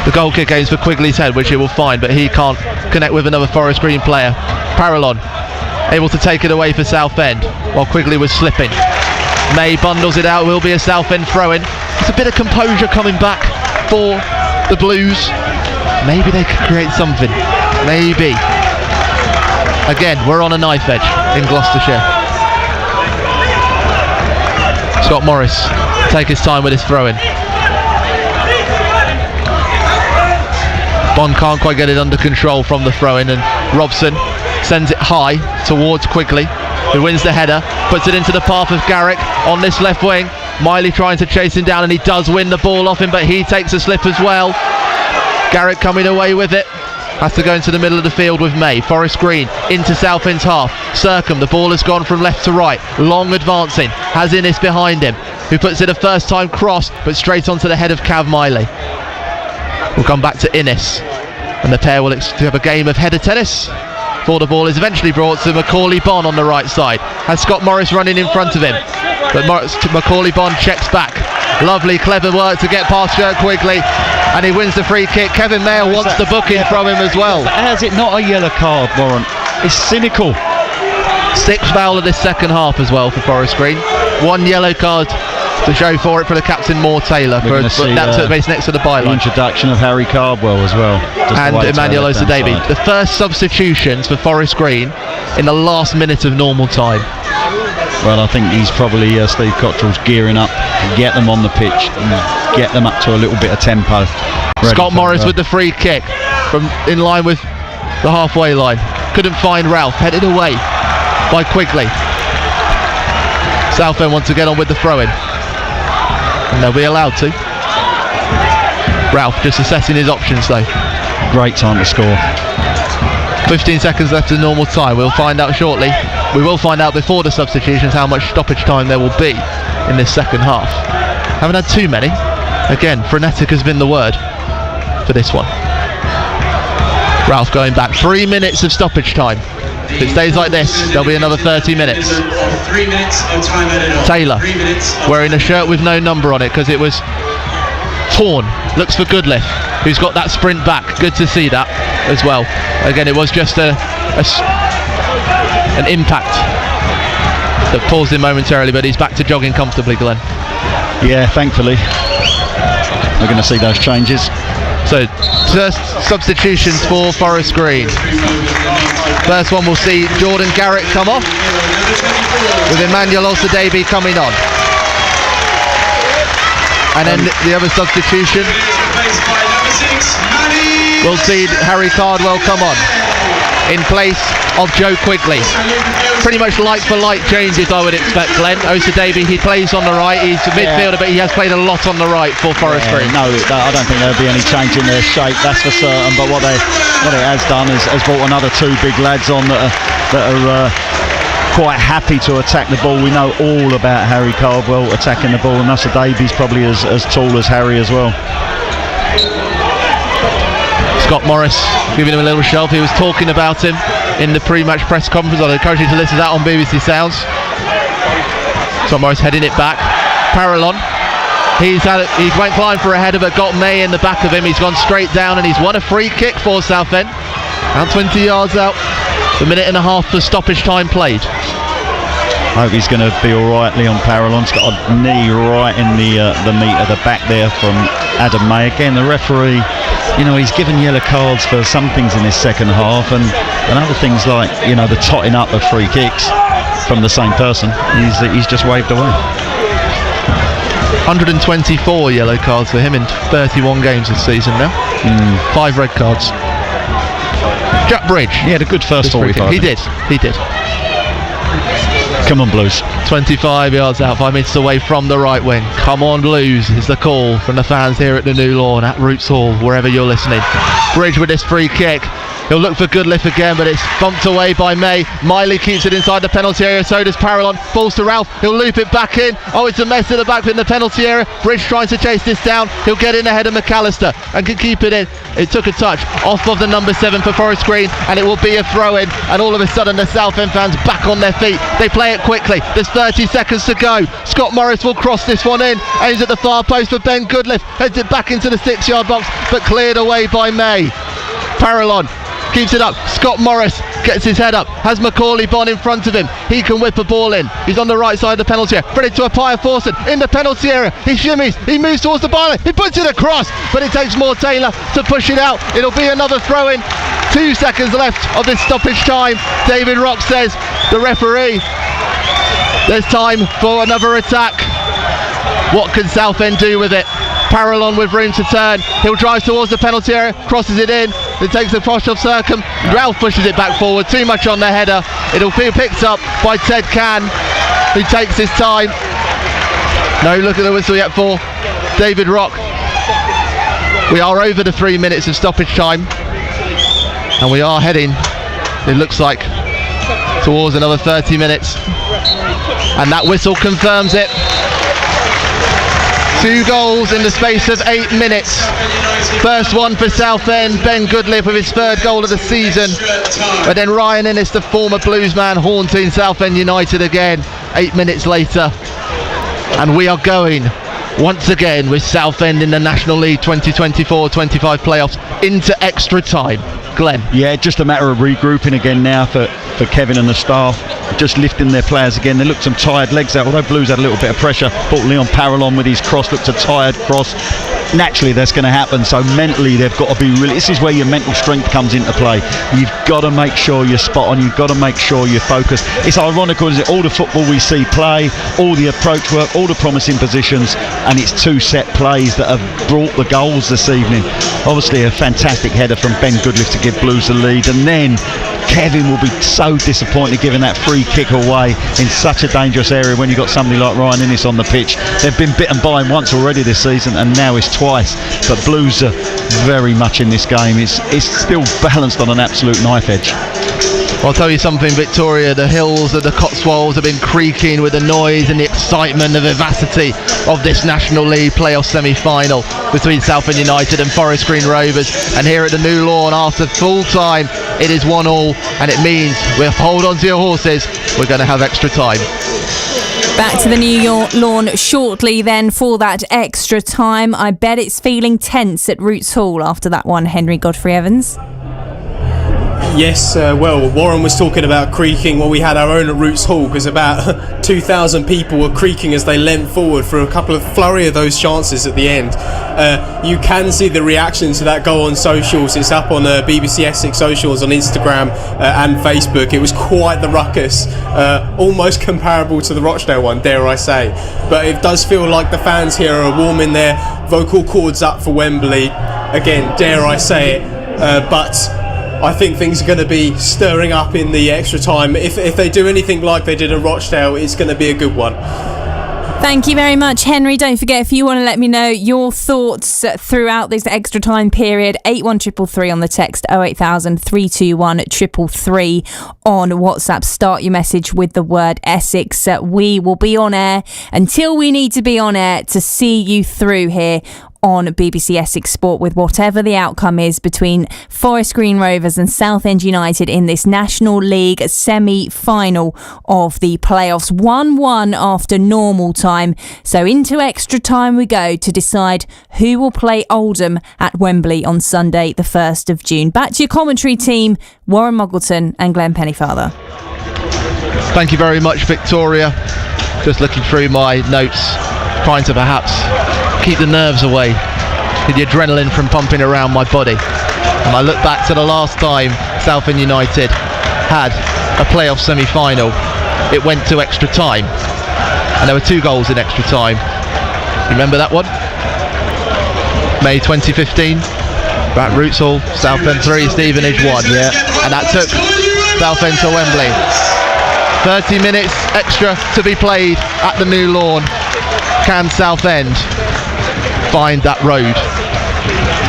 The goal kick aims for Quigley's head, which he will find, but he can't connect with another Forest Green player. Parallon able to take it away for Southend while Quigley was slipping. May bundles it out, will be a Southend throw-in. There's a bit of composure coming back for the Blues. Maybe they could create something. Maybe. Again, we're on a knife edge in Gloucestershire. Scott Morris take his time with his throw-in. Bond can't quite get it under control from the throw-in, and Robson sends it high towards Quigley, who wins the header, puts it into the path of Garrick on this left wing. Miley trying to chase him down, and he does win the ball off him, but he takes a slip as well. Garrick coming away with it. Has to go into the middle of the field with May. Forest Green into Southend's half. Circum, the ball has gone from left to right. Long advancing. Has Innes behind him, who puts it a first time cross, but straight onto the head of Cav Miley. We'll come back to Innes, and the pair will have a game of header tennis before the ball is eventually brought to Macaulay Bond on the right side. Has Scott Morris running in front of him, but Macaulay Bond checks back. Lovely, clever work to get past Gert Quigley, and he wins the free kick. Kevin Mayer wants the booking from him as well. Has it not a yellow card, Warren? It's cynical. Sixth foul of this second half as well for Forest Green. One yellow card to show for it for the captain, Moore Taylor. That took place next to the byline. The introduction of Harry Cardwell as well. And Emmanuel Osadebe. The first substitutions for Forest Green in the last minute of normal time. Well, I think he's probably Steve Cottrell's gearing up to get them on the pitch and get them up to a little bit of tempo. Scott Morris with the free kick from in line with the halfway line. Couldn't find Ralph. Headed away by Quigley. Southend want to get on with the throw-in, and they'll be allowed to. Ralph just assessing his options though. Great time to score. 15 seconds left of normal time. We'll find out shortly. We will find out before the substitutions how much stoppage time there will be in this second half. Haven't had too many. Again, frenetic has been the word for this one. Ralph going back. 3 minutes of stoppage time. If it stays like this, there'll be another 30 minutes. 3 minutes of time added on. Taylor 3 minutes of wearing a shirt with no number on it because it was torn. Looks for Goodliff, who's got that sprint back. Good to see that as well. Again, it was just an impact that paused him momentarily, but he's back to jogging comfortably, Glenn. Yeah, thankfully. We're going to see those changes. So, first substitutions for Forest Green. First one, we'll see Jordan Garrett come off, with Emmanuel Olsadebe coming on. And then the other substitution, we'll see Harry Cardwell come on in place of Joe Quigley. Pretty much like for like changes, I would expect, Glenn. Olsadebe, he plays on the right, he's a midfielder, but he has played a lot on the right for Forest Green. No, I don't think there'll be any change in their shape, that's for certain, but what it has done is has brought another two big lads on that are quite happy to attack the ball. We know all about Harry Cardwell attacking the ball, and Olsadebe's probably as tall as Harry as well. Scott Morris giving him a little shove. He was talking about him in the pre-match press conference. I'd encourage you to listen to that on BBC Sounds. Scott Morris heading it back. Parallon. He went flying for a header but got May in the back of him. He's gone straight down and he's won a free kick for Southend. Around 20 yards out. A minute and a half for stoppage time played. I hope he's going to be alright. Leon Parallon's got a knee right in the meat of the back there from Adam May. Again, the referee, he's given yellow cards for some things in this second half, and other things like, the totting up of free kicks from the same person. He's just waved away. 124 yellow cards for him in 31 games this season now. 5 red cards. Jack Bridge. He had a good first 45. He did. Come on, Blues. 25 yards out, 5 metres away from the right wing. Come on, Blues is the call from the fans here at the New Lawn at Roots Hall, wherever you're listening. Bridge with this free kick. He'll look for Goodliff again, but it's bumped away by May. Miley keeps it inside the penalty area, so does Parallon. Falls to Ralph, he'll loop it back in. Oh, it's a mess at the back in the penalty area. Bridge trying to chase this down. He'll get in ahead of McAllister and can keep it in. It took a touch off of the number 7 for Forest Green, and it will be a throw-in. And all of a sudden, the Southend fans back on their feet. They play it quickly. There's 30 seconds to go. Scott Morris will cross this one in. Aims at the far post for Ben Goodliff. Heads it back into the 6-yard box, but cleared away by May. Parallon keeps it up. Scott Morris gets his head up. Has Macaulay Bond in front of him. He can whip a ball in. He's on the right side of the penalty area. Ready to Appiah Fawson in the penalty area. He shimmies. He moves towards the byline. He puts it across, but it takes more Taylor to push it out. It'll be another throw-in. 2 seconds left of this stoppage time. David Rock says, the referee, there's time for another attack. What can Southend do with it? Parallon with room to turn. He'll drive towards the penalty area, crosses it in. It takes the cross of Circum. Ralph pushes it back forward. Too much on the header. It'll be picked up by Ted Cann, who takes his time. No look at the whistle yet for David Rock. We are over the 3 minutes of stoppage time, and we are heading, it looks like, towards another 30 minutes. And that whistle confirms it. 2 goals in the space of 8 minutes. First one for Southend, Ben Goodliff with his 3rd goal of the season. But then Ryan Innes, the former Bluesman, haunting Southend United again 8 minutes later. And we are going once again with Southend in the National League 2024-25 playoffs into extra time. Glenn. Yeah, just a matter of regrouping again now for Kevin and the staff. Just lifting their players again. They looked some tired legs out, although Blues had a little bit of pressure. Brought Leon Parallon with his cross, looked a tired cross. Naturally that's going to happen, so mentally they've got to be really, this is where your mental strength comes into play. You've got to make sure you're spot on, you've got to make sure you're focused. It's ironical, isn't it? All the football we see play, all the approach work, all the promising positions, and it's 2 set plays that have brought the goals this evening. Obviously a fantastic header from Ben Goodliff to give Blues the lead, and then Kevin will be so disappointed giving that free kick away in such a dangerous area when you've got somebody like Ryan Innes on the pitch. They've been bitten by him once already this season, and now it's twice. But Blues are very much in this game. It's still balanced on an absolute knife edge. I'll tell you something, Victoria, the hills of the Cotswolds have been creaking with the noise and the excitement, the vivacity of this National League playoff semi-final between Southend United and Forest Green Rovers. And here at the New Lawn, after full time, it is 1-1, and it means we'll hold on to your horses. We're going to have extra time. Back to the New Lawn shortly then for that extra time. I bet it's feeling tense at Roots Hall after that one, Henry Godfrey-Evans. Yes, well, Warren was talking about creaking. Well, we had our own at Roots Hall because about 2,000 people were creaking as they leant forward for a couple of flurry of those chances at the end. You can see the reaction to that goal on socials. It's up on BBC Essex socials on Instagram and Facebook. It was quite the ruckus, almost comparable to the Rochdale one, dare I say. But it does feel like the fans here are warming their vocal cords up for Wembley. Again, dare I say it, but I think things are going to be stirring up in the extra time. If they do anything like they did at Rochdale, it's going to be a good one. Thank you very much, Henry. Don't forget, if you want to let me know your thoughts throughout this extra time period, 81333 on the text, 08000 321 333 on WhatsApp. Start your message with the word Essex. We will be on air until we need to be on air to see you through here on BBC Essex Sport with whatever the outcome is between Forest Green Rovers and Southend United in this National League semi-final of the playoffs. 1-1 after normal time. So into extra time we go to decide who will play Oldham at Wembley on Sunday the 1st of June. Back to your commentary team, Warren Muggleton and Glenn Pennyfather. Thank you very much, Victoria. Just looking through my notes, trying to perhaps keep the nerves away, with the adrenaline from pumping around my body. And I look back to the last time Southend United had a playoff semi-final. It went to extra time, and there were 2 goals in extra time. Remember that one? May 2015, at Roots Hall, Southend 3, Stevenage 1. Yeah. And that took Southend to Wembley. 30 minutes extra to be played at the New Lawn. Can Southend find that road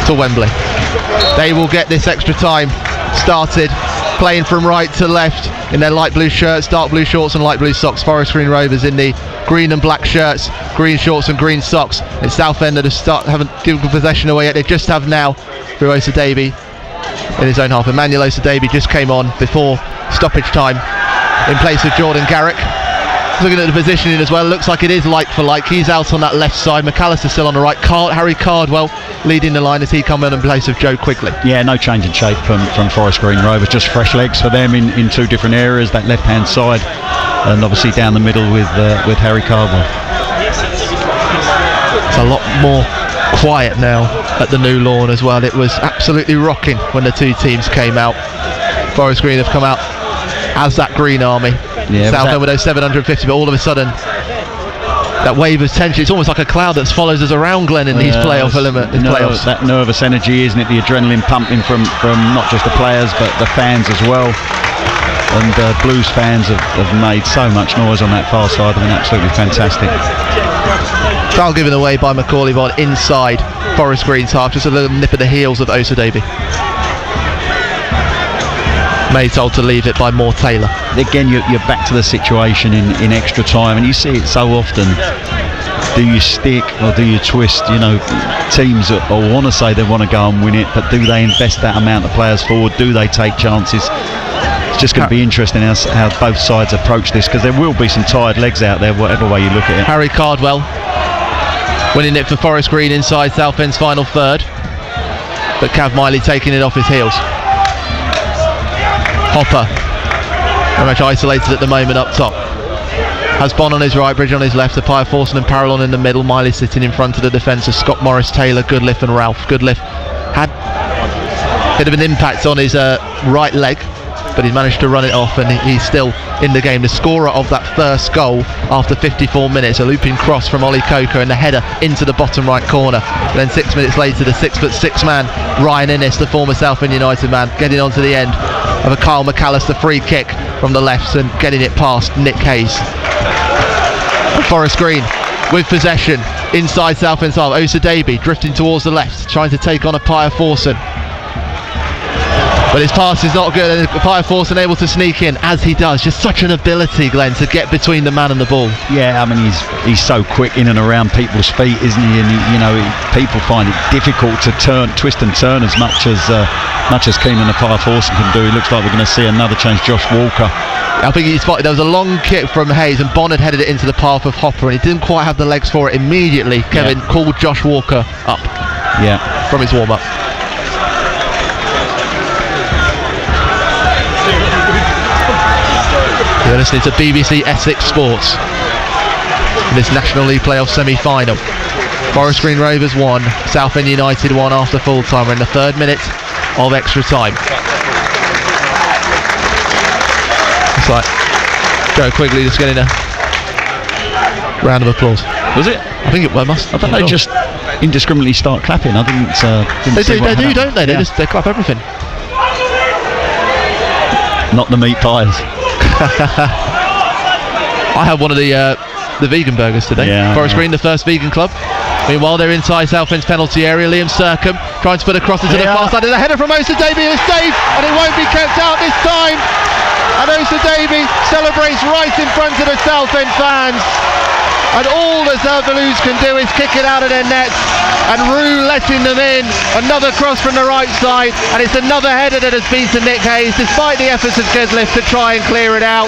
to Wembley? They will get this extra time started, playing from right to left in their light blue shirts, dark blue shorts and light blue socks. Forest Green Rovers in the green and black shirts, green shorts and green socks. It's Southend that haven't given possession away yet. They just have now through Osadebe in his own half. Emmanuel Osadebe just came on before stoppage time in place of Jordan Garrick. Looking at the positioning as well, looks like it is like for like. He's out on that left side, McAllister still on the right. Harry Cardwell leading the line as he come in place of Joe Quigley. Yeah, no change in shape from Forest Green Rovers, just fresh legs for them in 2 different areas, that left hand side and obviously down the middle with Harry Cardwell. It's a lot more quiet now at the New Lawn as well. It was absolutely rocking when the 2 teams came out. Forest Green have come out as that Green Army. Yeah, Southend with those 750, but all of a sudden that wave of tension, it's almost like a cloud that follows us around, Glenn, in these playoffs. That nervous energy, isn't it? The adrenaline pumping from not just the players but the fans as well. And Blues fans have made so much noise on that far side. They've been absolutely fantastic. Foul given away by Macaulay Vaughn inside Forest Green's half, just a little nip at the heels of Osadebe. May told to leave it by Moore Taylor. Again, you're back to the situation in extra time, and you see it so often. Do you stick or do you twist? You know, teams that want to say they want to go and win it, but do they invest that amount of players forward? Do they take chances? It's just going to be interesting how both sides approach this, because there will be some tired legs out there, whatever way you look at it. Harry Cardwell winning it for Forest Green inside Southend's final third, but Cav Miley taking it off his heels. Hopper, very much isolated at the moment up top. Has Bond on his right, Bridge on his left, Appiah Forson and Parallon in the middle. Miley sitting in front of the defence of Scott Morris, Taylor, Goodliff and Ralph. Goodliff had a bit of an impact on his right leg, but he's managed to run it off, and he's still in the game. The scorer of that first goal after 54 minutes, a looping cross from Ollie Coker and the header into the bottom right corner. Then 6 minutes later, the 6'6" man, Ryan Innes, the former Southend United man, getting on to the end of a Kyle McAllister free kick from the left and getting it past Nick Hayes. Forest Green with possession inside Southend half. Osadebe drifting towards the left, trying to take on a Pia Forson. But his pass is not good, and Pia Forson able to sneak in as he does. Just such an ability, Glenn, to get between the man and the ball. Yeah, I mean he's so quick in and around people's feet, isn't he? And people find it difficult to twist and turn as much as Keenan and Pia Forson can do. It looks like we're going to see another change. Josh Walker. I think he spotted there was a long kick from Hayes, and Bond had headed it into the path of Hopper, and he didn't quite have the legs for it immediately. Kevin called Josh Walker up. Yeah, from his warm up. You're listening to BBC Essex Sports in this National League playoff semi-final. Forest Green Rovers 1, Southend United 1 after full time. We're in the 3rd minute of extra time. It's like Joe Quigley just getting a round of applause. Was it? I think it must. I thought they just indiscriminately start clapping. I didn't they do, don't they? They clap everything. Not the meat pies. I had one of the vegan burgers today. Forest Green, the first vegan club. Meanwhile, they're inside Southend's penalty area. Liam Sercombe trying to put a cross into the far side. There's a header from Osadebe. It's saved, and it won't be kept out this time. And Osadebe celebrates right in front of the Southend fans. And all the South Blues can do is kick it out of their nets, and Rue letting them in. Another cross from the right side, and it's another header that has been to Nick Hayes, despite the efforts of Gedliff to try and clear it out.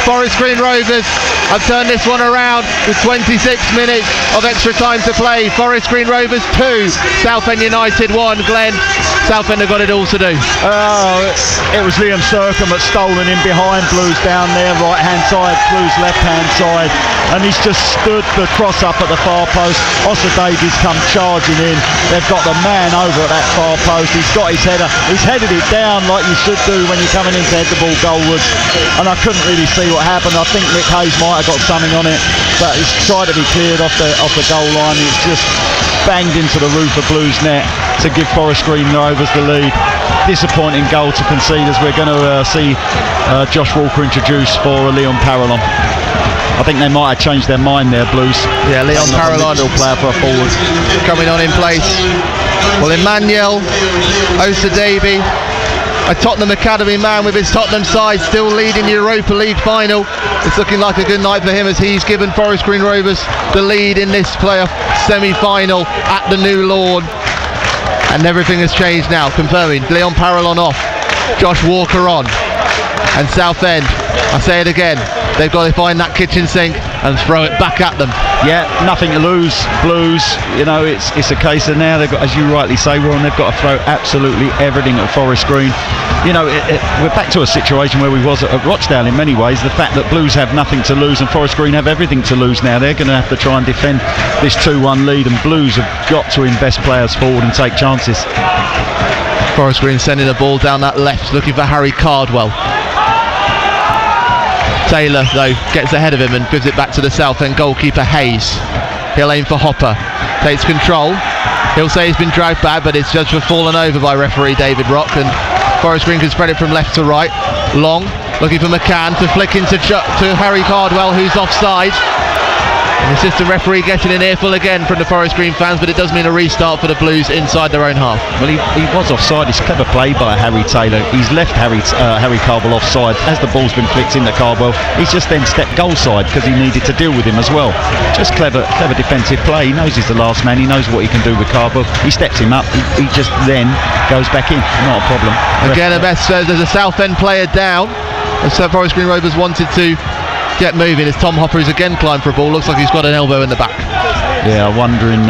Forest Green Rovers have turned this one around with 26 minutes of extra time to play. Forest Green Rovers 2, Southend United 1. Glenn, Southend have got it all to do. It was Liam Sercombe that's stolen in behind Blues down there, right hand side, Blues left hand side, and he's just stood the cross up at the far post. Osadebe's come charging in. They've got the man over at that far post. He's got his header. He's headed it down like you should do when you're coming in to head the ball goalwards. And I couldn't really see what happened. I think Nick Hayes might have got something on it, but it's tried to be cleared off the goal line. It's just banged into the roof of Blues net to give Forest Green Rovers the lead. Disappointing goal to concede, as we're going to see Josh Walker introduced for Leon Parallon. I think they might have changed their mind there, Blues. Yeah, Leon Parallon, player for a forward, coming on in place. Well, Emmanuel Osadebe, a Tottenham Academy man with his Tottenham side, still leading the Europa League final. It's looking like a good night for him, as he's given Forest Green Rovers the lead in this playoff semi-final at the New Lawn. And everything has changed now, confirming Leon Parallon off, Josh Walker on, and Southend, I say it again, they've got to find that kitchen sink and throw it back at them. Yeah, nothing to lose, Blues. It's a case of now they've got, as you rightly say, Warren, they've got to throw absolutely everything at Forest Green. We're back to a situation where we was at Rochdale in many ways. The fact that Blues have nothing to lose and Forest Green have everything to lose now. They're going to have to try and defend this 2-1 lead, and Blues have got to invest players forward and take chances. Forest Green sending the ball down that left, looking for Harry Cardwell. Taylor, though, gets ahead of him and gives it back to the Southend goalkeeper Hayes. He'll aim for Hopper, takes control. He'll say he's been dragged back, but it's judged for fallen over by referee David Rock, and Forest Green can spread it from left to right. Long, looking for McCann to flick into to Harry Cardwell, who's offside. And the assistant referee getting an earful again from the Forest Green fans, but it does mean a restart for the Blues inside their own half. Well, he was offside. It's clever play by Harry Taylor. He's left Harry Cardwell offside as the ball's been flicked into Cardwell. He's just then stepped goal side because he needed to deal with him as well. Just clever defensive play. He knows he's the last man. He knows what he can do with Cardwell. He steps him up. He just then goes back in. Not a problem. Again, there's a Southend player down. And so Forest Green Rovers wanted to get moving as Tom Hopper is again climbed for a ball. Looks like he's got an elbow in the back. Yeah, I'm wondering,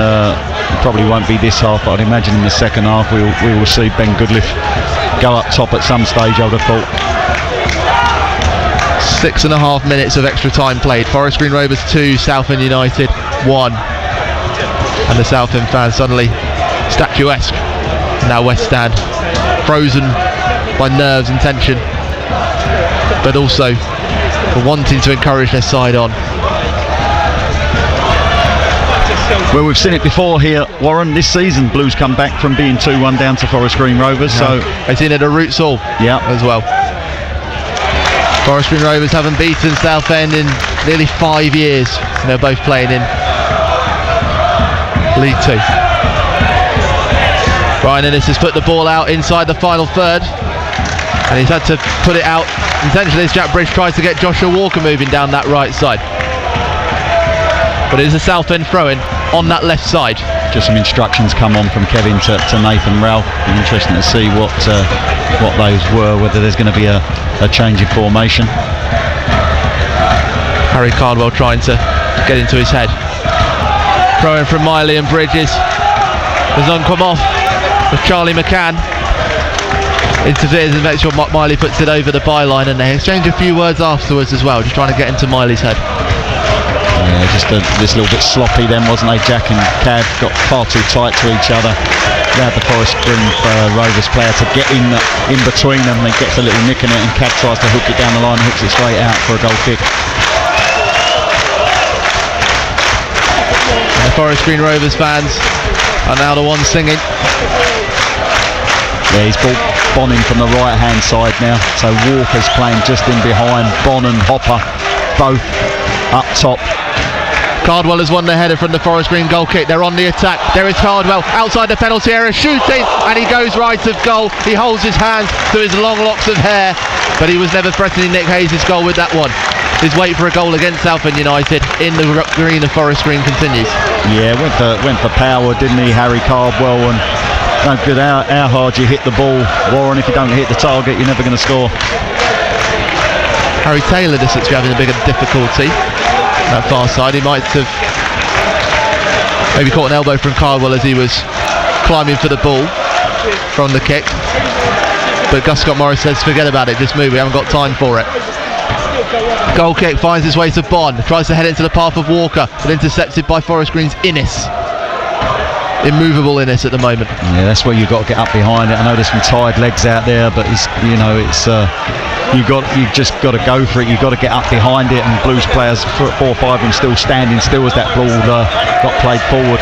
probably won't be this half, but I'd imagine in the second half we will see Ben Goodliff go up top at some stage, I would have thought. 6.5 minutes of extra time played. Forest Green Rovers 2, Southend United 1. And the Southend fans suddenly statuesque. Now West Stand, frozen by nerves and tension, but also for wanting to encourage their side on. Well, we've seen it before here, Warren. This season, Blues come back from being 2-1 down to Forest Green Rovers. So they've seen it at Roots Hall as well. Forest Green Rovers haven't beaten Southend in nearly 5 years. They're both playing in League 2. Ryan Innes has put the ball out inside the final third, and he's had to put it out intentionally as Jack Bridge tries to get Joshua Walker moving down that right side. But it is a Southend throw-in on that left side. Just some instructions come on from Kevin to Nathan Ralph. Be interesting to see what those were, whether there's going to be a change in formation. Harry Cardwell trying to get into his head. Throw-in from Miley and Bridges. Does not come off with Charlie McCann. Interferes and makes sure Miley puts it over the byline, and they exchange a few words afterwards as well, just trying to get into Miley's head. Yeah, just this little bit sloppy then, wasn't they? Jack and Cav got far too tight to each other. They had the Forest Green Rovers player to get in between them, and he gets a little nick in it, and Cav tries to hook it down the line and hooks it straight out for a goal kick. And the Forest Green Rovers fans are now the ones singing. Yeah, he's brought Bon in from the right hand side now, so Walker's playing just in behind. Bon and Hopper both up top. Cardwell has won the header from the Forest Green goal kick. They're on the attack. There is Cardwell outside the penalty area shooting, and he goes right of goal. He holds his hands to his long locks of hair, but he was never threatening Nick Hayes' goal with that one. His wait for a goal against Southend United in the green of Forest Green continues. Yeah, went for power, didn't he, Harry Cardwell? And no good how hard you hit the ball, Warren. If you don't hit the target, you're never going to score. Harry Taylor just looks to be having a bigger difficulty that far side. He might have maybe caught an elbow from Cardwell as he was climbing for the ball from the kick, but Gus Scott Morris says forget about it, just move, we haven't got time for it. Goal kick finds its way to Bond, tries to head into the path of Walker, but intercepted by Forest Green's Innes. Immovable Innes at the moment. Yeah, that's where you've got to get up behind it. I know there's some tired legs out there, but you've just got to go for it. You've got to get up behind it, and Blues players, 4 or 5 of them, still standing still as that ball got played forward.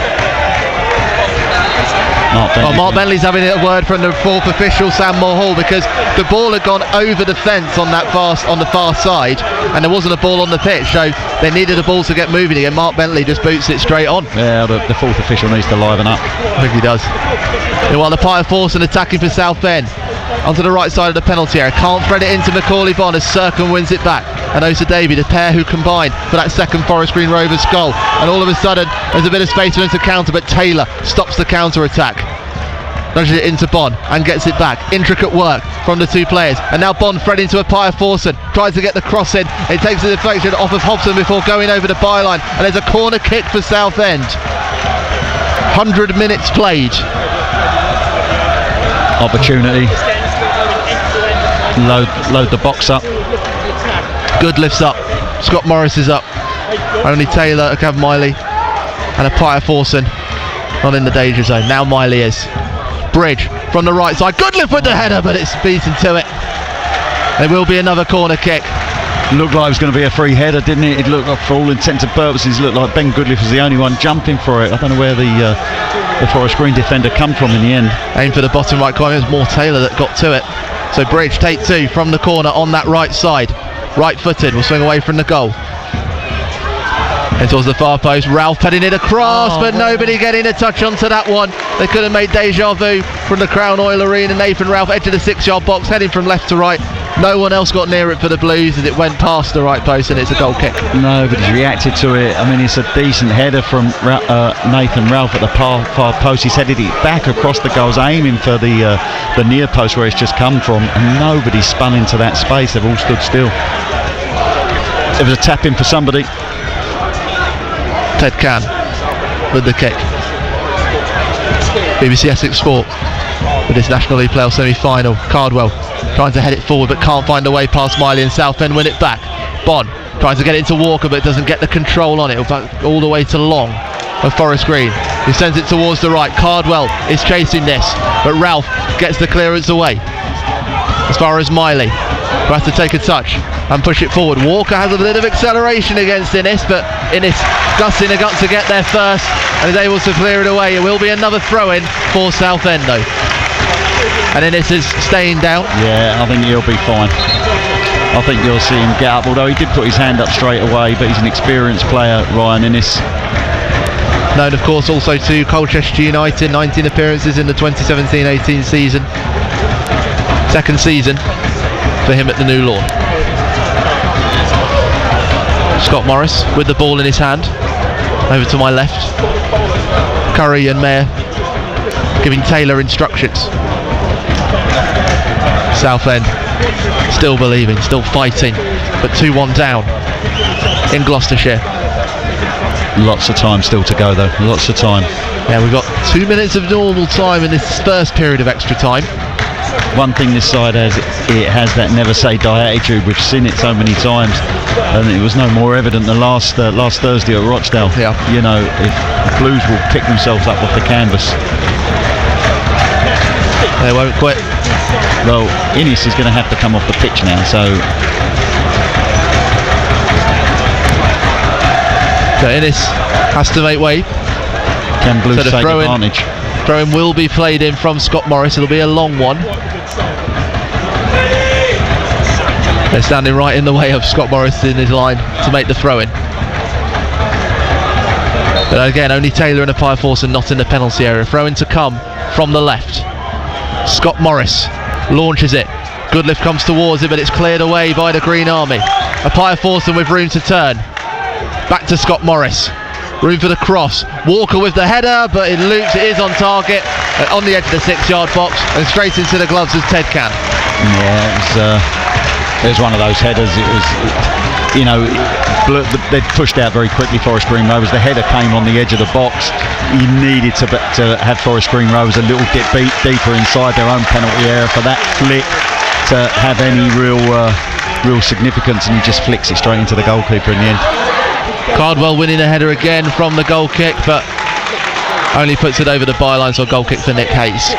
Mark Bentley's having a word from the 4th official, Sam Mulhall, because the ball had gone over the fence on the far side, and there wasn't a ball on the pitch, so they needed a ball to get moving again. Mark Bentley just boots it straight on. Yeah, the 4th official needs to liven up. I think he does. Meanwhile, the Pyre Forson attacking for Southend onto the right side of the penalty area. Can't thread it into Macaulay Bond as Serkin wins it back. And Osa Davey, the pair who combined for that second Forest Green Rovers goal. And all of a sudden, there's a bit of space for them to counter, but Taylor stops the counter-attack. Nudges it into Bond and gets it back. Intricate work from the two players. And now Bond threading to a Pyre Forson. Tries to get the cross in. It takes the deflection off of Hobson before going over the byline. And there's a corner kick for Southend. 100 minutes played. Opportunity. Load the box up. Good lifts up. Scott Morris is up. Only Taylor, Cav Miley, and a Pyre Forson not in the danger zone. Now Miley is. Bridge from the right side. Good lift with the header, but it's beaten to it. There will be another corner kick. Looked like it was going to be a free header, didn't it? It looked like, for all intents and purposes, looked like Ben Goodliff was the only one jumping for it. I don't know where the Forest Green defender come from in the end. Aimed for the bottom right corner. It was more Taylor that got to it. So Bridge, take 2 from the corner on that right side. Right-footed, will swing away from the goal. And towards the far post, Ralph heading it across, but nobody getting a touch onto that one. They could have made deja vu from the Crown Oil Arena. Nathan Ralph edge of the 6-yard box, heading from left to right. No one else got near it for the Blues as it went past the right post, and it's a goal kick. Nobody's reacted to it. I mean, it's a decent header from Nathan Ralph at the far post. He's headed it back across the goals, aiming for the near post where it's just come from, and nobody spun into that space. They've all stood still. It was a tap in for somebody. Ted Can with the kick. BBC Essex Sport with this National League playoff semi-final. Cardwell trying to head it forward but can't find a way past Miley, and Southend win it back. Bond trying to get it into Walker but doesn't get the control on it. All the way to Long of Forest Green, who sends it towards the right. Cardwell is chasing this, but Ralph gets the clearance away. as far as Miley, who has to take a touch and push it forward. Walker has a bit of acceleration against Innes, but Innes gusting a gut to get there first and is able to clear it away. It will be another throw-in for Southend though. And Innes is staying down. Yeah, I think he'll be fine. I think you'll see him get up, although he did put his hand up straight away, but he's an experienced player, Ryan Innes. Known of course also to Colchester United, 19 appearances in the 2017-18 season. Second season for him at the New Lawn. Scott Morris with the ball in his hand. Over to my left. Curry and Mayer giving Taylor instructions. Southend still believing, still fighting, but 2-1 down in Gloucestershire. Lots of time still to go though, lots of time. Yeah, we've got 2 minutes of normal time in this first period of extra time. One thing this side has, it has that never say die attitude. We've seen it so many times, and it was no more evident than last Thursday at Rochdale. Yeah. You know, if the Blues will pick themselves up off the canvas. They won't quit. Well, Innes is going to have to come off the pitch now, so Innes has to make way. Can Blues So the take advantage? Throw-in will be played in from Scott Morris. It'll be a long one. They're standing right in the way of Scott Morris in his line to make the throw-in. But again, only Taylor and Apiaforson not in the penalty area. Throw-in to come from the left. Scott Morris launches it. Goodliff comes towards it, but it's cleared away by the Green Army. Apiaforson with room to turn. Back to Scott Morris. Room for the cross. Walker with the header, but it loops. It is on target, on the edge of the 6-yard box, and straight into the gloves of Ted Can. Yeah, it was one of those headers. It was, you know, they'd pushed out very quickly, Forest Green Rovers. The header came on the edge of the box. You needed to have Forest Green Rovers a little bit deeper inside their own penalty area for that flick to have any real significance, and he just flicks it straight into the goalkeeper in the end. Cardwell winning a header again from the goal kick, but only puts it over the byline, so a goal kick for Nick Hayes.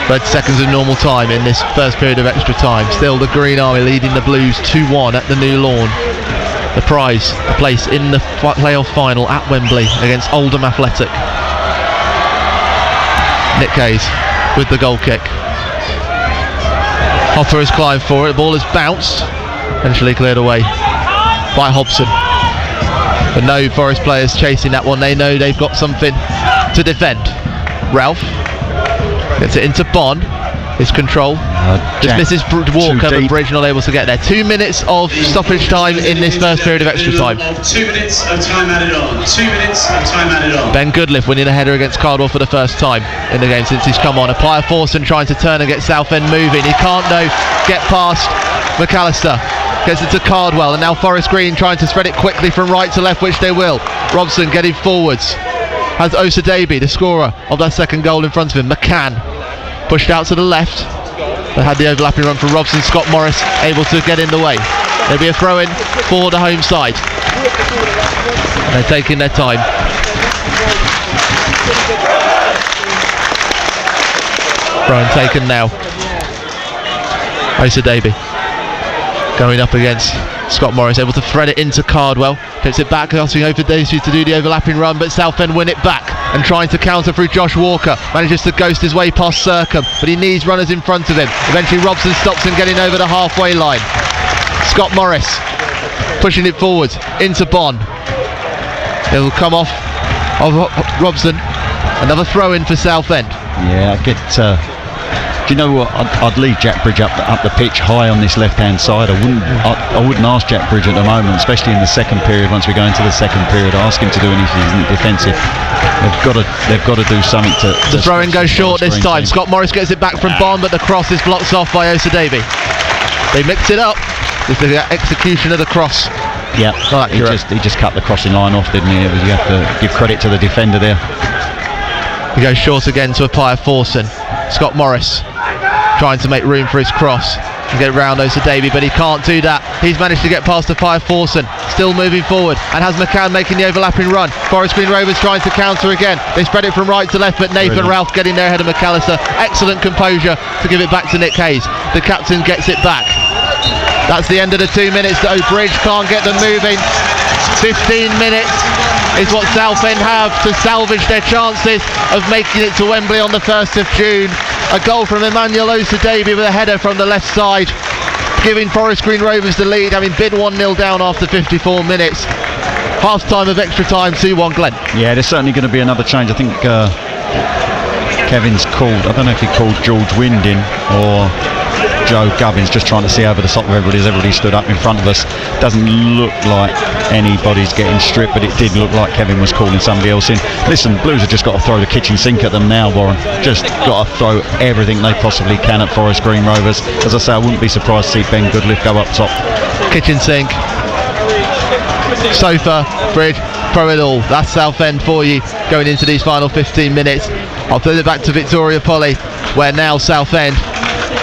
30 seconds of normal time in this first period of extra time. Still the Green Army leading the Blues 2-1 at the New Lawn. The prize, a place in the playoff final at Wembley against Oldham Athletic. Nick Hayes with the goal kick. Hopper has climbed for it, the ball has bounced, eventually cleared away by Hobson. But no Forest players chasing that one. They know they've got something to defend. Ralph gets it into Bond. His control. Dismisses Walker, but Bridge not able to get there. 2 minutes of stoppage time in this first period of extra time. 2 minutes of time added on. 2 minutes of time added on. Ben Goodliff winning a header against Cardwell for the first time in the game since he's come on. Apiaforson trying to turn and get Southend moving. He can't though get past McAllister. Gets it to Cardwell, and now Forest Green trying to spread it quickly from right to left, which they will. Robson getting forwards. Has Osadebe, the scorer of that second goal, in front of him. McCann pushed out to the left. They had the overlapping run from Robson. Scott Morris able to get in the way. There'll be a throw in for the home side. They're taking their time. Throw in taken now. Osadebe going up against Scott Morris, able to thread it into Cardwell. Gets it back, asking Osadebe to do the overlapping run, but Southend win it back and trying to counter through Josh Walker. Manages to ghost his way past Circum, but he needs runners in front of him. Eventually Robson stops him getting over the halfway line. Scott Morris pushing it forward into Bond. It'll come off of Robson. Another throw in for Southend. Yeah, I get. Do you know what? I'd leave Jack Bridge up the pitch high on this left-hand side. I wouldn't ask Jack Bridge at the moment, especially in the second period. Once we go into the second period, ask him to do anything defensive. They've got to do something to. The throw-in goes short this time. Scott Morris gets it back from Bond, but the cross is blocked off by Osadebe. They mix it up. It's the execution of the cross. Yeah, he just cut the crossing line off, didn't he? You have to give credit to the defender there. He goes short again to Apiaforson. Scott Morris trying to make room for his cross. Get round those to Davey, but he can't do that. He's managed to get past the Fire Forsen, still moving forward, and has McCann making the overlapping run. Forest Green Rovers trying to counter again. They spread it from right to left, but Nathan Ralph getting there ahead of McAllister. Excellent composure to give it back to Nick Hayes. The captain gets it back. That's the end of the 2 minutes though. Bridge can't get them moving. 15 minutes is what Southend have to salvage their chances of making it to Wembley on the 1st of June. A goal from Emmanuel Osadebe with a header from the left side, giving Forest Green Rovers the lead, having been 1-0 down after 54 minutes. Half time of extra time, 2-1 Glenn. Yeah, there's certainly going to be another change. I think Kevin's called, I don't know if he called George Wind in or Joe Gubbins, just trying to see over the top of everybody as everybody stood up in front of us. Doesn't look like anybody's getting stripped, but it did look like Kevin was calling somebody else in. Listen, Blues have just got to throw the kitchen sink at them now, Warren. Just got to throw everything they possibly can at Forest Green Rovers. As I say, I wouldn't be surprised to see Ben Goodliff go up top. Kitchen sink, sofa, Bridge, throw it all. That's Southend for you going into these final 15 minutes. I'll put it back to Victoria Poly, where now Southend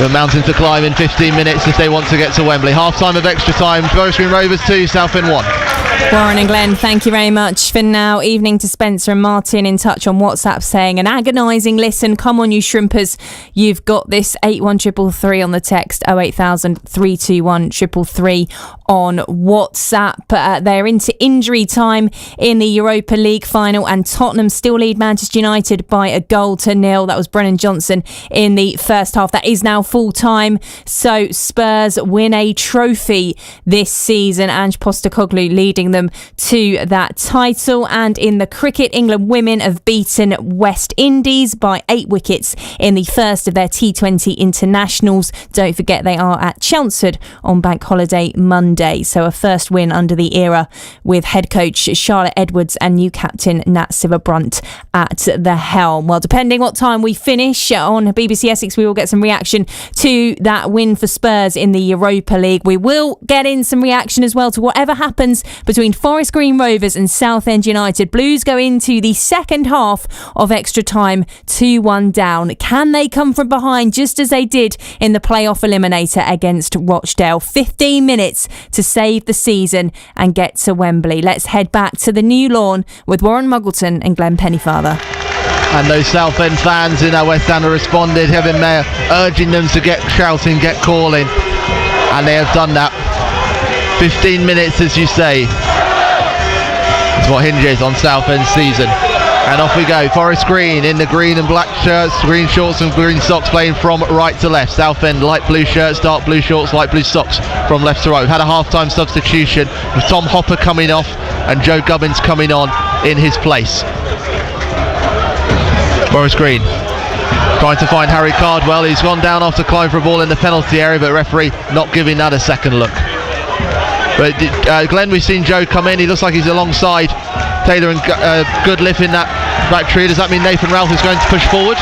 the mountain to climb in 15 minutes if they want to get to Wembley. Half time of extra time, Forest Green Rovers 2, Southend 1. Warren and Glenn, thank you very much for now. Evening to Spencer and Martin in touch on WhatsApp saying an agonising listen. Come on, you shrimpers. You've got this. 81333 on the text, 08000 321 333 on WhatsApp. They're into injury time in the Europa League final, and Tottenham still lead Manchester United by 1-0. That was Brennan Johnson in the first half. That is now full time. So Spurs win a trophy this season. Ange Postecoglou leading them to that title. And in the cricket, England women have beaten West Indies by 8 wickets in the first of their T20 internationals. Don't forget they are at Chelmsford on Bank Holiday Monday. So a first win under the era with head coach Charlotte Edwards and new captain Nat Sciver-Brunt at the helm. Well, depending what time we finish on BBC Essex, we will get some reaction to that win for Spurs in the Europa League. We will get in some reaction as well to whatever happens between Forest Green Rovers and Southend United. Blues go into the second half of extra time 2-1 down. Can they come from behind just as they did in the playoff eliminator against Rochdale? 15 minutes to save the season and get to Wembley. Let's head back to the new lawn with Warren Muggleton and Glenn Pennyfather. And those Southend fans in our West End responded, Kevin Mayer urging them to get shouting, get calling, and they have done that. 15 minutes, as you say, is what hinges on Southend's season. And off we go. Forest Green in the green and black shirts, green shorts and green socks, playing from right to left. Southend light blue shirts, dark blue shorts, light blue socks from left to right. We've had a half-time substitution with Tom Hopper coming off and Joe Gubbins coming on in his place. Forest Green trying to find Harry Cardwell. He's gone down after Clive for a ball in the penalty area, but referee not giving that a second look. But Glenn, we've seen Joe come in. He looks like he's alongside Taylor and Goodliff in that back tree. Does that mean Nathan Ralph is going to push forward?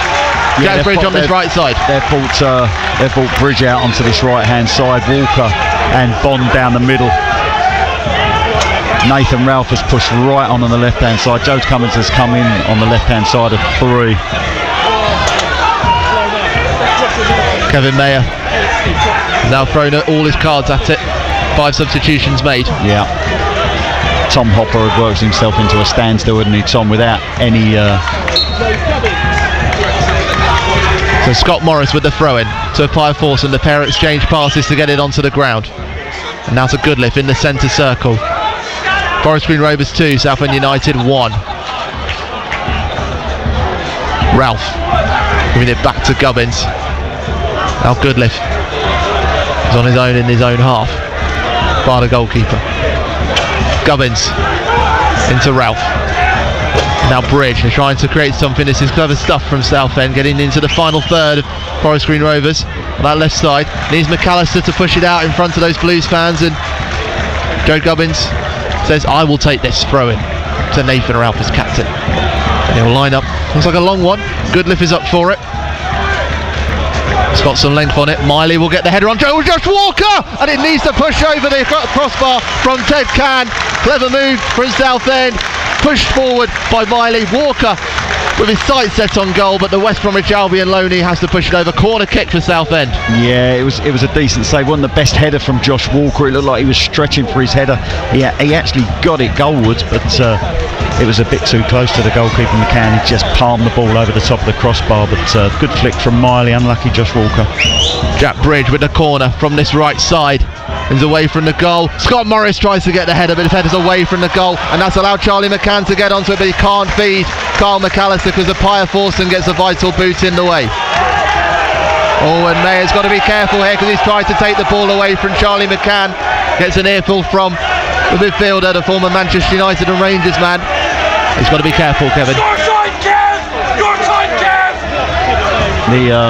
Yeah, Jack Bridge on this right side. They've brought Bridge out onto this right-hand side. Walker and Bond down the middle. Nathan Ralph has pushed right on the left-hand side. Joe Cummins has come in on the left-hand side of 3. Kevin Mayer has now thrown all his cards at it. 5 substitutions made. Yeah. Tom Hopper had worked himself into a standstill, hadn't he, Tom, without any... So Scott Morris with the throw-in to Pye Force, and the pair exchange passes to get it onto the ground. And now to Goodliff in the centre circle. Forest Green Rovers 2, Southend United 1. Ralph giving it back to Gubbins. Now Goodliff is on his own in his own half. By the goalkeeper. Gubbins into Ralph. Now Bridge, they're trying to create something. This is clever stuff from Southend, getting into the final third of Forest Green Rovers on that left side. Needs McAllister to push it out in front of those Blues fans, and Joe Gubbins says, I will take this throw-in to Nathan Ralph as captain. And he'll line up. Looks like a long one. Goodliff is up for it. It's got some length on it. Miley will get the header on Joe Josh Walker, and it needs to push over the crossbar from Ted Can. Clever move from Southend. Pushed forward by Miley. Walker with his sights set on goal, but the West Bromwich Albion loanee has to push it over. Corner kick for Southend. Yeah, it was a decent save. Wasn't the best header from Josh Walker. It looked like he was stretching for his header. He actually got it goalwards, but it was a bit too close to the goalkeeper McCann. He just palmed the ball over the top of the crossbar, but good flick from Miley. Unlucky Josh Walker. Jack Bridge with the corner from this right side. He's away from the goal. Scott Morris tries to get the header, but his header's away from the goal, and that's allowed Charlie McCann to get onto it, but he can't feed Carl McAllister because the Pia Forson gets a vital boot in the way. Oh, and Mayer's got to be careful here because he's tried to take the ball away from Charlie McCann. Gets an earful from the midfielder, the former Manchester United and Rangers man. He's got to be careful, Kevin. Your time, Kev! Your time, Kev! The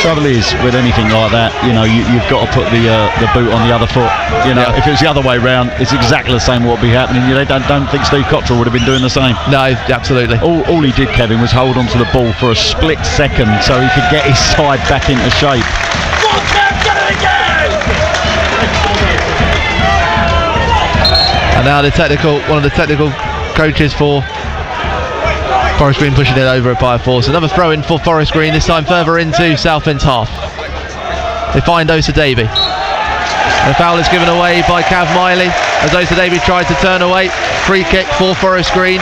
trouble is with anything like that, you've got to put the boot on the other foot. If it was the other way round, it's exactly the same what would be happening. Don't think Steve Cottrell would have been doing the same. No, absolutely. All he did, Kevin, was hold on to the ball for a split second so he could get his side back into shape. And now one of the technical coaches for Forest Green pushing it over at Pia Force. Another throw in for Forest Green, this time further into Southend's half. They find Osa Davey. The foul is given away by Cav Miley as Osa Davey tried to turn away. Free kick for Forest Green,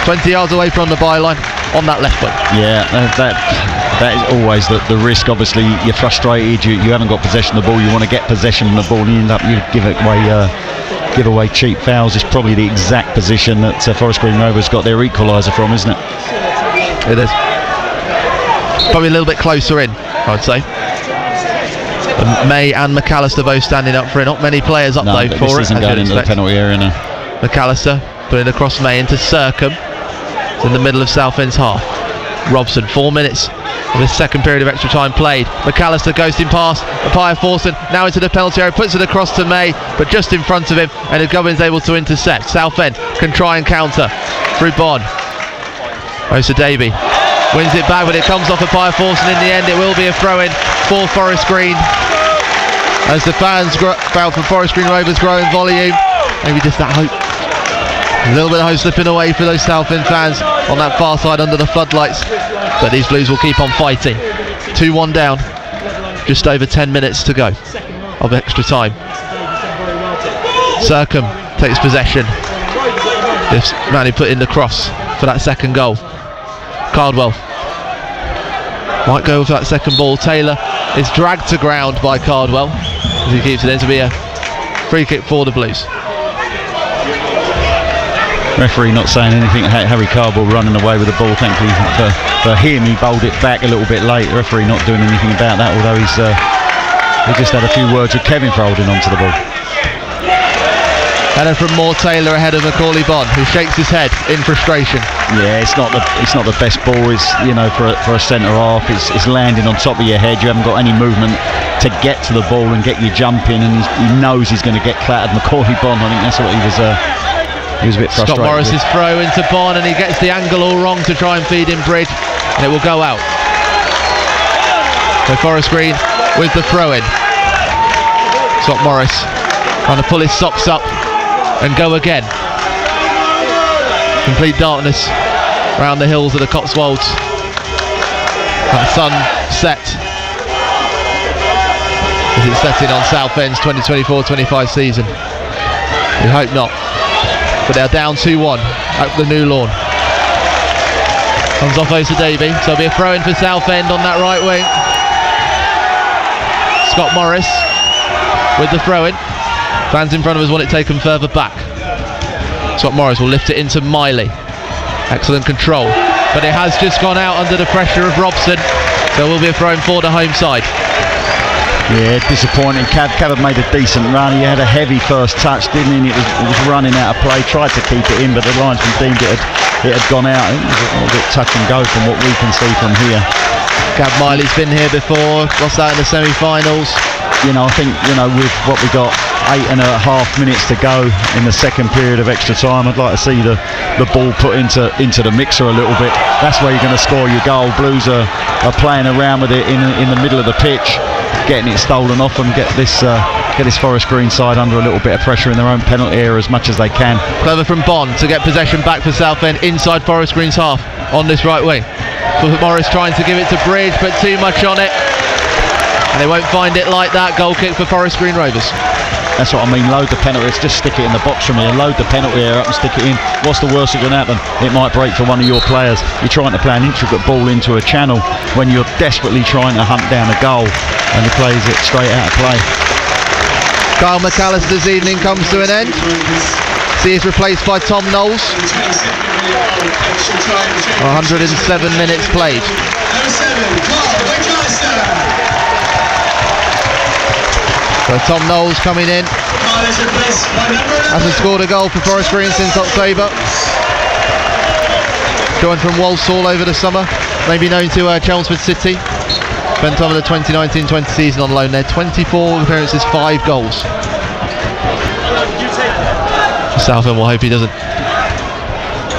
20 yards away from the byline on that left wing. Yeah, that is always the risk. Obviously, you're frustrated, you haven't got possession of the ball, you want to get possession of the ball, and you give away cheap fouls. Is probably the exact position that Forest Green Rovers got their equaliser from, isn't it? It is. Probably a little bit closer in, I'd say. And May and McAllister both standing up for it. Not many players up though for it. This isn't going into the penalty area now. McAllister putting across May into Circum. It's in the middle of Southend's half. Robson, 4 minutes of his second period of extra time played. McAllister ghosting past Pia Forson, now into the penalty area, puts it across to May, but just in front of him, and Gubbins able to intercept. Southend can try and counter through Bond. Osa Davey wins it back, but it comes off of Pia Forson. In the end, it will be a throw-in for Forest Green, as the fans crowd for Forest Green Rovers grow in volume. Maybe just that hope. A little bit of hope slipping away for those Southend fans on that far side under the floodlights, but these Blues will keep on fighting. 2-1 down, just over 10 minutes to go of extra time. Circum takes possession. This man who put in the cross for that second goal. Cardwell might go for that second ball. Taylor is dragged to ground by Cardwell as he keeps it in to be a free kick for the Blues. Referee not saying anything. Harry Cardwell running away with the ball. Thankfully for him, he bowled it back a little bit late. The referee not doing anything about that, although he just had a few words with Kevin for holding on to the ball. Header from Moore Taylor ahead of Macaulay Bond, who shakes his head in frustration. Yeah, it's not the best ball. It's for a centre half. It's landing on top of your head. You haven't got any movement to get to the ball and get you jumping, and he knows he's going to get clattered. Macaulay Bond, I think that's what he was. He was a bit frustrated. Scott Morris's throw into Bond, and he gets the angle all wrong to try and feed in Bridge, and it will go out. So Forest Green with the throw in. Scott Morris trying to pull his socks up and go again. Complete darkness around the hills of the Cotswolds. That sun set as it's setting on Southend's 2024-25 season. We hope not. But they're down 2-1 at the new lawn. Comes off Osa Davey, so it'll be a throw in for Southend on that right wing. Scott Morris with the throw in. Fans in front of us want it taken further back. Scott Morris will lift it into Miley. Excellent control, but it has just gone out under the pressure of Robson, so it will be a throw in for the home side. Yeah, disappointing. Cav had made a decent run. He had a heavy first touch, didn't he? It was running out of play. Tried to keep it in, but the linesman deemed it had gone out. It was a little bit touch and go from what we can see from here. Cav Miley's been here before. Lost out in the semi-finals. I think with what we got 8.5 minutes to go in the second period of extra time, I'd like to see the ball put into the mixer a little bit. That's where you're going to score your goal. Blues are playing around with it in the middle of the pitch, getting it stolen off and get get this Forest Green side under a little bit of pressure in their own penalty area as much as they can. Clever from Bond to get possession back for Southend inside Forest Green's half on this right wing. Morris trying to give it to Bridge, but too much on it. And they won't find it like that. Goal kick for Forest Green Rovers. That's what I mean, load the penalty, just stick it in the box from here, load the penalty area up and stick it in. What's the worst that can happen? It might break for one of your players. You're trying to play an intricate ball into a channel when you're desperately trying to hunt down a goal, and he plays it straight out of play. Kyle McAllister's evening comes to an end. He is replaced by Tom Knowles. 107 minutes played. So Tom Knowles coming in. Hasn't scored a goal for Forest Green since October. Joined from Walsall over the summer. Maybe known to Chelmsford City. Spent time of the 2019-20 season on loan there. 24 appearances, 5 goals. Southend will hope he doesn't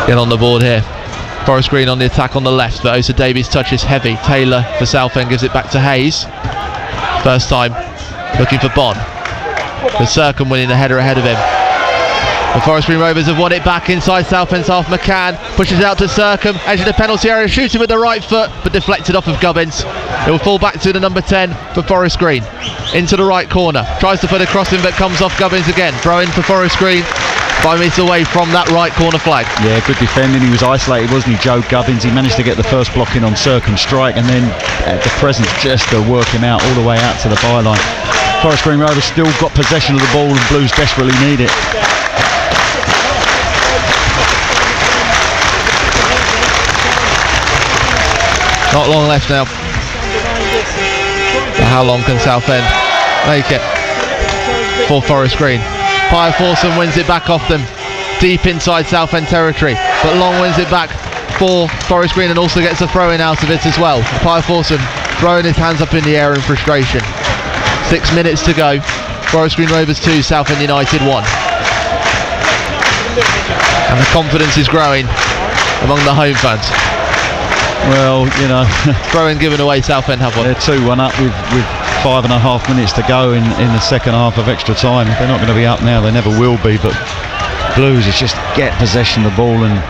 get on the board here. Forest Green on the attack on the left, but Osa Davies touches heavy. Taylor for Southend gives it back to Hayes. First time looking for Bond. The Circum winning the header ahead of him. The Forest Green Rovers have won it back inside Southend's half. McCann pushes it out to Circum, edge of the penalty area, shooting with the right foot, but deflected off of Gubbins. It will fall back to the number 10 for Forest Green. Into the right corner, tries to put a cross in, but comes off Gubbins again. Throw in for Forest Green. 5 metres away from that right corner flag. Yeah, good defending. He was isolated, wasn't he, Joe Gubbins? He managed to get the first block in on Circum strike, and then at the presence just to work him out all the way out to the byline. Forest Green Rovers still got possession of the ball, and Blues desperately need it. Not long left now. So how long can Southend make it for Forest Green? Pye Fawson wins it back off them, deep inside Southend territory, but Long wins it back for Forest Green and also gets a throw-in out of it as well. Pye Fawson throwing his hands up in the air in frustration. 6 minutes to go. Forest Green Rovers 2, Southend United 1. And the confidence is growing among the home fans. Well, you know, throw-in given away, Southend have one. They're 2-1 up with 5.5 minutes to go in the second half of extra time. They're not going to be up now, they never will be, but Blues is just get possession of the ball. And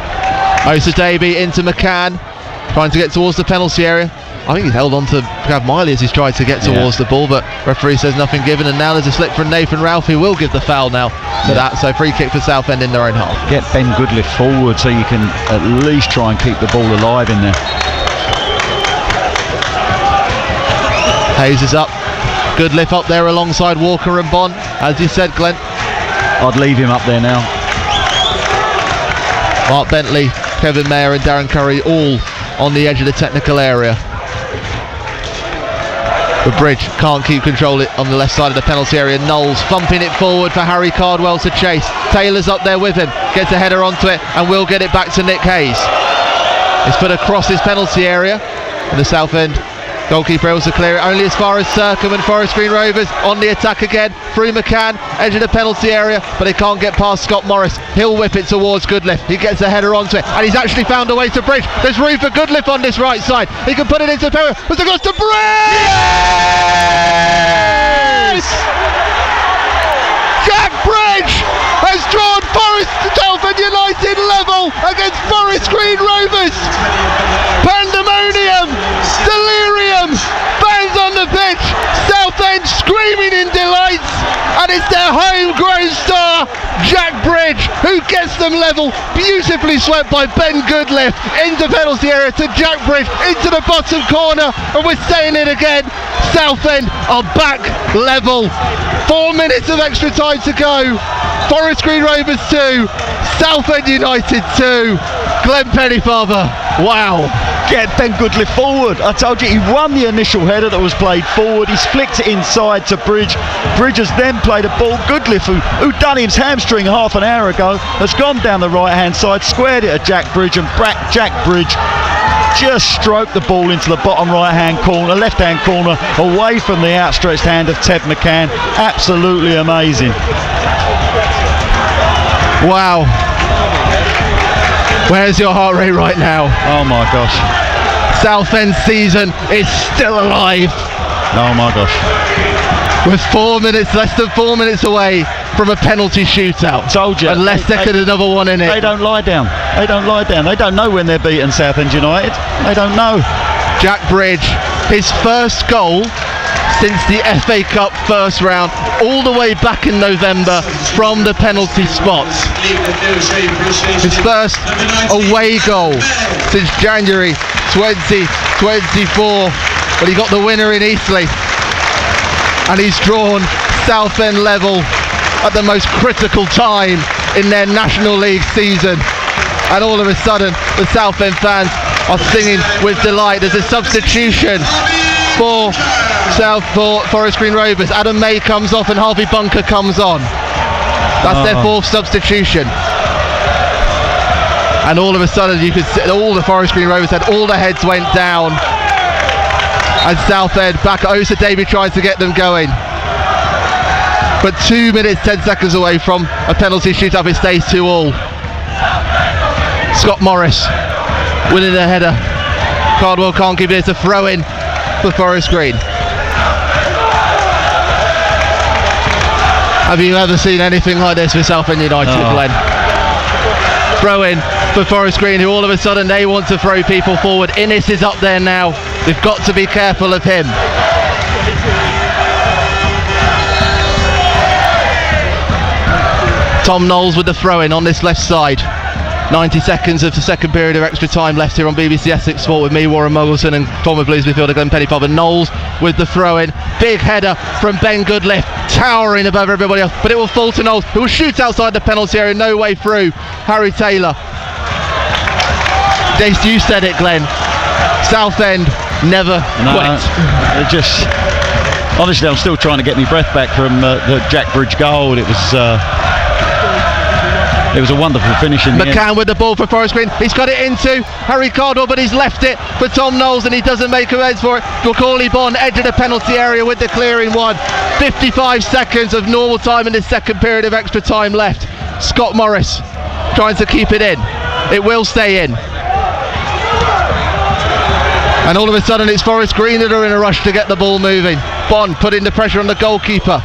Osa Davey into McCann, trying to get towards the penalty area. I think he's held on to Gav Miley as he's tried to get towards the ball, but referee says nothing given, and now there's a slip from Nathan Ralph, who will give the foul now for that. So free kick for Southend in their own half. Get Ben Goodliff forward so you can at least try and keep the ball alive in there. Hayes is up. Goodliff up there alongside Walker and Bond. As you said, Glenn, I'd leave him up there now. Mark Bentley, Kevin Mayer and Darren Curry all on the edge of the technical area. The Bridge can't keep control on the left side of the penalty area. Knowles thumping it forward for Harry Cardwell to chase. Taylor's up there with him, gets a header onto it and will get it back to Nick Hayes. It's put across his penalty area, and the Southend goalkeeper able to clear it only as far as Circum, and Forest Green Rovers on the attack again through McCann, edge of the penalty area, but they can't get past Scott Morris. He'll whip it towards Goodliff. He gets a header onto it, and he's actually found a way to Bridge. There's room for Goodliff on this right side. He can put it into power. But it goes to Bridge! Yes! Jack Bridge has drawn Southend United level against Forest Green Rovers. Pandemonium, delirium, fans on the pitch, Southend screaming in delight, and it's their homegrown star, Jack Bridge, who gets them level, beautifully swept by Ben Goodliff into penalty area to Jack Bridge into the bottom corner, and we're saying it again, Southend are back level. 4 minutes of extra time to go. Forest Green Rovers 2, Southend United 2. Glenn Pennyfather, wow. Get Ben Goodliff forward. I told you, he won the initial header that was played forward. He's flicked it inside to Bridge. Bridge has then played a ball. Goodliff, who done his hamstring half an hour ago, has gone down the right hand side, squared it at Jack Bridge, and Jack Bridge just stroked the ball into the bottom right hand corner, left hand corner, away from the outstretched hand of Ted McCann. Absolutely amazing. Wow. Where's your heart rate right now? Oh my gosh. Southend season is still alive. Oh my gosh. With 4 minutes, less than 4 minutes away from a penalty shootout. Told you. Unless they get another one in it. They don't lie down. They don't lie down. They don't know when they're beating Southend United. They don't know. Jack Bridge, his first goal since the FA Cup first round, all the way back in November from the penalty spots. His first away goal since January 2024, when he got the winner in Eastleigh. And he's drawn Southend level at the most critical time in their National League season. And all of a sudden, the Southend fans are singing with delight. There's a substitution for Forest Green Rovers. Adam May comes off and Harvey Bunker comes on. That's their fourth substitution. And all of a sudden, you could see all the Forest Green Rovers had all the heads went down. And Southend back. Osa Davey tries to get them going. But 2 minutes, 10 seconds away from a penalty shootout. It stays 2-all. Scott Morris winning a header. Cardwell can't give it. It's a throw in for Forest Green. Have you ever seen anything like this for Southend United, Glenn? Throw in for Forest Green, who all of a sudden they want to throw people forward. Innes is up there now. They've got to be careful of him. Tom Knowles with the throw-in on this left side. 90 seconds of the second period of extra time left here on BBC Essex Sport with me, Warren Muggleton, and former Blues midfielder Glenn Pennyfather. Knowles with the throw-in. Big header from Ben Goodliff, towering above everybody else, but it will fall to Knowles, who will shoot outside the penalty area, no way through. Harry Taylor. You said it, Glenn. Southend never quit. Just honestly, I'm still trying to get my breath back from the Jack Bridge goal. It was a wonderful finish in the end. McCann with the ball for Forest Green. He's got it into Harry Cardwell, but he's left it for Tom Knowles, and he doesn't make amends for it. Macaulay Bond edge of the penalty area with the clearing one. 55 seconds of normal time in this second period of extra time left. Scott Morris trying to keep it in. It will stay in. And all of a sudden it's Forest Green that are in a rush to get the ball moving. Bond putting the pressure on the goalkeeper.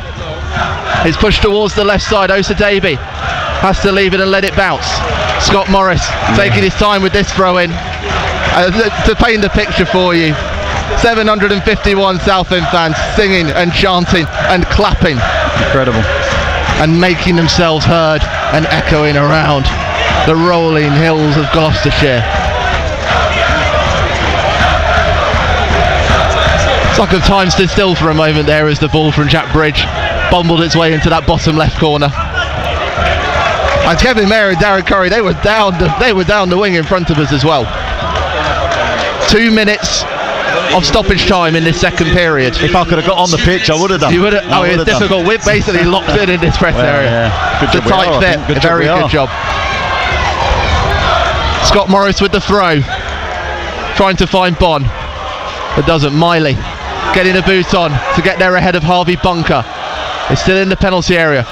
He's pushed towards the left side. Osa Davey has to leave it and let it bounce. Scott Morris taking his time with this throw in. To paint the picture for you, 751 Southend fans singing and chanting and clapping. Incredible. And making themselves heard and echoing around the rolling hills of Gloucestershire. It's like a time stood still for a moment there as the ball from Jack Bridge bumbled its way into that bottom left corner. And Kevin Mayer and Darren Curry, they were down the wing in front of us as well. 2 minutes of stoppage time in this second period. If I could have got on the pitch, I would have done. You would have. Oh, it's difficult. We're basically locked in this press area. Yeah. Good It's a tight fit. Very good job. Scott Morris with the throw, trying to find Bon, but doesn't. Miley getting a boot on to get there ahead of Harvey Bunker. It's still in the penalty area.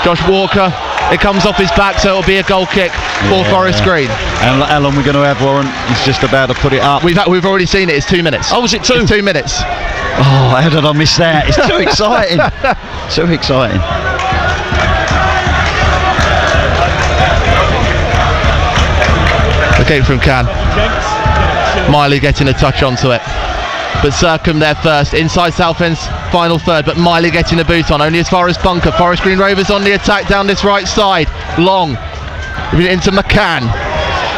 Josh Walker, it comes off his back, so it'll be a goal kick for Forest Green. And how long we're going to have, Warren? He's just about to put it up. We've already seen it. It's 2 minutes. Oh, was it 2? It's 2 minutes. Oh, how did I miss that? It's too exciting. Too exciting. The kick from Can. Miley getting a touch onto it. But Circum there first, inside Southend's final third, but Miley getting a boot on, only as far as Bunker. Forest Green Rovers on the attack down this right side. Long, into McCann.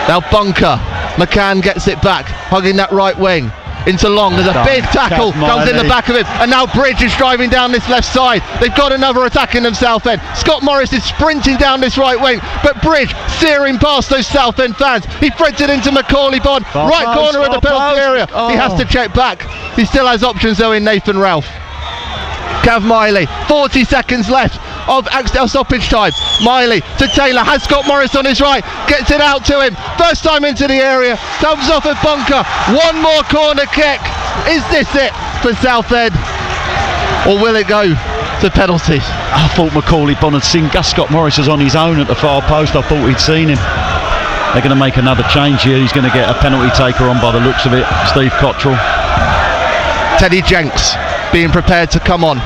Now Bunker. McCann gets it back, hugging that right wing. Into Long, there's a big tackle, comes in the back of him, and now Bridge is driving down this left side. They've got another attack in them, Southend. Scott Morris is sprinting down this right wing, but Bridge searing past those Southend fans. He threads it into Macaulay Bond, right corner of the penalty area. He has to check back. He still has options though in Nathan Ralph. Cav Miley, 40 seconds left of stoppage time. Miley to Taylor, has Scott Morris on his right, gets it out to him, first time into the area, comes off at Bunker. One more corner kick. Is this it for Southend, or will it go to penalties? I thought Macaulay Bond had seen Scott Morris was on his own at the far post. I thought he'd seen him. They're going to make another change here. He's going to get a penalty taker on by the looks of it, Steve Cottrell. Teddy Jenks being prepared to come on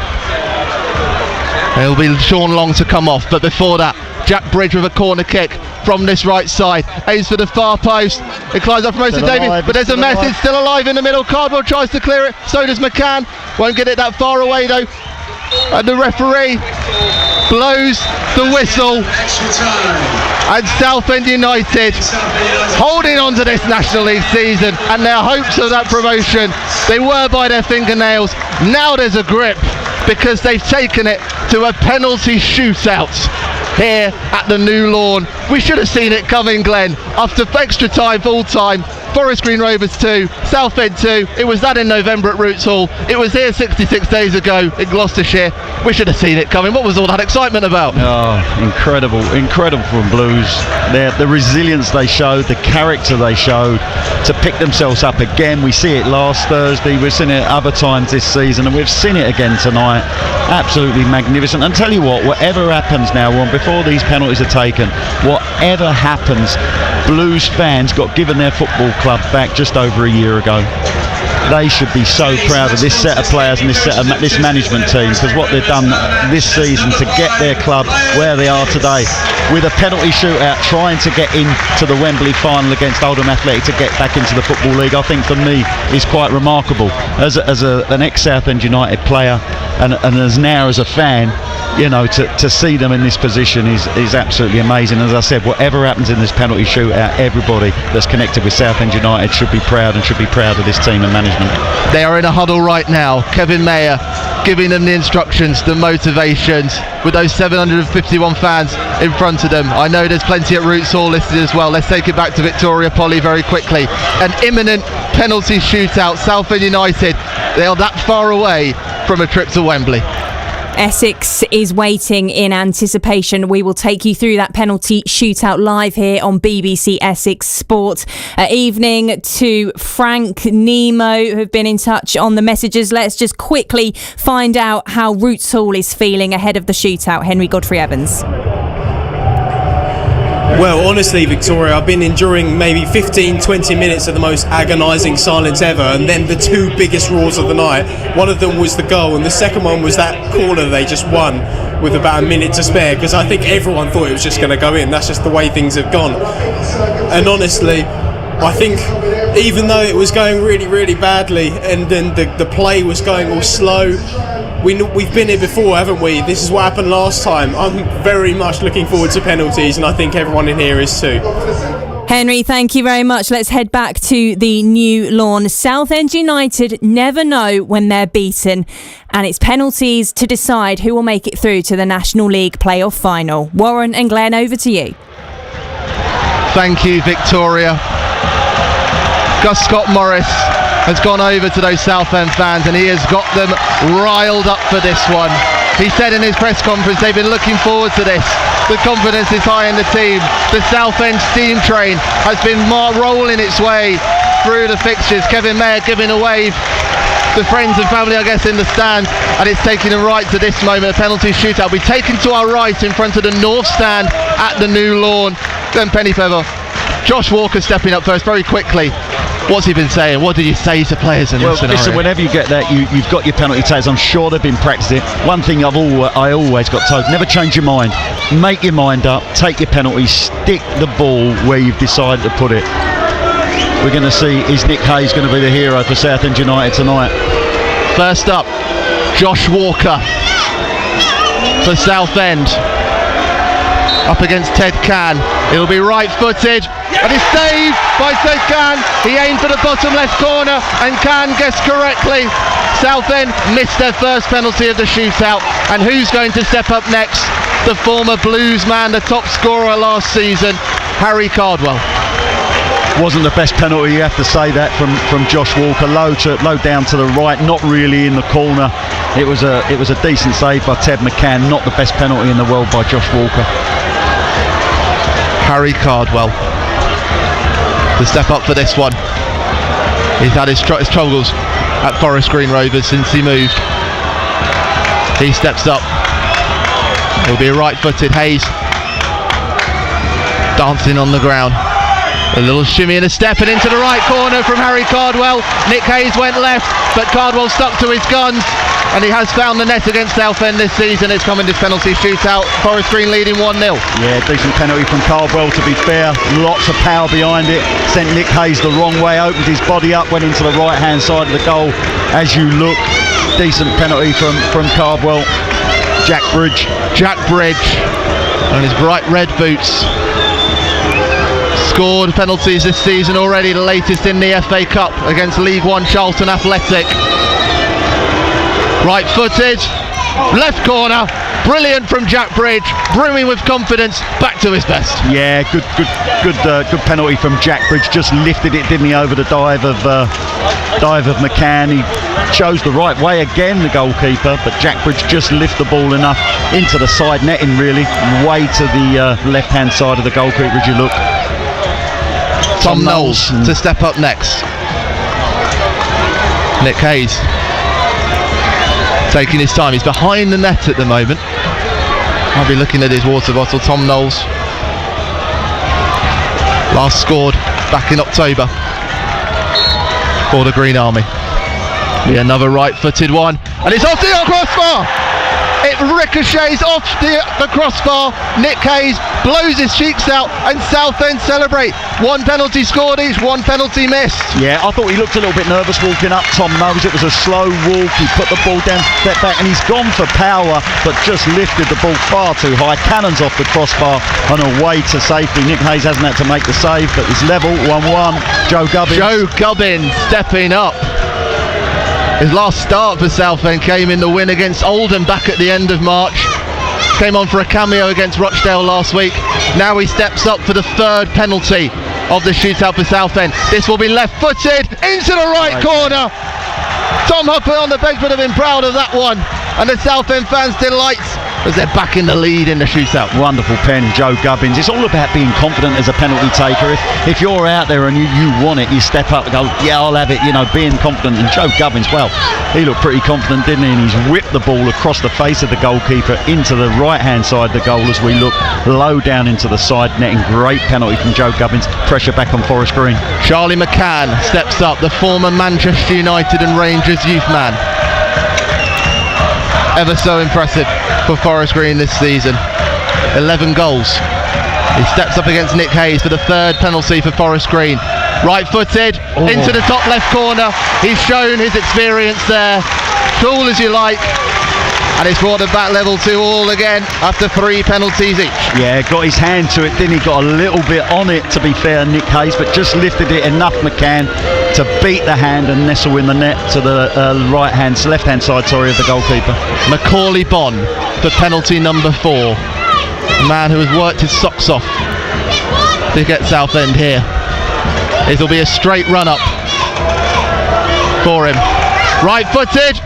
It'll be Sean Long to come off, but before that, Jack Bridge with a corner kick from this right side. Aims for the far post. It climbs up from Mason Davies, but there's a mess. It's still alive in the middle. Cardwell tries to clear it. So does McCann. Won't get it that far away though. And the referee blows the whistle. And Southend United holding on to this National League season and their hopes of that promotion. They were by their fingernails. Now there's a grip because they've taken it to a penalty shootout here at the New Lawn. We should have seen it coming, Glenn. After extra time, full time, Forest Green Rovers 2, Southend 2. It was that in November at Roots Hall. It was here 66 days ago in Gloucestershire. We should have seen it coming. What was all that excitement about? Oh, incredible from Blues. The resilience they showed, the character they showed to pick themselves up again. We see it last Thursday, we've seen it other times this season, and we've seen it again tonight. Absolutely magnificent. And tell you what, whatever happens now on, before these penalties are taken, whatever happens, Blues fans got given their football club back just over a year ago. They should be so proud of this set of players and this management team, because what they've done this season to get their club where they are today, with a penalty shootout, trying to get into the Wembley final against Oldham Athletic to get back into the Football League, I think for me is quite remarkable. As an ex-Southend United player and as now as a fan, you know, to see them in this position is absolutely amazing. As I said, whatever happens in this penalty shootout, everybody that's connected with Southend United should be proud of this team and management. They are in a huddle right now. Kevin Mayer giving them the instructions, the motivations, with those 751 fans in front of them. I know there's plenty at Roots Hall listed as well. Let's take it back to Victoria Polly very quickly. An imminent penalty shootout. Southend United, they are that far away from a trip to Wembley. Essex is waiting in anticipation. We will take you through that penalty shootout live here on BBC Essex Sport. Evening to Frank, Nemo, who have been in touch on the messages. Let's just quickly find out how Roots Hall is feeling ahead of the shootout. Henry Godfrey-Evans. Well, honestly, Victoria, I've been enduring maybe 15-20 minutes of the most agonising silence ever, and then the two biggest roars of the night. One of them was the goal, and the second one was that corner they just won with about a minute to spare, because I think everyone thought it was just going to go in. That's just the way things have gone. And honestly, I think even though it was going really, really badly, and then the play was going all slow, we've been here before, haven't we? This is what happened last time. I'm very much looking forward to penalties, and I think everyone in here is too. Henry, thank you very much. Let's head back to the New Lawn. Southend United never know when they're beaten, and it's penalties to decide who will make it through to the National League playoff final. Warren and Glenn, over to you. Thank you, Victoria. Gus Scott Morris has gone over to those Southend fans, and he has got them riled up for this one. He said in his press conference they've been looking forward to this. The confidence is high in the team. The Southend steam train has been rolling its way through the fixtures. Kevin Mayer giving a wave to friends and family, I guess, in the stand, and it's taking them right to this moment. A penalty shootout. We've taken to our right in front of the North Stand at the New Lawn. Glenn Pennyfeather, Josh Walker stepping up first very quickly. What's he been saying? What did you say to players in this scenario? Listen, whenever you get that, you've got your penalty takes. I'm sure they've been practicing. One thing I always got told: never change your mind. Make your mind up. Take your penalty. Stick the ball where you've decided to put it. We're going to see, is Nick Hayes going to be the hero for Southend United tonight? First up, Josh Walker for Southend. Up against Ted Can. It'll be right-footed, and it's saved by Ted Can. He aimed for the bottom left corner, and Can guessed correctly. Southend missed their first penalty of the shootout, and who's going to step up next? The former Blues man, the top scorer last season, Harry Cardwell. Wasn't the best penalty, you have to say that, from Josh Walker. Low down to the right, not really in the corner. It was a decent save by Ted McCann, not the best penalty in the world by Josh Walker. Harry Cardwell to step up for this one. He's had his troubles at Forest Green Rovers since he moved. He steps up. It'll be a right-footed Hayes dancing on the ground. A little shimmy and a step and into the right corner from Harry Cardwell. Nick Hayes went left, but Cardwell stuck to his guns, and he has found the net against Southend this season. It's come in this penalty shootout. Forest Green leading 1-0. Yeah, decent penalty from Cardwell, to be fair. Lots of power behind it. Sent Nick Hayes the wrong way, opened his body up, went into the right-hand side of the goal. As you look, decent penalty from Cardwell. Jack Bridge and his bright red boots. Scored penalties this season already, the latest in the FA Cup against League One Charlton Athletic. Right footed, left corner, brilliant from Jack Bridge, brimming with confidence, back to his best. Yeah, good penalty from Jack Bridge. Just lifted it, didn't he, over the dive of McCann. He chose the right way again, the goalkeeper, but Jack Bridge just lift the ball enough into the side netting, really, way to the left-hand side of the goalkeeper as you look. Tom Knowles to step up next. Nick Hayes taking his time. He's behind the net at the moment. I'll be looking at his water bottle. Tom Knowles last scored back in October for the Green Army. Yeah, another right-footed one, and it's off the crossbar. It ricochets off the crossbar. Nick Hayes blows his cheeks out, and Southend celebrate. 1 penalty scored each, 1 penalty missed. Yeah, I thought he looked a little bit nervous walking up. Tom Knowles, it was a slow walk. He put the ball down, step back, and he's gone for power, but just lifted the ball far too high. Cannons off the crossbar and away to safety. Nick Hayes hasn't had to make the save, but it's level 1-1. Joe Gubbins stepping up. His last start for Southend came in the win against Oldham back at the end of March. Came on for a cameo against Rochdale last week. Now he steps up for the 3rd penalty of the shootout for Southend. This will be left-footed into the right corner. Tom Hupper on the bench would have been proud of that one, and the Southend fans' delight as they're back in the lead in the shootout. Wonderful pen, Joe Gubbins. It's all about being confident as a penalty taker. If you're out there and you want it, you step up and go, yeah, I'll have it, being confident. And Joe Gubbins, well, he looked pretty confident, didn't he? And he's whipped the ball across the face of the goalkeeper into the right-hand side of the goal as we look low down into the side netting. Great penalty from Joe Gubbins. Pressure back on Forest Green. Charlie McCann steps up, the former Manchester United and Rangers youth man. Ever so impressive for Forest Green this season. 11 goals. He steps up against Nick Hayes for the 3rd penalty for Forest Green. Right footed into the top left corner. He's shown his experience there. Cool as you like. And it's brought them back level 2 all again after 3 penalties each. Yeah, got his hand to it, didn't he? Got a little bit on it, to be fair, Nick Hayes, but just lifted it enough, McCann, to beat the hand and nestle in the net to the left-hand side, of the goalkeeper. Macaulay Bonn for penalty number 4. A man who has worked his socks off to get Southend here. It'll be a straight run-up for him. Right-footed.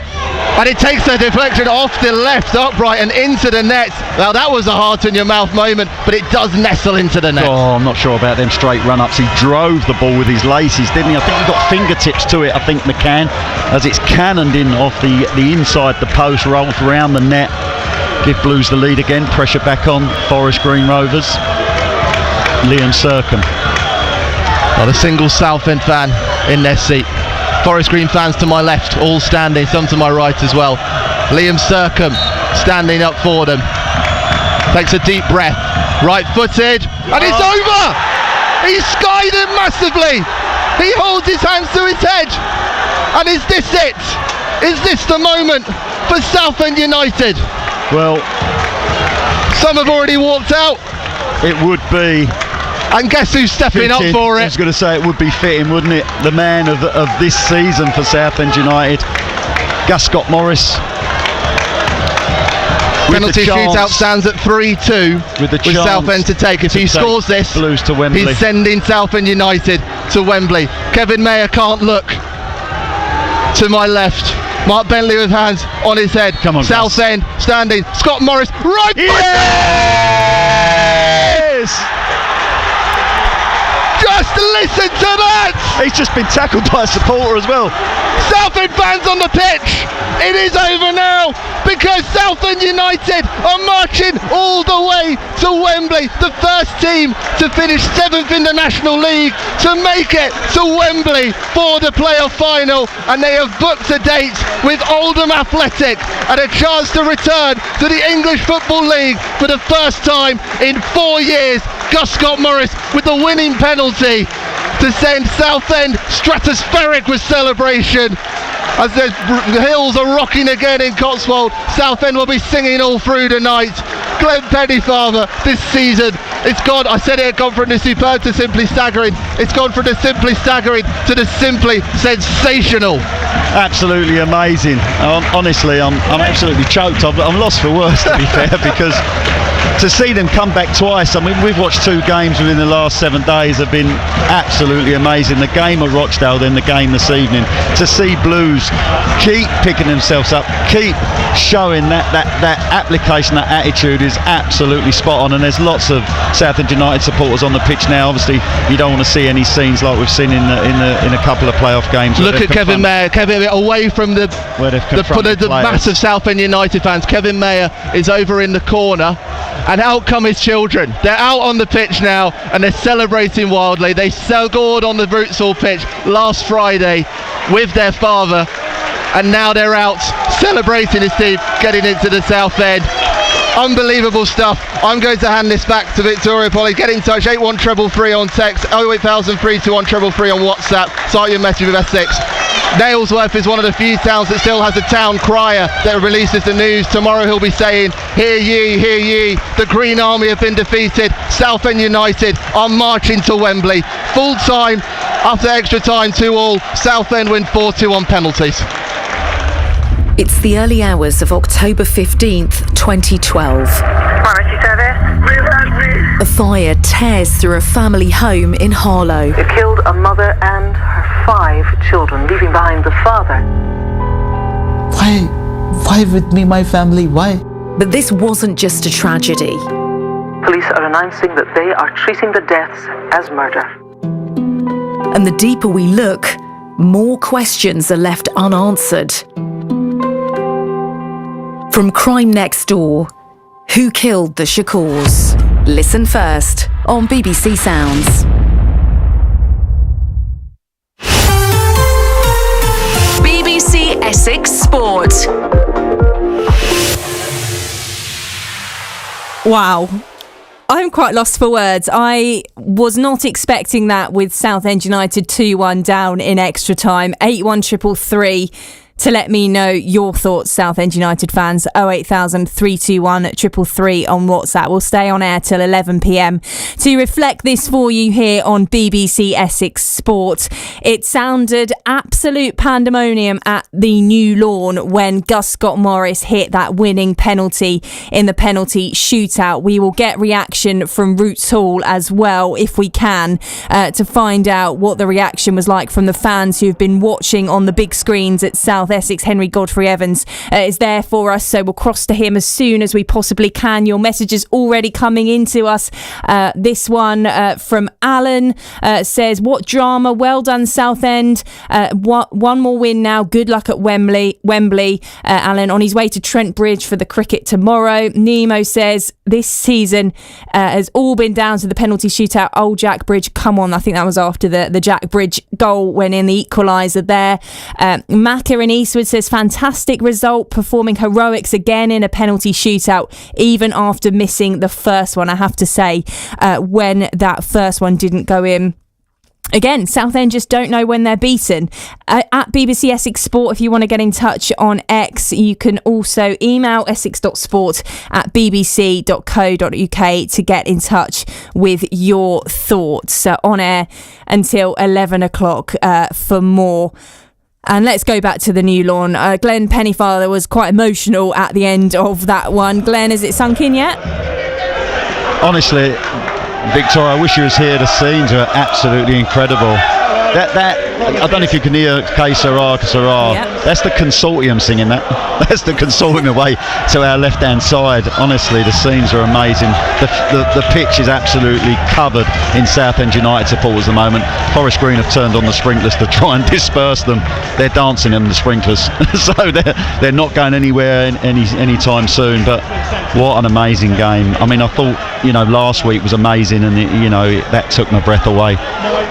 And it takes a deflection off the left upright and into the net. Well, that was a heart-in-your-mouth moment, but it does nestle into the net. Oh, I'm not sure about them straight run-ups. He drove the ball with his laces, didn't he? I think he got fingertips to it, McCann, as it's cannoned in off the inside the post, rolled around the net. Give Blues the lead again. Pressure back on Forest Green Rovers. Liam Sercombe. Not a single Southend fan in their seat. Forest Green fans to my left, all standing, some to my right as well. Liam Sercombe standing up for them. Takes a deep breath. Right-footed, and it's over! He's skied him massively! He holds his hands to his head! And is this it? Is this the moment for Southend United? Well, some have already walked out. It would be. And guess who's stepping up for it? I was going to say it would be fitting, wouldn't it? The man of this season for Southend United, Gus Scott Morris. Penalty shootout stands at 3-2 with Southend to take. If he scores this, Blues to Wembley. He's sending Southend United to Wembley. Kevin Mayer can't look to my left. Mark Bentley with hands on his head. Come on, Southend standing. Scott Morris right. Yes! Just listen to that! He's just been tackled by a supporter as well. Southend fans on the pitch. It is over now because Southend United are marching all the way to Wembley. The first team to finish 7th in the National League to make it to Wembley for the playoff final, and they have booked a date with Oldham Athletic and a chance to return to the English Football League for the first time in 4 years. Gus Scott Morris with the winning penalty to send Southend stratospheric with celebration. As the hills are rocking again in Cotswold, Southend will be singing all through the night. Glenn Pennyfather, this season, it's gone, I said it had gone from the superb to simply staggering. It's gone from the simply staggering to the simply sensational. Absolutely amazing. Honestly, I'm absolutely choked. I'm lost for words, to be fair, because to see them come back twice, I mean, we've watched 2 games within the last 7 days, have been absolutely amazing. The game at Rochdale, then the game this evening. To see Blues keep picking themselves up, keep showing that application, that attitude is absolutely spot on. And there's lots of Southend United supporters on the pitch now. Obviously, you don't want to see any scenes like we've seen in a couple of playoff games. Look at Kevin Mayer. Kevin away from the massive Southend United fans. Kevin Mayer is over in the corner. And out come his children. They're out on the pitch now and they're celebrating wildly. They scored on the Roots Hall pitch last Friday with their father, and now they're out celebrating his team getting into the South End. Unbelievable stuff. I'm going to hand this back to Victoria Polly. Get in touch, 81333 on text, 080032133 on WhatsApp. Start your message with Essex. Nailsworth is one of the few towns that still has a town crier that releases the news. Tomorrow he'll be saying, hear ye, the Green Army have been defeated. Southend United are marching to Wembley. Full time, after extra time 2-2. Southend win 4-2 on penalties. It's the early hours of October 15th, 2012. A fire tears through a family home in Harlow. It killed a mother and her 5 children, leaving behind the father. Why with me, my family? Why? But this wasn't just a tragedy. Police are announcing that they are treating the deaths as murder. And the deeper we look, more questions are left unanswered. From Crime Next Door, who killed the Shakors? Listen first on BBC Sounds. BBC Essex Sport. Wow. I'm quite lost for words. I was not expecting that with Southend United 2-1 down in extra time. 81333 to let me know your thoughts, Southend United fans. 08000 321 333 on WhatsApp. We'll stay on air till 11 p.m. to reflect this for you here on BBC Essex Sport. It sounded absolute pandemonium at the New Lawn when Gus Scott Morris hit that winning penalty in the penalty shootout. We will get reaction from Roots Hall as well, if we can, to find out what the reaction was like from the fans who've been watching on the big screens at South Essex. Henry Godfrey Evans is there for us, so we'll cross to him as soon as we possibly can. Your messages already coming into us. This one from Alan says, what drama, well done Southend, one more win now, good luck at Wembley. Alan on his way to Trent Bridge for the cricket tomorrow. Nemo says, this season has all been down to the penalty shootout. Old Jack Bridge, come on. I think that was after the Jack Bridge goal when in the equaliser there. Macca in Eastwood says, fantastic result, performing heroics again in a penalty shootout, even after missing the first one. I have to say, when that first one didn't go in. Again, Southend just don't know when they're beaten. At BBC Essex Sport, if you want to get in touch on X, you can also email essex.sport@bbc.co.uk to get in touch with your thoughts. On air until 11 o'clock for more. And let's go back to the New Lawn. Glenn Pennyfather was quite emotional at the end of that one. Glenn, has it sunk in yet? Honestly, Victoria, I wish you was here. The scenes are absolutely incredible. That I don't know if you can hear Que Sera. Yep. That's the consortium singing that. That's the consortium away to our left-hand side. Honestly, the scenes are amazing. The pitch is absolutely covered in Southend United supporters at the moment. Forest Green have turned on the sprinklers to try and disperse them. They're dancing in the sprinklers, so they're not going anywhere anytime soon. But what an amazing game. I mean, I thought, last week was amazing, and that took my breath away.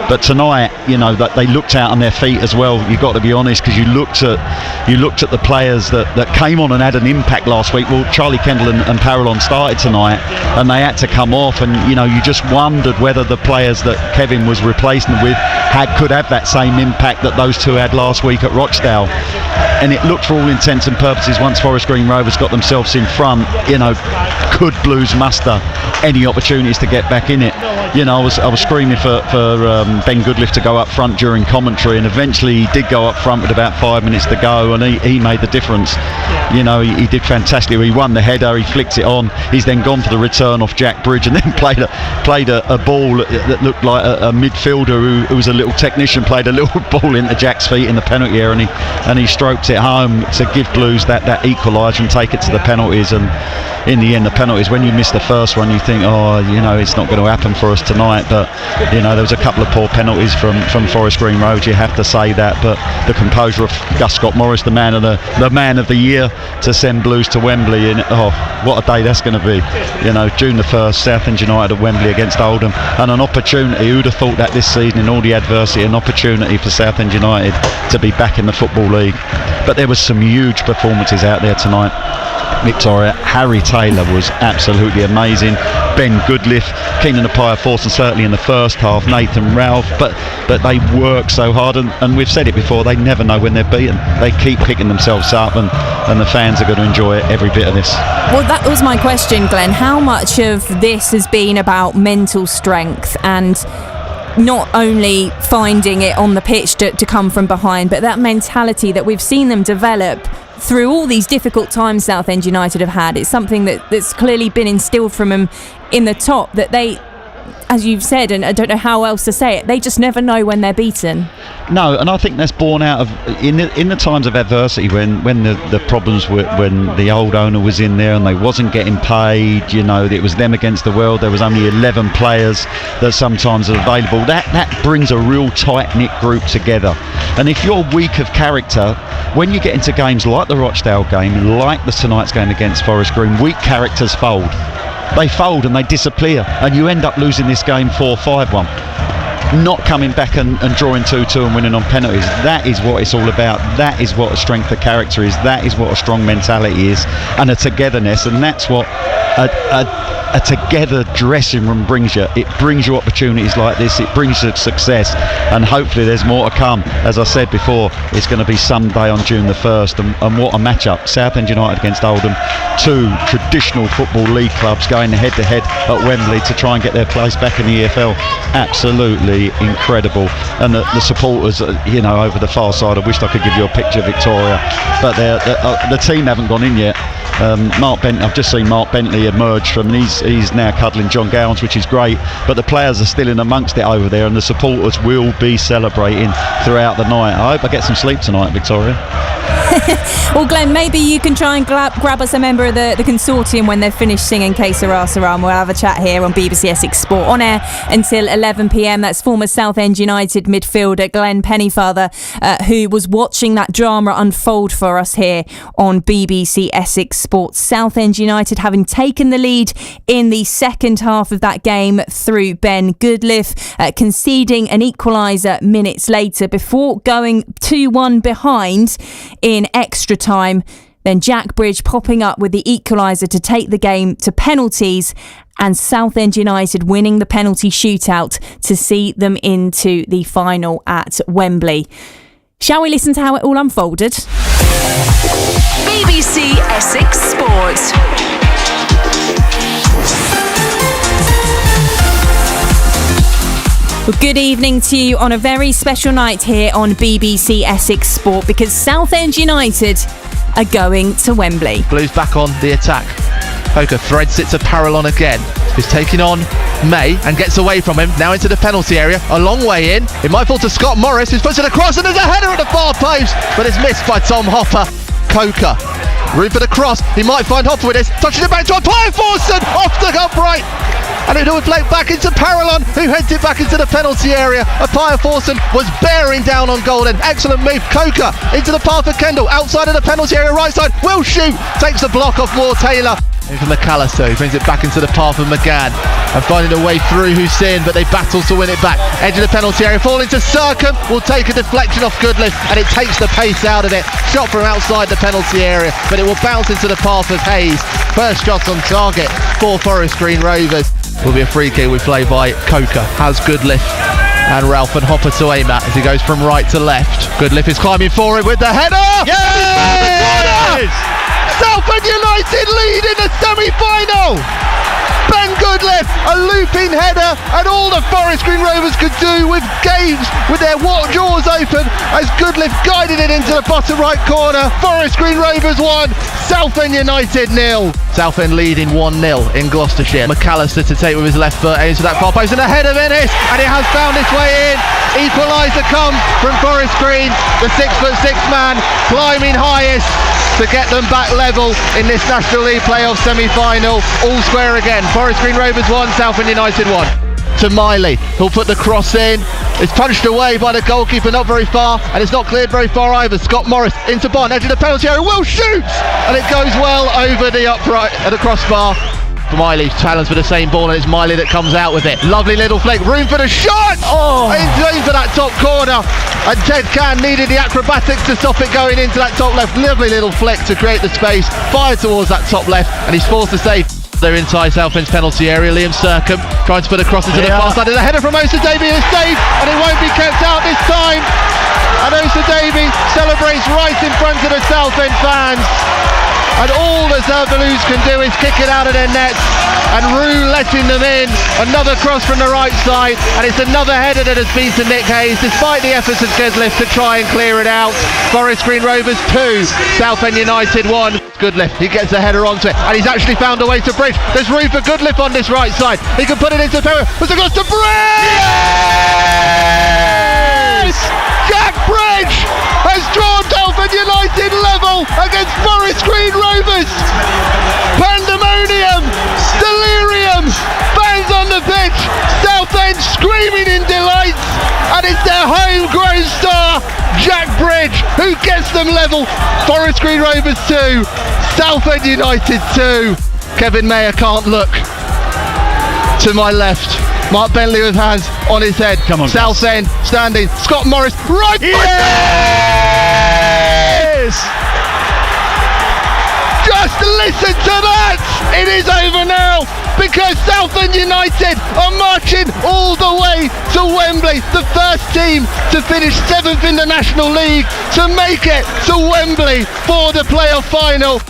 But tonight, that they looked out on their feet as well. You've got to be honest, because you looked at the players that came on and had an impact last week. Well, Charlie Kendall and Parallon started tonight, and they had to come off, and you just wondered whether the players that Kevin was replacing them with could have that same impact that those two had last week at Rochdale. And it looked, for all intents and purposes, once Forest Green Rovers got themselves in front, could Blues muster any opportunities to get back in it? I was screaming for Ben Goodliff to go up front during commentary, and eventually he did go up front with about 5 minutes to go, and he made the difference. He did fantastically. He won the header, he flicked it on. He's then gone for the return off Jack Bridge, and then played a ball that looked like a midfielder who was a little technician, played a little ball into Jack's feet in the penalty area, and he stroked it home to give Blues that equaliser and take it to the penalties. And in the end, the penalties, when you miss the first one, you think, it's not going to happen for us tonight. But there was a couple of poor penalties from Forest Green Road, you have to say that. But the composure of Gus Scott Morris, the man of the year, to send Blues to Wembley, and what a day that's going to be. June the 1st, Southend United at Wembley against Oldham, and an opportunity. Who'd have thought that this season, in all the adversity, an opportunity for Southend United to be back in the Football League. But there was some huge performances out there tonight, Victoria. Harry Taylor was absolutely amazing. Ben Goodliff, Keenan Appiah Forson, certainly in the first half. Nathan Ralph, but they work so hard, and we've said it before, they never know when they're beaten. They keep picking themselves up, and the fans are going to enjoy every bit of this. Well, that was my question, Glenn. How much of this has been about mental strength and not only finding it on the pitch to come from behind, but that mentality that we've seen them develop through all these difficult times Southend United have had? It's something that's clearly been instilled from them in the top, that they, as you've said, and I don't know how else to say it, they just never know when they're beaten. No, and I think that's born out of in the times of adversity, when the problems were, when the old owner was in there and they wasn't getting paid. It was them against the world. There was only 11 players that sometimes are available. That brings a real tight-knit group together. And if you're weak of character, when you get into games like the Rochdale game, like tonight's game against Forest Green, weak characters fold. They fold and they disappear, and you end up losing this game 4-5-1. Not coming back and drawing 2-2 and winning on penalties. That is what it's all about. That is what a strength of character is. That is what a strong mentality is, and a togetherness. And that's what a together dressing room brings you. It brings you opportunities like this. It brings you success, and hopefully there's more to come. As I said before, it's going to be someday on June the 1st, and what a matchup. Southend United against Oldham, two traditional Football League clubs going head to head at Wembley to try and get their place back in the EFL. Absolutely incredible. And the supporters, over the far side, I wished I could give you a picture, Victoria, but the team haven't gone in yet. Mark Bentley, I've just seen Mark Bentley emerge from, he's now cuddling John Gowans, which is great, but the players are still in amongst it over there, and the supporters will be celebrating throughout the night. I hope I get some sleep tonight, Victoria. Well, Glenn, maybe you can try and grab us a member of the consortium when they've finished singing Que Sera, Sera, and we'll have a chat here on BBC Essex Sport, on air until 11 p.m. That's former Southend United midfielder Glenn Pennyfather, who was watching that drama unfold for us here on BBC Essex Sport. Southend United having taken the lead in the second half of that game through Ben Goodliff, conceding an equaliser minutes later before going 2-1 behind in extra time. Then Jack Bridge popping up with the equaliser to take the game to penalties, and Southend United winning the penalty shootout to see them into the final at Wembley. Shall we listen to how it all unfolded? BBC Essex Sport. Well, good evening to you on a very special night here on BBC Essex Sport, because Southend United are going to Wembley. Blues back on the attack. Poker threads it to Parallon again. who's taking on May and gets away from him. Now into the penalty area, a long way in. It might fall to Scott Morris, who's puts it across, and there's a header at the far post, but it's missed by Tom Hopper. Coker, room for the cross. He might find Hopper with this. Touching it back to Apaya Forson, off the upright. And it will play back into Parallon, who heads it back into the penalty area. Apaya Forson was bearing down on goal then. Excellent move. Coker into the path of Kendall, outside of the penalty area, right side. Will shoot, takes the block off Moore Taylor. In for McAllister, who brings it back into the path of McGann and finding a way through Hussein, but they battle to win it back. Edge of the penalty area, falling to Circum, will take a deflection off Goodliff, and it takes the pace out of it. Shot from outside the penalty area, but it will bounce into the path of Hayes. First shot on target for Forest Green Rovers. Will be a free kick with play by Coker. Has Goodliff and Ralph and Hopper to aim at as he goes from right to left. Goodliff is climbing forward with the header. Yes! Southend United lead in the semi-final. Ben Goodliff, a looping header, and all the Forest Green Rovers could do with games with their jaws open as Goodliff guided it into the bottom right corner. Forest Green Rovers 1, Southend United 0. Southend leading 1-0 in Gloucestershire. McAllister to take with his left foot into that far post, and a header Ennis, and it has found its way in. Equaliser comes from Forest Green, the 6'6" man climbing highest to get them back level in this National League playoff semi-final. All square again. Forest Green Rovers 1, Southend United 1. To Miley, who'll put the cross in. It's punched away by the goalkeeper, not very far, and it's not cleared very far either. Scott Morris into Bond, edge of the penalty area, will shoot, and it goes well over the upright at the crossbar. Miley challenged for the same ball, and it's Miley that comes out with it. Lovely little flick, room for the shot! Into that top corner, and Ted Can needed the acrobatics to stop it going into that top left. Lovely little flick to create the space, fired towards that top left, and he's forced to save. They're inside Southend's penalty area. Liam Circum trying to put a cross into the far side. There's a header from Osa Davey, and it's saved, and it won't be kept out this time. And Osa Davey celebrates right in front of the Southend fans. And all the Zerbeloos can do is kick it out of their nets, and Rue letting them in. Another cross from the right side, and it's another header that has been to Nick Hayes, despite the efforts of Goodliff to try and clear it out. Forest Green Rovers 2, Southend United 1. Goodliff, he gets a header onto it, and he's actually found a way to Bridge. There's room for Goodliff on this right side. He can put it into the power. It's across to Bridge! Yes! Jack Bridge has drawn Southend United level against Forest Green Rovers. Pandemonium, delirium, fans on the pitch, Southend screaming in delight, and it's their homegrown star, Jack Bridge, who gets them level. Forest Green Rovers 2, Southend United 2. Kevin Mayer can't look. To my left, Mark Bentley with hands on his head. Come on, Southend standing. Scott Morris right. Yes! Just listen to that! It is over now, because Southend United are marching all the way to Wembley. The first team to finish 7th in the National League to make it to Wembley for the playoff final.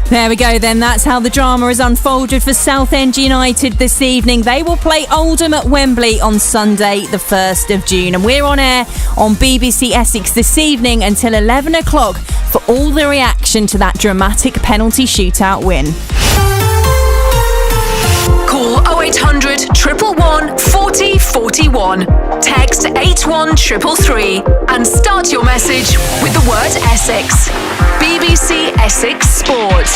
There we go then, that's how the drama has unfolded for Southend United this evening. They will play Oldham at Wembley on Sunday the 1st of June, and we're on air on BBC Essex this evening until 11 o'clock for all the reaction to that dramatic penalty shootout win. Call 0800 111 40 41. Text 81333 and start your message with the word Essex. BBC Essex Sport.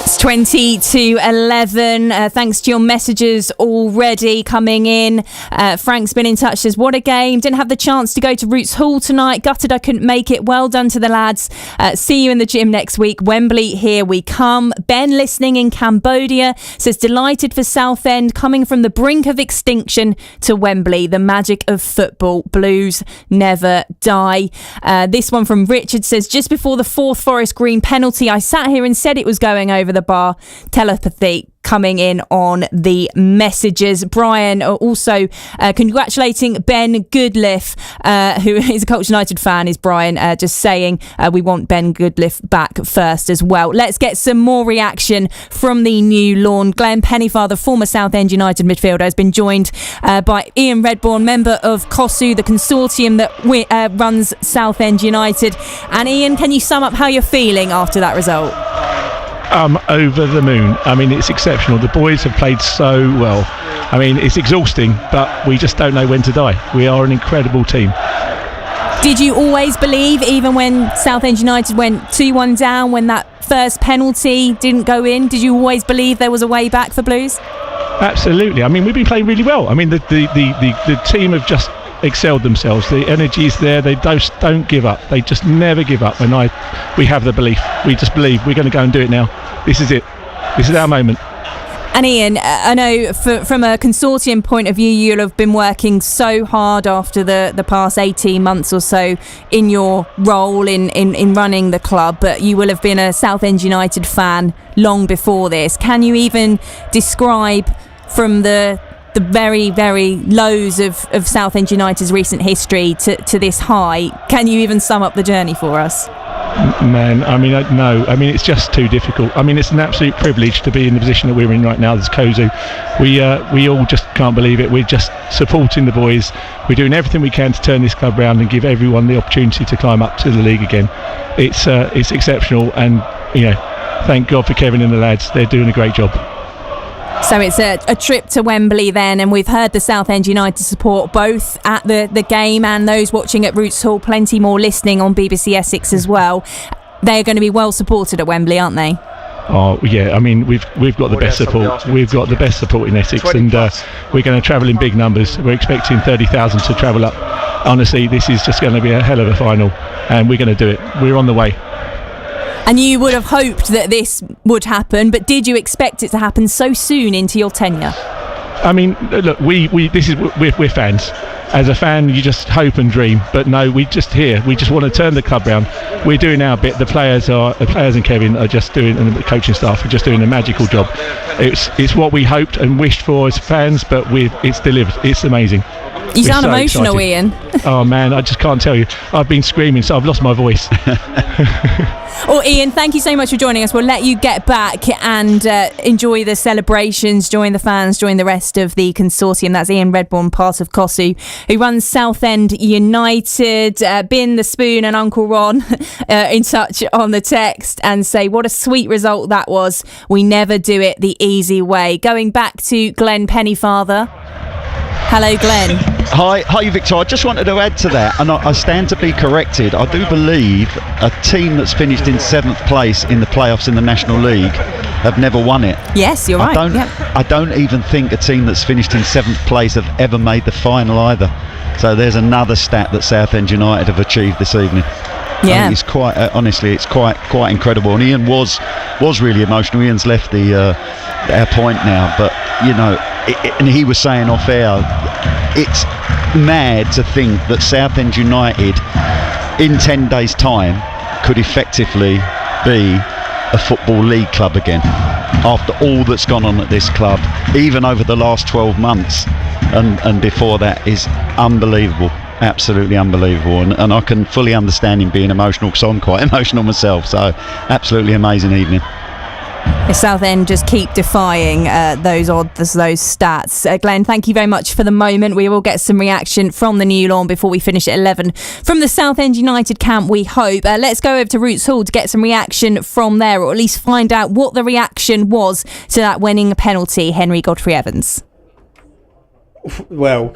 It's 20 to 11. Thanks to your messages already coming in. Frank's been in touch, says, what a game. Didn't have the chance to go to Roots Hall tonight. Gutted I couldn't make it. Well done to the lads. See you in the gym next week. Wembley, here we come. Ben, listening in Cambodia, says, delighted for Southend, coming from the brink of extinction to Wembley. The magic of football. Blues never die. This one from Richard says, just before the 4th Forest Green penalty, I sat here and said it was going over the bar. bar telepathy coming in on the messages. Brian also congratulating Ben Goodliff, who is a Culture United fan, is Brian, just saying we want Ben Goodliff back first as well. Let's get some more reaction from the new lawn. Glenn Pennyfather, former Southend United midfielder, has been joined by Ian Redbourne, member of COSU, the consortium that runs Southend United. And Ian, can you sum up how you're feeling after that result? Over the moon. I mean, it's exceptional. The boys have played so well. I mean, it's exhausting, but we just don't know when to die. We are an incredible team. Did you always believe, even when Southend United went 2-1 down, when that first penalty didn't go in, did you always believe there was a way back for Blues? Absolutely. I mean, we've been playing really well. I mean, the team have just excelled themselves. The energy's there. They don't give up. They just never give up. And we have the belief. We just believe we're going to go and do it now. This is it. This is our moment. And Ian, I know from a consortium point of view, you'll have been working so hard after the past 18 months or so in your role in running the club, but you will have been a Southend United fan long before this. Can you even describe from the very, very lows of Southend United's recent history to this high, can you even sum up the journey for us? Man, I mean, no. I mean, it's just too difficult. I mean, it's an absolute privilege to be in the position that we're in right now as COSU. We all just can't believe it. We're just supporting the boys. We're doing everything we can to turn this club round and give everyone the opportunity to climb up to the league again. It's exceptional, and thank God for Kevin and the lads. They're doing a great job. So it's a trip to Wembley then, and we've heard the Southend United support both at the game and those watching at Roots Hall, plenty more listening on BBC Essex as well. They're going to be well supported at Wembley, aren't they? Oh yeah, I mean we've got the best support. We've got the best support in Essex, and we're going to travel in big numbers. We're expecting 30,000 to travel up. Honestly, this is just going to be a hell of a final, and we're going to do it. We're on the way. And you would have hoped that this would happen, but did you expect it to happen so soon into your tenure? I mean, look, we're fans. As a fan, you just hope and dream. But no, we just want to turn the club round. We're doing our bit. The players and Kevin are just doing, and the coaching staff are just doing a magical job. It's what we hoped and wished for as fans, but it's delivered. It's amazing. You sound emotional, Ian. Oh man, I just can't tell you. I've been screaming, so I've lost my voice. Well, Ian, thank you so much for joining us. We'll let you get back and enjoy the celebrations, join the fans, join the rest of the consortium. That's Ian Redbourne, part of COSU, who runs Southend United. Bin the Spoon and Uncle Ron in touch on the text and say what a sweet result that was. We never do it the easy way. Going back to Glenn Pennyfather. Hello, Glenn. Hi, Victor. I just wanted to add to that, and I stand to be corrected. I do believe a team that's finished in 7th place in the playoffs in the National League have never won it. Yes, you're right. I don't even think a team that's finished in 7th place have ever made the final either. So there's another stat that Southend United have achieved this evening. Yeah, it's quite honestly, it's quite incredible. And Ian was really emotional. Ian's left our point now, but and he was saying off air, it's mad to think that Southend United in 10 days' time could effectively be a football league club again after all that's gone on at this club, even over the last 12 months and before that, is unbelievable. Absolutely unbelievable, and I can fully understand him being emotional because I'm quite emotional myself. So absolutely amazing evening. Southend just keep defying those odds, those stats. Glenn, thank you very much for the moment. We will get some reaction from the new lawn before we finish at 11 from the Southend United camp, we hope. Let's go over to Roots Hall to get some reaction from there, or at least find out what the reaction was to that winning penalty. Henry Godfrey Evans. Well,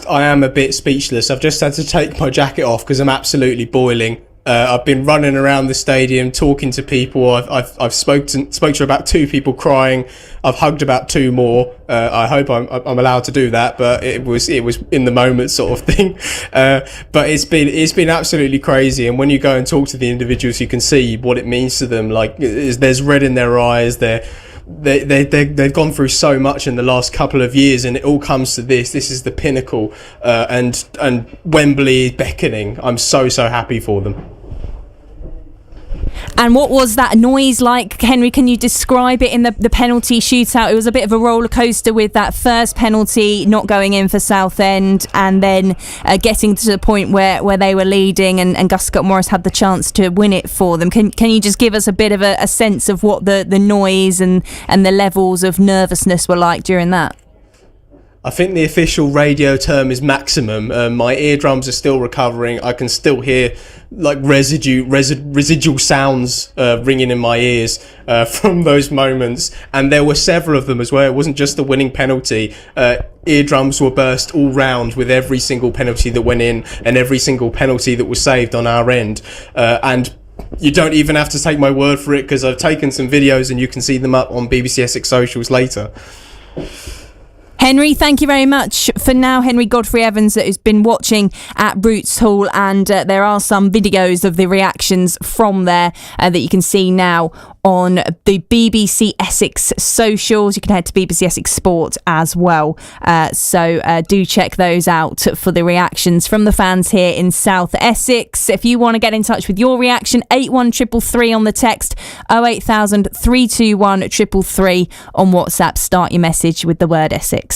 I am a bit speechless. I've just had to take my jacket off because I'm absolutely boiling. I've been running around the stadium talking to people. I've spoke to about 2 people crying. I've hugged about 2 more. I hope I'm allowed to do that, but it was in the moment sort of thing. But it's been absolutely crazy. And when you go and talk to the individuals, you can see what it means to them. Like there's red in their eyes. They've gone through so much in the last couple of years, and it all comes to this. This is the pinnacle, and Wembley beckoning. I'm so happy for them. And what was that noise like, Henry? Can you describe it in the penalty shootout? It was a bit of a roller coaster with that first penalty not going in for Southend, and then getting to the point where they were leading, and Gus Scott-Morris had the chance to win it for them. Can you just give us a bit of a sense of what the noise and the levels of nervousness were like during that? I think the official radio term is maximum. My eardrums are still recovering. I can still hear like residual sounds ringing in my ears from those moments, and there were several of them as well. It wasn't just the winning penalty. Eardrums were burst all round with every single penalty that went in and every single penalty that was saved on our end. And you don't even have to take my word for it, because I've taken some videos and you can see them up on BBC Essex socials later. Henry, thank you very much. For now, Henry Godfrey Evans has been watching at Roots Hall, and there are some videos of the reactions from there that you can see now on the BBC Essex socials. You can head to BBC Essex Sport as well. So do check those out for the reactions from the fans here in South Essex. If you want to get in touch with your reaction, 81333 on the text, 08000 321 333 on WhatsApp. Start your message with the word Essex.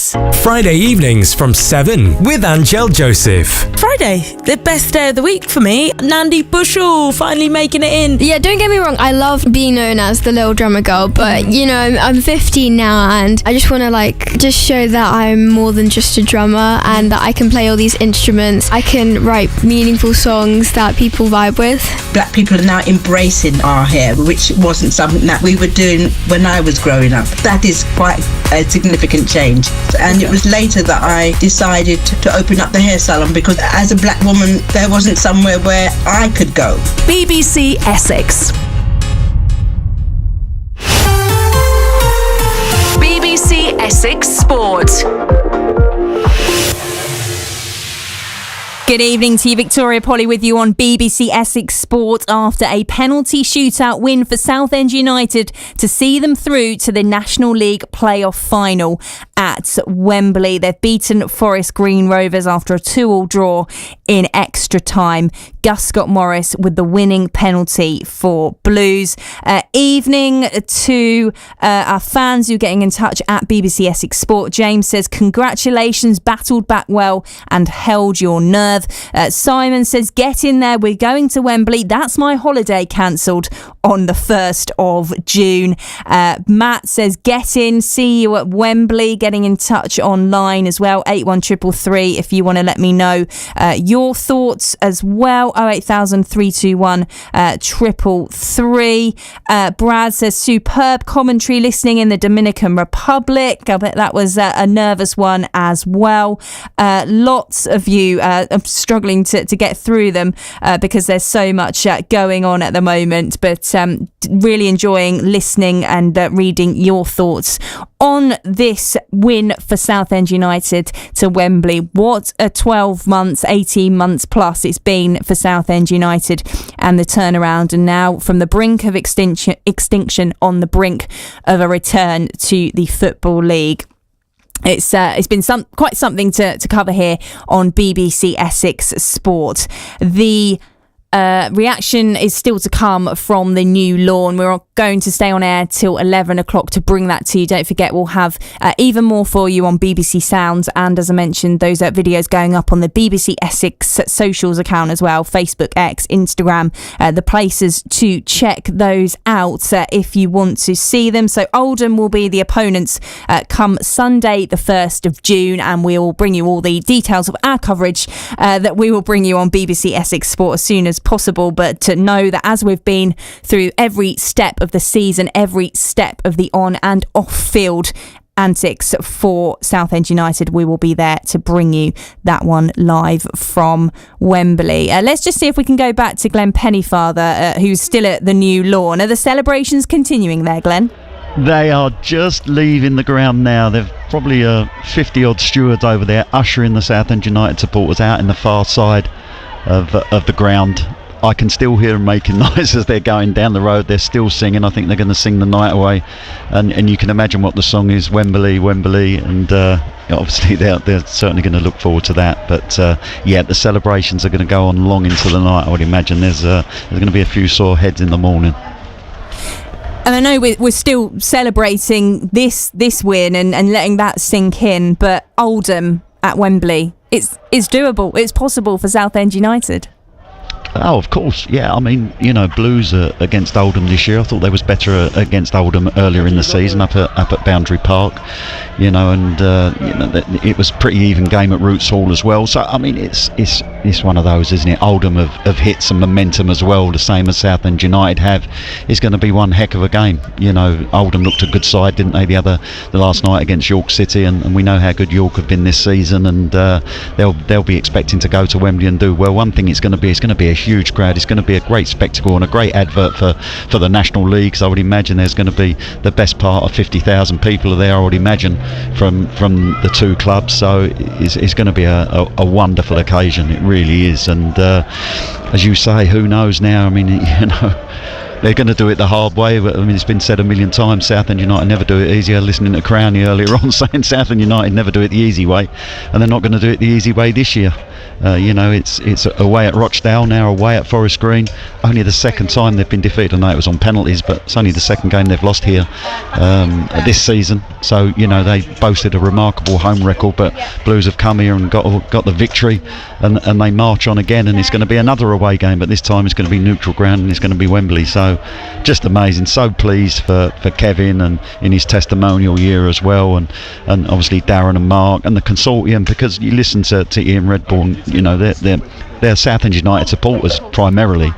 Friday evenings from 7 with Angel Joseph. Friday, the best day of the week for me. Nandi Bushell finally making it in. Yeah, don't get me wrong, I love being known as the little drummer girl, but you know, I'm 15 now, and I just want to just show that I'm more than just a drummer, and that I can play all these instruments. I can write meaningful songs that people vibe with. Black people are now embracing our hair, which wasn't something that we were doing when I was growing up. That is quite a significant change. And it was later that I decided to open up the hair salon, because as a black woman there wasn't somewhere where I could go. BBC Essex. BBC Essex Sport. Good evening to you, Victoria Polly with you on BBC Essex Sport after a penalty shootout win for Southend United to see them through to the National League playoff final at Wembley. They've beaten Forest Green Rovers after a 2-2 draw in extra time. Gus Scott-Morris with the winning penalty for Blues. Evening to our fans who are getting in touch at BBC Essex Sport. James says, congratulations, battled back well and held your nerve. Simon says, get in there, we're going to Wembley. That's my holiday cancelled on the 1st of June. Matt says, get in, see you at Wembley. Getting in touch online as well, 81333 if you want to let me know your thoughts as well. 08000 321 333. Brad says, superb commentary listening in the Dominican Republic. I bet that was a nervous one as well. Lots of you I'm struggling to get through them because there's so much going on at the moment, but really enjoying listening and reading your thoughts on this win for Southend United to Wembley. What a 12 months, 18 months plus it's been for Southend United, and the turnaround, and now from the brink of extinction on the brink of a return to the Football League. It's been quite something to cover here on BBC Essex Sport. The reaction is still to come from the new lawn. We're going to stay on air till 11 o'clock to bring that to you. Don't forget, we'll have even more for you on BBC Sounds, and as I mentioned, those videos going up on the BBC Essex socials account as well, Facebook, X, Instagram, the places to check those out if you want to see them. So Oldham will be the opponents come Sunday the 1st of June, and we will bring you all the details of our coverage that we will bring you on BBC Essex Sport as soon as possible. But to know that as we've been through every step of the season, every step of the on and off field antics for Southend United, we will be there to bring you that one live from Wembley. Let's just see if we can go back to Glenn Pennyfather, who's still at the new lawn. Are the celebrations continuing there, Glenn? They are just leaving the ground now. They've probably 50 odd stewards over there ushering the Southend United supporters out in the far side of the ground. I can still hear them making noise as they're going down the road. They're still singing. I think they're going to sing the night away, and you can imagine what the song is, Wembley, Wembley, and obviously they're certainly going to look forward to that. But yeah, the celebrations are going to go on long into the night, I would imagine. There's going to be a few sore heads in the morning. And I know we're still celebrating this win and letting that sink in, but Oldham at Wembley, it's doable. It's possible for Southend United. Oh, of course, yeah. I mean, Blues against Oldham this year. I thought they was better against Oldham earlier in the season up at Boundary Park, and it was pretty even game at Roots Hall as well. So I mean, it's one of those, isn't it? Oldham have hit some momentum as well, the same as Southend United have. It's going to be one heck of a game. Oldham looked a good side, didn't they, the last night against York City, and we know how good York have been this season, and they'll be expecting to go to Wembley and do well. One thing it's going to be a huge crowd. It's going to be a great spectacle and a great advert for the National League. So I would imagine there's going to be the best part of 50,000 people there, I would imagine, from the two clubs. So it's going to be a wonderful occasion. It really is. And as you say, who knows now? I mean, they're going to do it the hard way. But, I mean, it's been said a million times, Southend United never do it easier. Listening to Crowney earlier on saying Southend United never do it the easy way, and they're not going to do it the easy way this year. It's away at Rochdale now, away at Forest Green. Only the second time they've been defeated. I know it was on penalties, but it's only the second game they've lost here this season. So they boasted a remarkable home record, but Blues have come here and got the victory, and they march on again. And it's going to be another away game, but this time it's going to be neutral ground and it's going to be Wembley. So just amazing. So pleased for Kevin and in his testimonial year as well, and obviously Darren and Mark and the consortium, because you listen to Ian Redbourne. They're Southend United supporters primarily,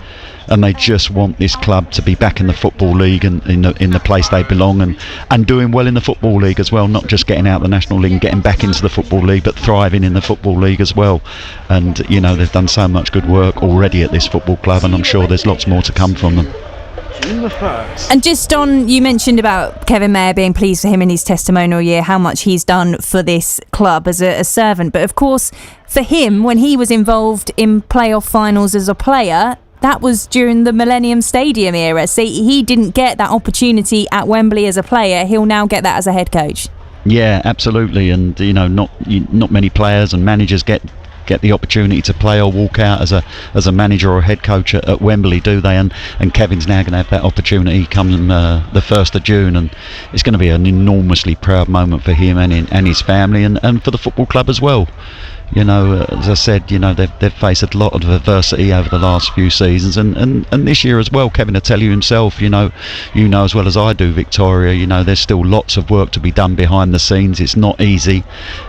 and they just want this club to be back in the Football League and in the place they belong, and doing well in the Football League as well, not just getting out the National League and getting back into the Football League, but thriving in the Football League as well. And they've done so much good work already at this football club, and I'm sure there's lots more to come from them. And just on, you mentioned about Kevin Mayer being pleased for him in his testimonial year, how much he's done for this club as a servant. But of course, for him, when he was involved in playoff finals as a player, that was during the Millennium Stadium era. So he didn't get that opportunity at Wembley as a player. He'll now get that as a head coach. Yeah, absolutely. And not many players and managers get the opportunity to play or walk out as a manager or a head coach at Wembley, do they? And Kevin's now going to have that opportunity come the 1st of June, and it's going to be an enormously proud moment for him and his family, and for the football club as well. As I said, they've faced a lot of adversity over the last few seasons, and this year as well. Kevin will tell you himself, you know as well as I do, Victoria, there's still lots of work to be done behind the scenes. It's not easy,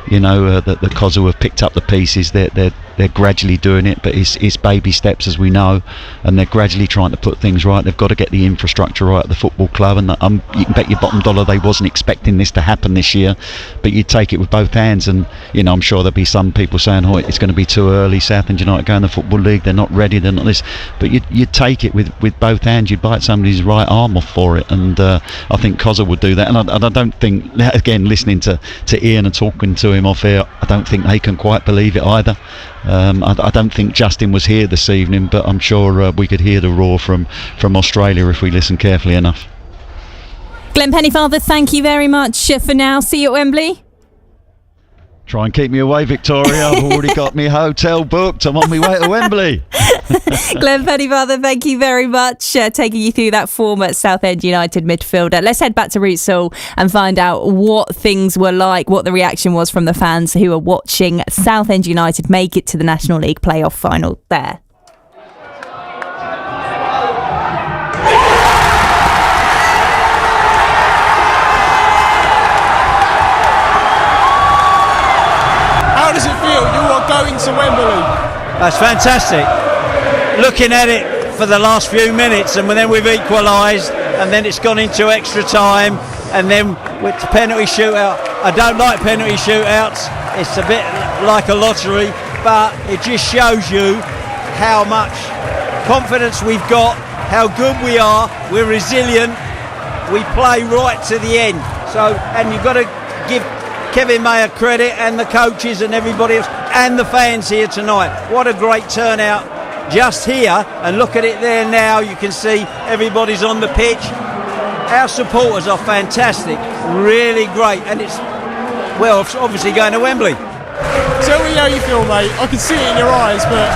that the COSU have picked up the pieces. They're gradually doing it, but it's baby steps, as we know, and they're gradually trying to put things right. They've got to get the infrastructure right at the football club, and you can bet your bottom dollar they wasn't expecting this to happen this year, but you take it with both hands. And I'm sure there'll be some people saying, oh, it's going to be too early, Southend United go in the Football League, they're not ready, they're not this, but you take it with both hands. You'd bite somebody's right arm off for it, and I think COSA would do that. And I don't think, again, listening to Ian and talking to him off air, I don't think they can quite believe it either. I don't think Justin was here this evening, but I'm sure we could hear the roar from Australia if we listen carefully enough. Glenn Pennyfather, thank you very much for now. See you at Wembley. Try and keep me away, Victoria. I've already got my hotel booked. I'm on my way to Wembley. Glenn Pennyfather, thank you very much. Taking you through that form at Southend United midfielder. Let's head back to Roots Hall and find out what things were like, what the reaction was from the fans who are watching Southend United make it to the National League playoff final there. How does it feel? You are going to Wembley. That's fantastic. Looking at it for the last few minutes, and then we've equalised, and then it's gone into extra time, and then with the penalty shootout. I don't like penalty shootouts. It's a bit like a lottery, but it just shows you how much confidence we've got, how good we are. We're resilient. We play right to the end. So, and you've got to give Kevin Mayer credit, and the coaches and everybody else, and the fans here tonight. What a great turnout just here, and look at it there now. You can see everybody's on the pitch. Our supporters are fantastic, really great, and it's, well, obviously going to Wembley. Tell me how you feel, mate. I can see it in your eyes, but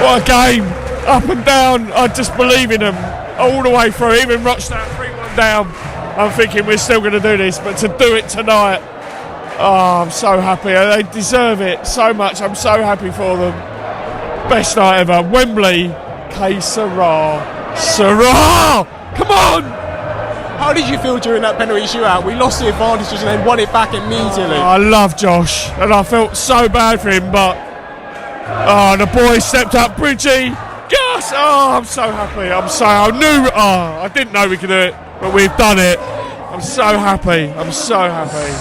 what a game. Up and down, I just believe in them all the way through. Even Rochdale 3-1 down. I'm thinking we're still going to do this, but to do it tonight, I'm so happy. They deserve it so much. I'm so happy for them. Best night ever. Wembley, que sera. Come on! How did you feel during that penalty shootout? We lost the advantages and then won it back immediately. I love Josh, and I felt so bad for him, but the boys stepped up. Bridgie, yes! I'm so happy. I didn't know we could do it, but we've done it. I'm so happy.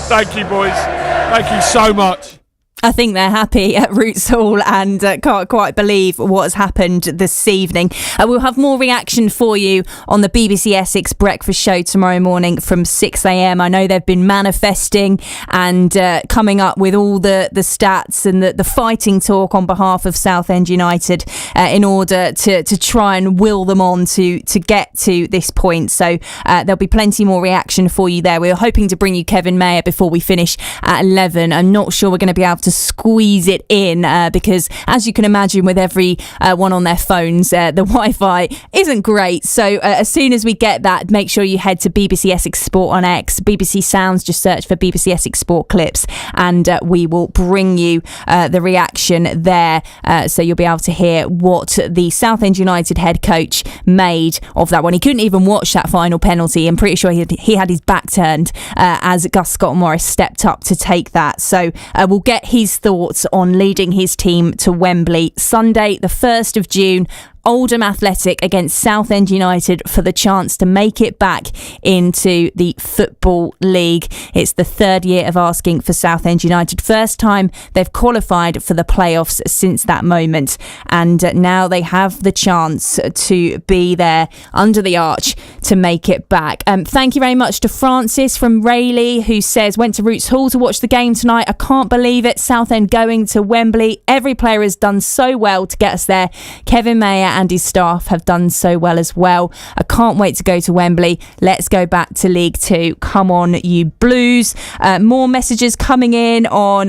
Thank you, boys. Thank you so much. I think they're happy at Roots Hall and can't quite believe what has happened this evening. We'll have more reaction for you on the BBC Essex breakfast show tomorrow morning from 6 a.m. I know they've been manifesting and coming up with all the stats and the fighting talk on behalf of Southend United in order to try and will them on to get to this point. So there'll be plenty more reaction for you there. We're hoping to bring you Kevin Mayer before we finish at 11. I'm not sure we're going to be able to squeeze it in because, as you can imagine, with every one on their phones, the Wi-Fi isn't great. So as soon as we get that, make sure you head to BBC Essex Sport on X, BBC Sounds, just search for BBC Essex Sport Clips, and we will bring you the reaction there, so you'll be able to hear what the Southend United head coach made of that one. He couldn't even watch that final penalty. I'm pretty sure he had his back turned as Gus Scott-Morris stepped up to take that. So we'll get his thoughts on leading his team to Wembley Sunday, the 1st of June. Oldham Athletic against Southend United for the chance to make it back into the Football League. It's the third year of asking for Southend United. First time they've qualified for the playoffs since that moment. And now they have the chance to be there under the arch to make it back. Thank you very much to Francis from Rayleigh, who says, went to Roots Hall to watch the game tonight. I can't believe it. Southend going to Wembley. Every player has done so well to get us there. Kevin Mayer and his staff have done so well as well. I can't wait to go to Wembley. Let's go back to League Two. Come on, you Blues. More messages coming in on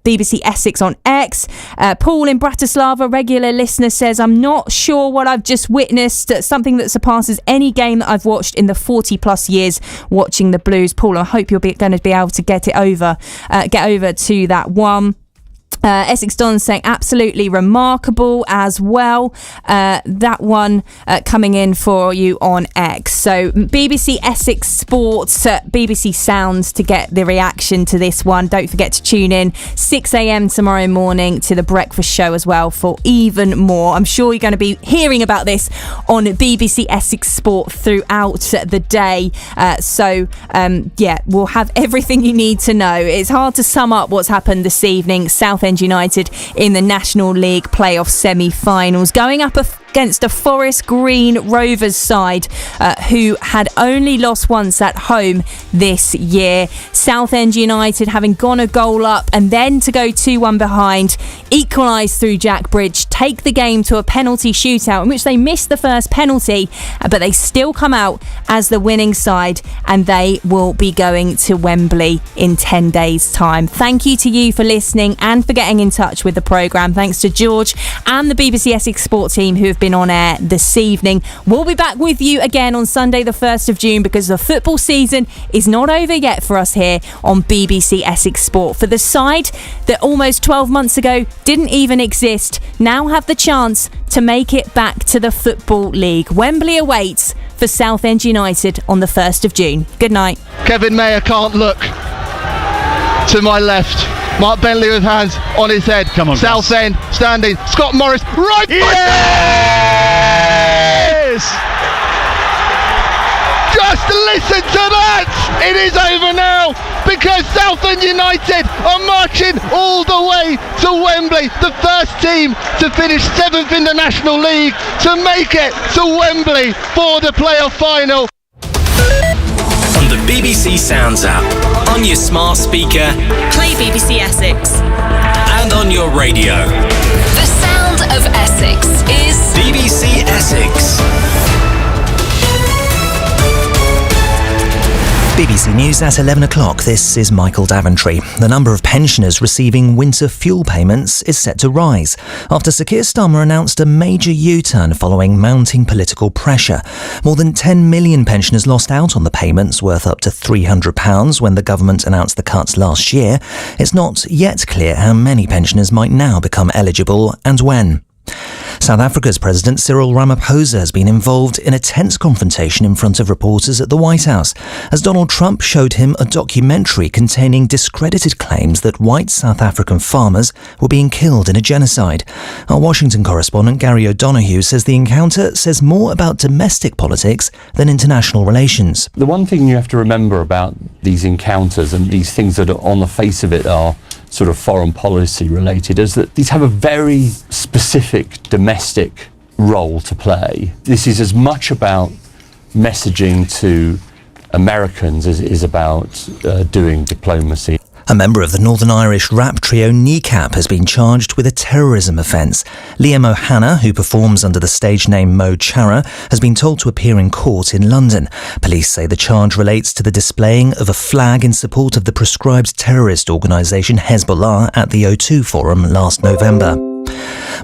BBC Essex on X. Paul in Bratislava, regular listener, says, I'm not sure what I've just witnessed. Something that surpasses any game that I've watched in the 40 plus years watching the Blues. Paul, I hope you're going to be able to get over to that one. Essex Don saying absolutely remarkable as well. That one coming in for you on X. So BBC Essex Sports, BBC Sounds to get the reaction to this one. Don't forget to tune in 6 a.m. tomorrow morning to the breakfast show as well for even more. I'm sure you're going to be hearing about this on BBC Essex Sport throughout the day. We'll have everything you need to know. It's hard to sum up what's happened this evening. Southend United in the National League playoff semi-finals, going up against a Forest Green Rovers side who had only lost once at home this year. Southend United having gone a goal up and then to go 2-1 behind, equalise through Jack Bridge, take the game to a penalty shootout in which they missed the first penalty, but they still come out as the winning side, and they will be going to Wembley in 10 days' time. Thank you to you for listening and for getting in touch with the programme. Thanks to George and the BBC Essex Sport team who have been on air this evening. We'll be back with you again on Sunday the 1st of June because the football season is not over yet for us here on BBC Essex Sport. For the side that almost 12 months ago didn't even exist, now have the chance to make it back to the Football League. Wembley awaits for Southend United on the 1st of June. Good night. Kevin Mayer can't look to my left. Mark Bentley with hands on his head. Come on, Southend standing. Scott Morris right. Yes! Just listen to that! It is over now because Southend United are marching all the way to Wembley. The first team to finish 7th in the National League to make it to Wembley for the playoff final. On the BBC Sounds app, on your smart speaker, Play BBC Essex. and on your radio. The sound of Essex is BBC Essex. BBC News at 11 o'clock. This is Michael Daventry. The number of pensioners receiving winter fuel payments is set to rise after Sir Keir Starmer announced a major U-turn following mounting political pressure. More than 10 million pensioners lost out on the payments worth up to £300 when the government announced the cuts last year. It's not yet clear how many pensioners might now become eligible and when. South Africa's President Cyril Ramaphosa has been involved in a tense confrontation in front of reporters at the White House as Donald Trump showed him a documentary containing discredited claims that white South African farmers were being killed in a genocide. Our Washington correspondent Gary O'Donoghue says the encounter says more about domestic politics than international relations. The one thing you have to remember about these encounters and these things that are on the face of it are sort of foreign policy related is that these have a very specific domestic role to play. This is as much about messaging to Americans as it is about doing diplomacy. A member of the Northern Irish rap trio Kneecap has been charged with a terrorism offence. Liam O'Hanna, who performs under the stage name Mo Chara, has been told to appear in court in London. Police say the charge relates to the displaying of a flag in support of the proscribed terrorist organisation Hezbollah at the O2 Forum last November.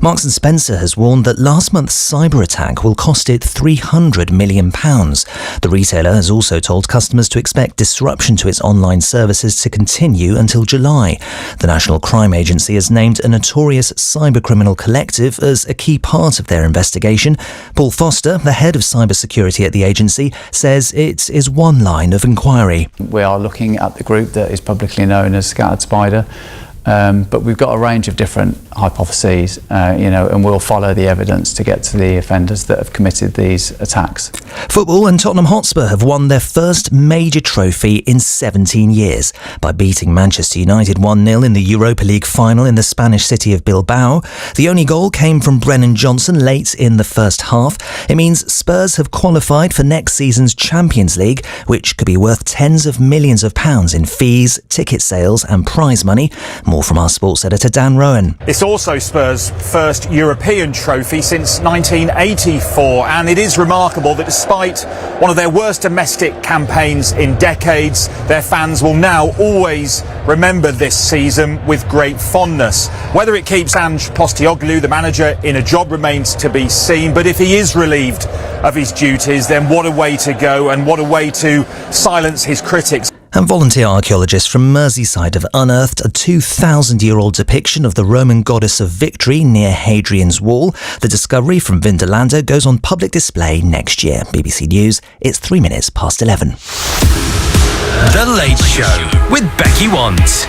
Marks & Spencer has warned that last month's cyber attack will cost it £300 million. The retailer has also told customers to expect disruption to its online services to continue until July. The National Crime Agency has named a notorious cybercriminal collective as a key part of their investigation. Paul Foster, the head of cybersecurity at the agency, says it is one line of inquiry. We are looking at the group that is publicly known as Scattered Spider. But we've got a range of different hypotheses, and we'll follow the evidence to get to the offenders that have committed these attacks. Football and Tottenham Hotspur have won their first major trophy in 17 years by beating Manchester United 1-0 in the Europa League final in the Spanish city of Bilbao. The only goal came from Brennan Johnson late in the first half. It means Spurs have qualified for next season's Champions League, which could be worth tens of millions of pounds in fees, ticket sales and prize money. More from our sports editor Dan Rowan. It's also Spurs' first European trophy since 1984, and it is remarkable that despite one of their worst domestic campaigns in decades, their fans will now always remember this season with great fondness. Whether it keeps Ange Postecoglou, the manager, in a job remains to be seen, but if he is relieved of his duties, then what a way to go and what a way to silence his critics. And volunteer archaeologists from Merseyside have unearthed a 2,000-year-old depiction of the Roman goddess of victory near Hadrian's Wall. The discovery from Vindolanda goes on public display next year. BBC News, it's 3 minutes past 11. The Late Show with Becky Want.